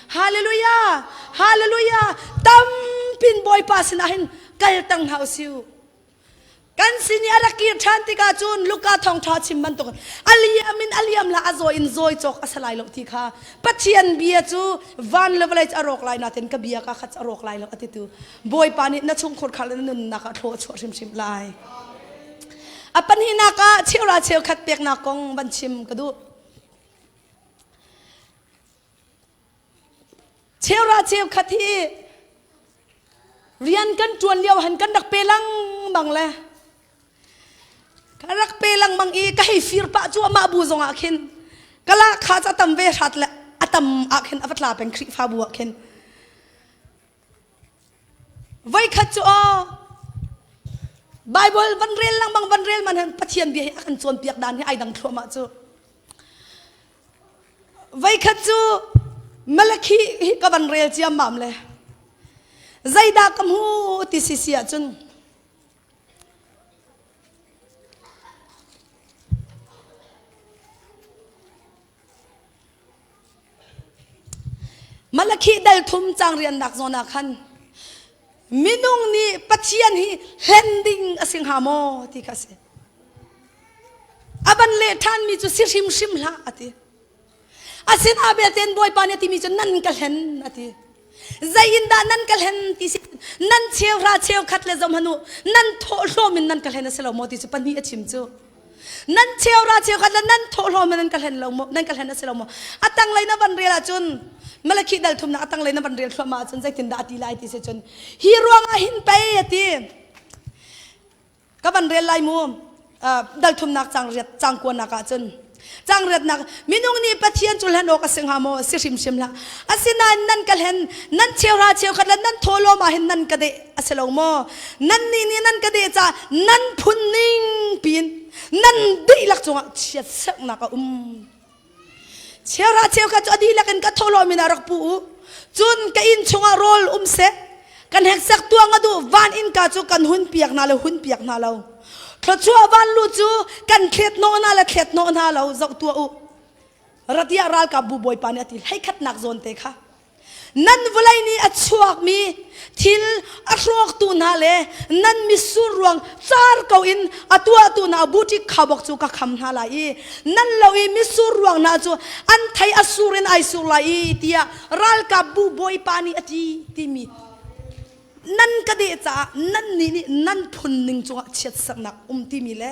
Hallelujah, Hallelujah. Tampin boy pa sinahin kaltang hausiu. Kan sini arakir chanti ka chun luka thong tha chimman to. Aliam la azo in zoi chok asalai lo ti kha. Pathian bia chu van levelage arok lai na ten ka bia ka khat arok lai lo atitu. Boy pa ni na chung khor khal nun na ka tho chho sim lai. Apan hina ka chiura cheu khat pek na kong ban chim ka du. Chera cheu khathi rian kan tuan liao han kan dak pelang bang le karak pelang bang I ka hi fir pa chu ma bu zong akhin kala kha cha tam ve that le atam akhin afatla pen khri fa bu akhin vai khat chu Bible van rel lang bang van rel man han pathian bi akan chon piak dan hi ai dang thoma chu vai khat chu Malaki ka ban rel chiam mam le zaida kam hu ti sia chun Malaki dal thum chang rian nak zona khan minung ni pathian hi handing asing hamo ti ka se aban le than mi chu sim la ati asin abeten boy pa ni ti mi chu nan kal hen ati zainda nan kal hen ti nan cheu khat le zom hanu nan tho min nan kal hen selo mo ti chu pani achim chu nan cheu khat le nan tho min nan kal hen lo mo nan kal hen selo mo atang lai na ban rela chun malaki dal thum na atang lai na ban rel thoma chun zai tin da ati lai ti se chun hi ruanga hin pai ati ka ban rel lai mu dal thum nak chang ko na ka chun chang ret nak minung ni pathian chulhan ok asing hamo sim la asina nan kalhen nan cheu khat nan tholo ma hin nan kade aselo mo nan ni nan kade cha nan phunning pin nan dei lak chunga chiat sak na ka cheu khat adi lakin ka tholo mina rak pu chun ka in chunga rol se kan hek sak tuanga du van in ka chu kan hun piak na lo Thluachuah van lu chu kan khet no na lo zau tua u ratia ral ka bu boy pa ni atil hai khat nak zon te kha nan vulai ni achuak mi thil arok tu na le nan mi surwang char ko in atua tu na buti khabok chu ka kham na lai nan lo I mi surwang na chu an thai asurin ai sur lai tia ral ka bu boy pa ni ati ti mi nan kade cha nan ni nan phun ning chu chet sak nak ti mi le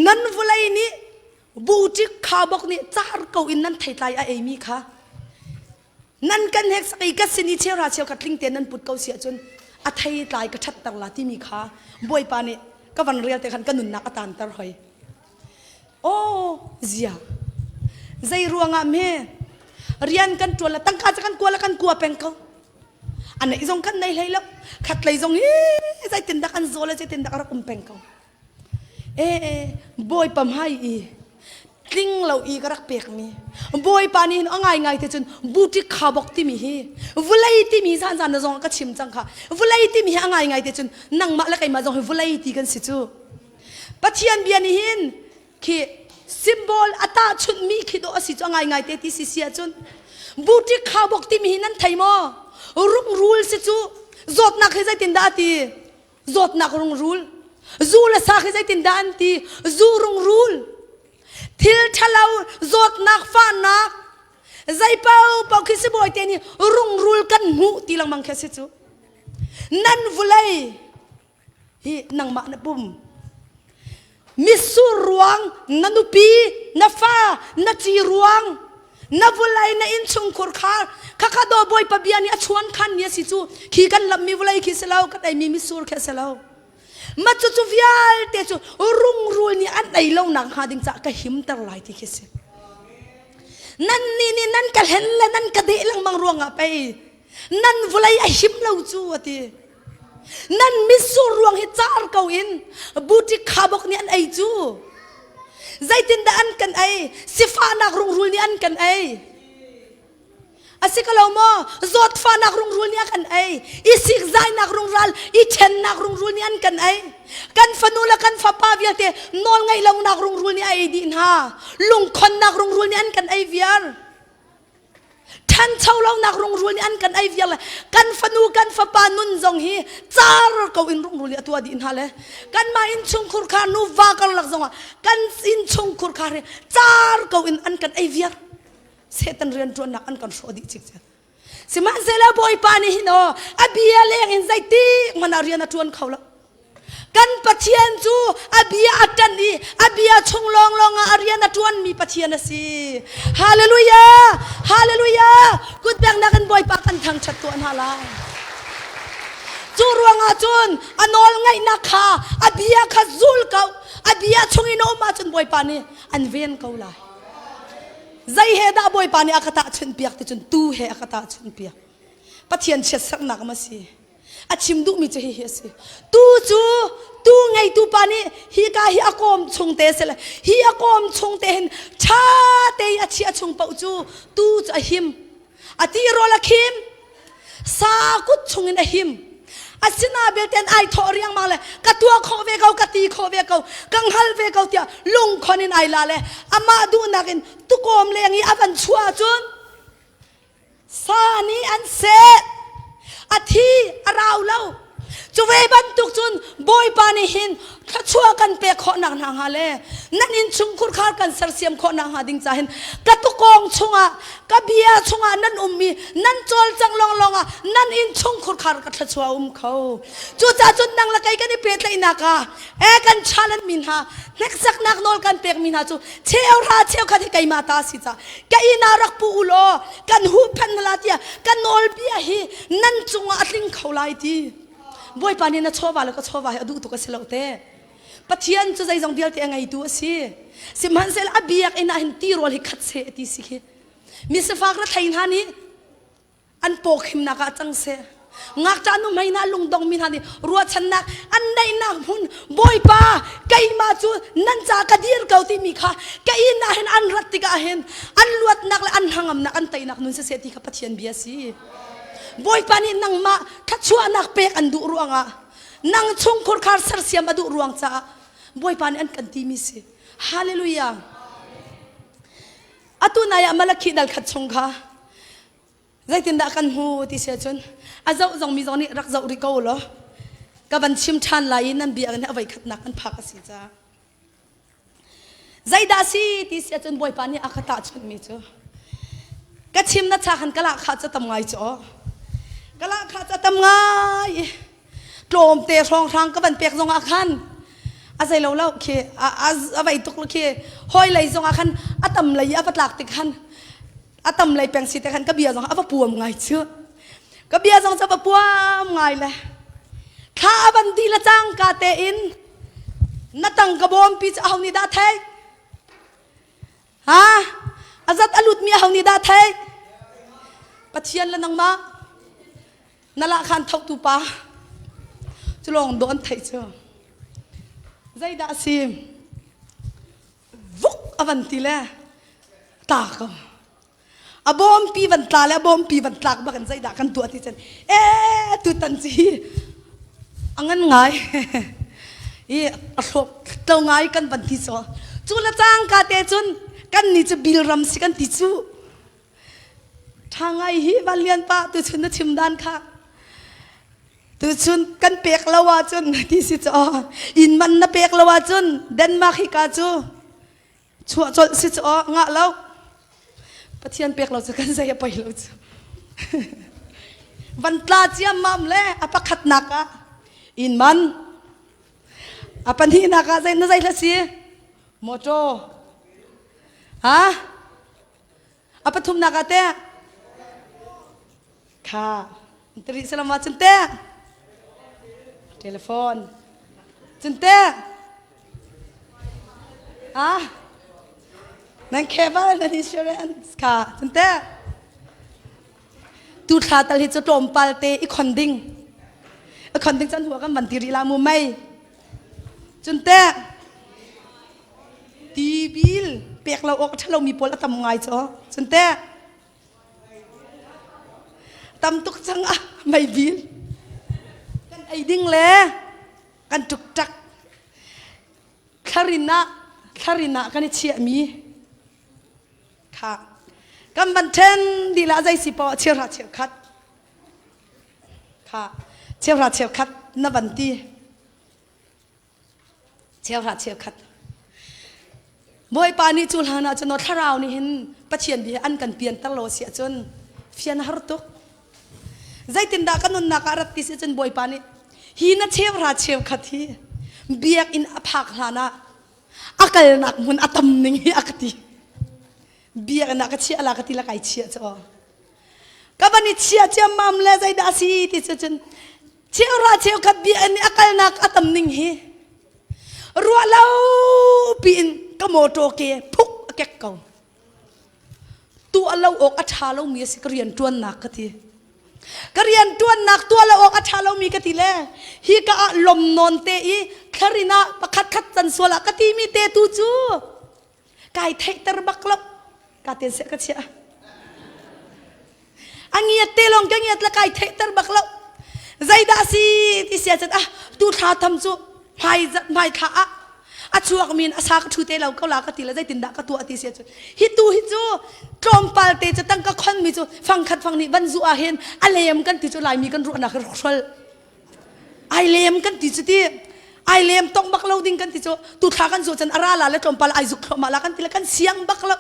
nan vulai ni buti khabok ni char ko in nan thai lai a mi kha nan kan hek sai ka sini cheu katling ten nan put ko sia chun a thai lai ka that tar la ti mi kha boy pa ni ka van real te khan kanun na atan tar hoi o zia ใจรัวงามเฮเรียนกันตัวละตั้งการจะกันกลัวละกันกลัวเป็นเขาอันไหนทรงกันในเลยแล้วขัดเลยทรงใจตินดักอันโซเลยใจตินดักรักเป็นเขาบอยปั๊มให้ลิงเราอีกรักเปียกมีบอยปานีนง่ายๆแต่จนบูติขาบอกที่มีฮีวุไลที่มีสันๆนะจงก็ชิมจังค่ะวุไลที่มีง่ายๆแต่จนนั่งมาแล้วใครมาจงวุไลที่กันสิจูปัจจัยเบียนี่หินคือซิมโบลอัตาชุนมีคิดว่าสิจูง่ายๆแต่ที่สิเสียจนบูติขาบอกที่มีนั่นไทยมั้งรุ่งรูลสิจูจดนักให้ใจตินดาตีจดนักรุ่งรูลจูละสักให้ใจตินดาตีจูรุ่งรูลทิลทะเลาจดนักฟ้านักใจเป้าคิดสิบอยเตนี่รุ่งรูลกันหูตีลังมังแค่สิจูนั่นวุไลฮีนังมานปุ่มมิสูรวงนันุปีนฟ้านัจีรวงนับวุไลนัอินชงคุรคาข้าดอบอยปะเบียนี่ชวนขันเนี่ยสิจูขี้กันลำมีวุไลขี้เสลาก็ได้มีมิสูรแค่เสลามาจุวิอาลเตจูรุ่งรูนี่อันไหนเล่าหนังหาดิงจากก็หิมตะลายที่คิดสินั่นนี่นั่นก็เห็นแล้วนั่นก็เดลังมังรวงไปนั่นวุไลไอหิมเล่าจูอ่ะทีนั่นมิสูรวงฮิจาร์เกาอินบูติขาบอกนี่อันไอจูใจตินดาอันกันไอสิฟ้านักรุ่งรูนี่อันกันไออาศัยก็เราโม่จดฟ้านักรุ่งรูนี่กันไออีสิกใจนักรุ่งรัลอีเชนนักรุ่งรูนี่อันกันไอกันฟนูละกันฟ้าป้าเวียเตนอนไงเรานักรุ่งรูนี่ไอดินฮาลุงคนนักรุ่งรูนี่อันกันไอเวียร์ท่านเช่าเรานักรุ่งรูนี่อันกันไอเวียร์กันฟนูกันฟ้าป้านุนจงฮีจาร์เขาอินรุ่งรูนี่ตัวดินฮาเลยกันมาอินชงคุรคานูวากันหลักจงกันอินชงคุรคาเรจาร์เขาอินอันกันไอเวียร์เสตันเรียนจวนนักอันกันโชดิจิกเจสิมันเสลาบอยปานี่ฮิโนอเบียเลี้ยงอินใจตีมันเรียนจวนเขาละกันปัจเจียนจูอเบียอัตันนีอเบียชงลองเรียนจวนมีปัจเจียนสิฮาเลลูยาฮาเลลูยากุดแบงนักกันบอยปากันทางชัดตัวฮาลาจูรวงอาจุนอนอลไงนักขาอเบียขจุลเขาอเบียชงอินโอมาจุนบอยปานี่อันเวียนเขาละใจเฮดาบอยปานี่อากาศชนเปียกแต่จนตู้เฮอากาศชนเปียกปัจเจียนเช็ดสักนักมาสิอาชิมดูมีจะเฮียสิตู้ไงตู้ปานี่ฮีกาฮีอากอมชงเตสเลยฮีอากอมชงเตนชาเตยอาชีอาชงเปาจูตู้จะหิมอาตีโรลักหิมสากุดชงอินอหิมอาศินาเบลเตนไอทอเรียงมาเลยกัตัวขอเวกเอากัตีขอเวกเอากังฮัลเวกเอาเตียลุงคนอินไอลาเลยอามาดูนักินตุกอมเลงอีอวันชัวจุนซานีอันเซอาทีอาราวเล่าจูเวบันตุกจุนบอยปานิหินถ้าชัวกันเปะขอนักนางฮาเลนั่นอินชุงคุรคาร์กันเสร์เซียมขอนังฮาดิงจ่าเห็นกัตุกองชงอ่ะกัเบียชงอ่ะนั่นมีนั่นจอลจังลองอ่ะนั่นอินชุงคุรคาร์กัทชัวเขาจูจ่าจุนนังละไกกันนี่เปะเลยนักอ่ะกันชาลันมินฮาเล็กสักนักนอลกันเปะมินฮาจูเชี่ยวราเชี่ยวขัดไกมาตาสิจ้ากันอินารักปูอุโลกันหูพันลาเตียกันนอลเบียฮีนั่นจงอ่ะอัดลิงเขาไล่ทีบอยปานี่นะชอบว่าแล้วก็ชอบว่าดูตัวก็เสลาเต้ปัจเจียนจะใจจงเบียร์เตะไงตัวสิมันเสลอาเบียกไอ้น่าเห็นตีรอลให้ขัดเสตีสิมีสฟากระไทยนานี่อันโปกหิมนักจังเสงักจานุไม่น่าลุงดงมินานี่รัวฉันนักอันใดนักหุ่นบอยปาไกมาจูนั่นจากระดีร์เกาที่มีค่ะไกน่าเห็นอันรัตติกาเห็นอันลวดนักและอันหังมนักอันไตนักนุ่นเสตีกับปัจเจียนเบียสิบอยปานี่นังมาทัชชัวนักเปกอันดูรวงอ่ะนังชงคุรคาร์สัรเสียมาดูรวงจ้าบอยปานี่อันกันทีมิสิฮาเลลูยาอตุนายมาลักขีดัลขัดชงค่ะใจตินดากันหูที่เสียจนอาเจ้าจงมีจงนี่รักเจ้าริโก้เหรอกับบัญชิมชันไหลนั่นเบียกันเอาไว้ขัดนักกันพักสิจ้าใจดาซีที่เสียจนบอยปานี่อาคตาชนมีจ้าก็ชิมนัดชาขันกะละขาดจะทำไงจ้ากะละขาดจะทำไงโกลมเตะรองทางก็บันเปียกจงอาคันอาศัยเราเคอาไว้ตุกเคห้อยไหลจงอาคันอาตำไหลอาปัดหลักติคันอาตำไหลแปลงสิติคันก็เบียจงอาปะปวมไงเชื่อก็เบียจงจะปะปวมไงเลยข้าบันดีละจังกาเตอินนัตังกระบอมปีจะเอานิดาเทฮะอาจ hau ni da thai pathian la nang ma nala khan thau tu pa chulong don thai chu zai da sim vuk avanti le ta ko abom pi van tla le abom pi van tlak ba kan zai da kan tu ati chen tu tan chi angan ngai i ahlok to ngai kan ban ti so chu la chang ka te chun kan ni chu bil ram si kan ti chu thangai hi valian pa tu chun na chim dan kha tu chun kan pek lawa chun ti si cho in man na pek lawa chun Denmark hi ka chu chua chol si cho nga lo pathian pek lo chu kan zai pai lo chu van tla chiam mam le apakhat naka in man apan hi naka zai na zai la si moto ha apathum naka te kha tri salama chun te telefon chun te nang cable na insurance kha chun te tu tha tal hi chu tom pal te i khonding chan huwa kan ban tiri la mu mai chun te ti bil pek lo ok thalo mi pol atam ngai cho chun te tam tuk chang mai bil kan ai ding le kan tuk tak kharina kan chia mi kha kan ban ten di la zai si po cheu khat kha cheu khat na ban ti cheu khat boy pani chul hana chno tharau ni hin pachian bi an kan pian talo sia chon fian har tuk zai tin da kanun na karat ti se chon boy pani hi na cheu khat hi biak in aphak hlana akal nak mun atam ning hi akati biak na ka chi ala ka ti la kai chi cho ka bani chi mam le zai da si ti se chon cheu khat bi an akal nak atam ning hi ruwa lau pin ka moto ke phuk kek kau tu alau ok atha lau mi se krian tuan nak ka ti karian tuan nak tu alau ok atha lau mi ka ti le hi ka lom non te i kharina pakhat khat chan sola ka ti mi te tu chu kai thai tar baklo ka ten se ka chia angiat te long kangiat la kai thai tar baklo zai da si ti sia chat tu tha tham chu mai kha chuak min asak thu te lau ko la ka ti la zai tin da ka tu ati sia chu hi tu trom pal te chu tang ka khon mi chu phang khat phang ni ban zu a hen alem kan ti chu lai mi kan ru na ka khol ai lem kan ti chu ti ai lem tong bak lo ding kan ti chu tu tha kan zo chan ara la le trom pal ai zu khlo ma la kan ti la kan siang bak lo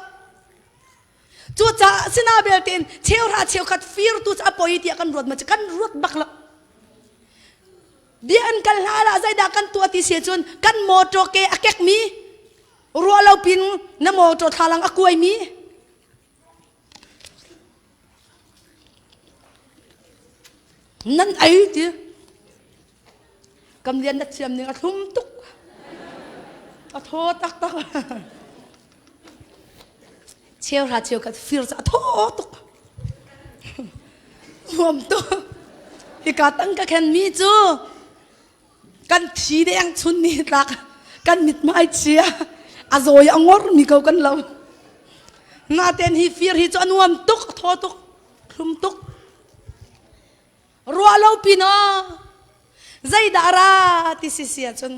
chu cha sina bel tin cheu khat fir tu cha poi ti kan rot ma cha kan rot bak lo bian kal hala zai da kan tu ati se chun kan moto ke akek mi rualo pin na moto thalang akuai mi nan ai ti kam lian da chiam ni athum tuk atho tak cheu kat fir sa atho tuk mom to hi ka tang ka khen mi chu kan thi deng chun ni tak kan mit mai chia azoi angor mi ko kan lo na ten hi fir hi chu anuam tuk tho tuk thum tuk rualo pino zai dara ti si sia chun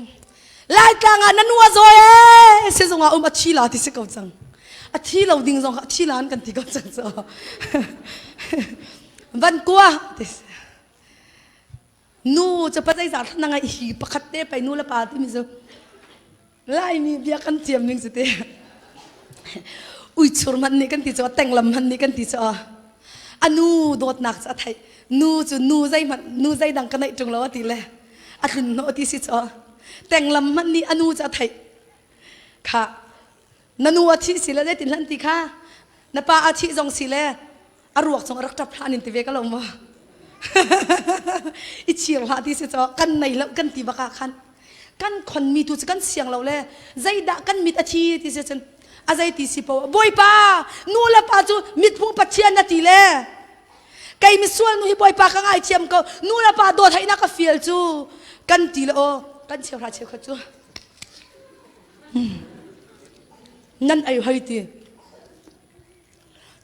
lai tanga nanua zoe se zonga achila ti se ko chang athi lo ding zong athi lan kan ti ko chang so van kwa nu cha pa zai zar na nga hi pakhat te pai nu la pa ti mi zo lai mi bia kan chiam ning te ui chur man ni kan ti cho teng lam man ni kan ti cho anu dot nak cha thai nu zai dang kan nai tung lo ti le athun no ti si cho teng lam man ni anu cha thai kha nanu athi sila le tin lan ti kha na pa athi jong sile aruak chong rak tap phan in ti ve ka lo ma ichir ha ti se cho kan nei lo kan ti baka khan kan khon mi tu kan siang lo le zai da kan mit athi ti se chen azai ti si po boy pa nu la pa จูมิดพุ่งปัจเจียนนาทีเล่ไก่มิส่วนนู้ฮิบอยปากง่ายเทียมเขานู้ละปาโดดให้นักฟิลจูกันตีละโอกันเชียวราเชียวขจูนั่นไอ้ให้ตี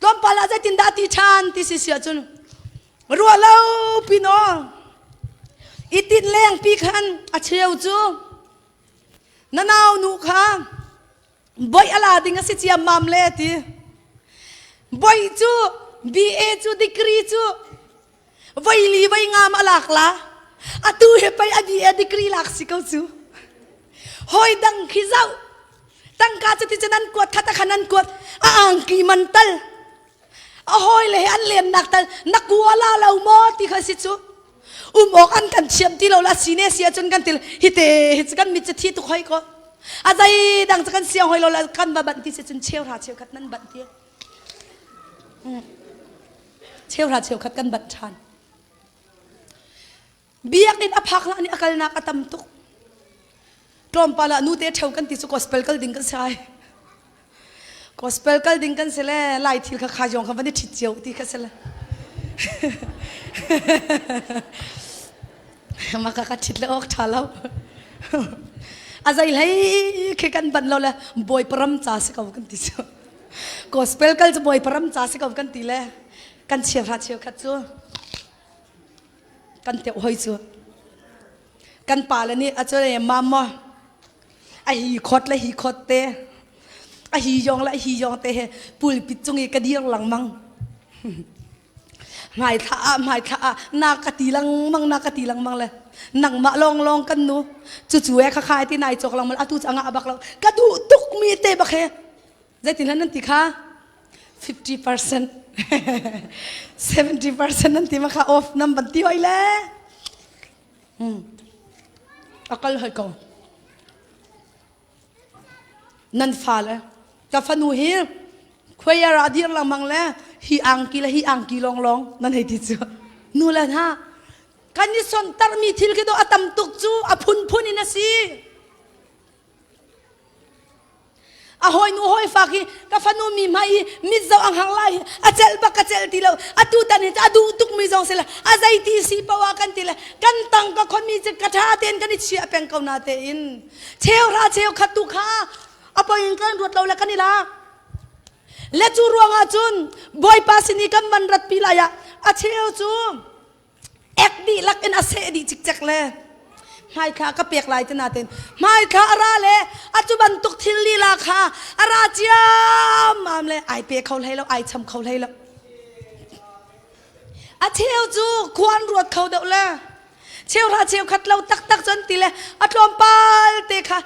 ตอนปาลาจะตินดาติชานติสิเสียจุนรัวเล่าพี่น้องอีตินแรงปีขันอาเชียวจูนั่นเอาหนูค่ะบอยอะไรดิ้งสิเจียมมามเลตีบอยจูBA จูดีกรีจูไว้ลีไว้งามอลักละอะตูเฮไปอะBAดีกรีลักสิเขาจูหอยดังขี้เจ้าตั้งกาจะที่จะนั้นกวดทัตขนันกวดอ่างกีมันตัลหอยเลยอันเลียนนักตัลนักกัวลาเราหมอที่เขาสิจูอกอันกันเชียมที่เราละซีเนเซียจนกันติลฮิตเตฮิตกันมิจที่ตุกหอยก็อาใจดังจะกันเสียงหอยเราละกันบันที่จะจนเชี่ยวราเชี่ยวขัดนั้นบันที่เชี่ยวราเชี่ยวขัดกันบันชันเบียกนิดอภักละนี่อาการนักตำตุกตรอมปาละนูเตะเชี่ยวกันที่สุกอสเปลกัลดิ้งกันใช่กอสเปลกัลดิ้งกันเสร็จแล้วไล่ทิลข้าจงคำวันนี้ทิดเจียวที่กันเสร็จแล้วมากัดทิดแล้วออกท่าแล้วอาใจเลยแค่กันบันเราเลยบอยพรำจ่าสิเขากันที่สุดกอสเปลกัลจะบอยพรำจ่าสิเขากันที่เลยกันเชียวราเชียวขัดจูกันเตะหอยจูกันป่าแล้วนี่อาจารย์มาม่าไอฮีคอดและฮีคอดเตะไอฮียองและฮียองเตะปุยปิดจงเอกดีหลังมังหมายท่านากตีลังมังนากตีลังมังเลยหนังมาลองกันนู้จู่ๆข้าที่นายจกลังมันอาตุจังอาบักเรากระดูตุกมีเตะบักเฮใจตินั้นนั่นติค่ะ 50% 70% นั่นติมาค่ะออฟน้ำบันตีไว้แล้วอักลให้ก่อนนั่นฟ้าเลยกับฟันูฮีคุยราดีลังมังแล้วฮีอังกีลองนั่นให้ที่สุดนู่นแหละนะกันนี่ส่วนตารมีทิลกิโดอัตมตุกจูอพุนนี่นะสิอะหอยนูหอยฟักฮีกับฟันูมีไม่มิดเจ้าอังหังไล่อาเจลบักอาเจลตีเราอาตูตันเห็นอาดูตุกมิจงเสละอาใจทีสีปวากันตีละกันตังกับคนมีจะกระทาเต้นกันนี่เชียเป็นเขาหน้าเต้นเชียวราเชียวขัดตุกha apa yang kan buatเราละกันนี่ละและจูรวงอาจุนบอยปาสินีกันมันรัดปีลายะอาเชียวจูเอ็กดีลักเอ็นอาเซดีจิกจักเลยไม่ค่ะก็เปียกลายจะน่าเต้นไม่ค่ะอะไรเลยอาจุบันตุกทิลลีลาค่ะอาราเจียมมาเลยไอเปียกเขาให้แล้วไอชำเขาให้แล้วอาเชียวจูควรรวดเขาเดาเลยเชียวราเชียวขัดเราตักจนตีเลยอาตรอมปาลเตค่ะ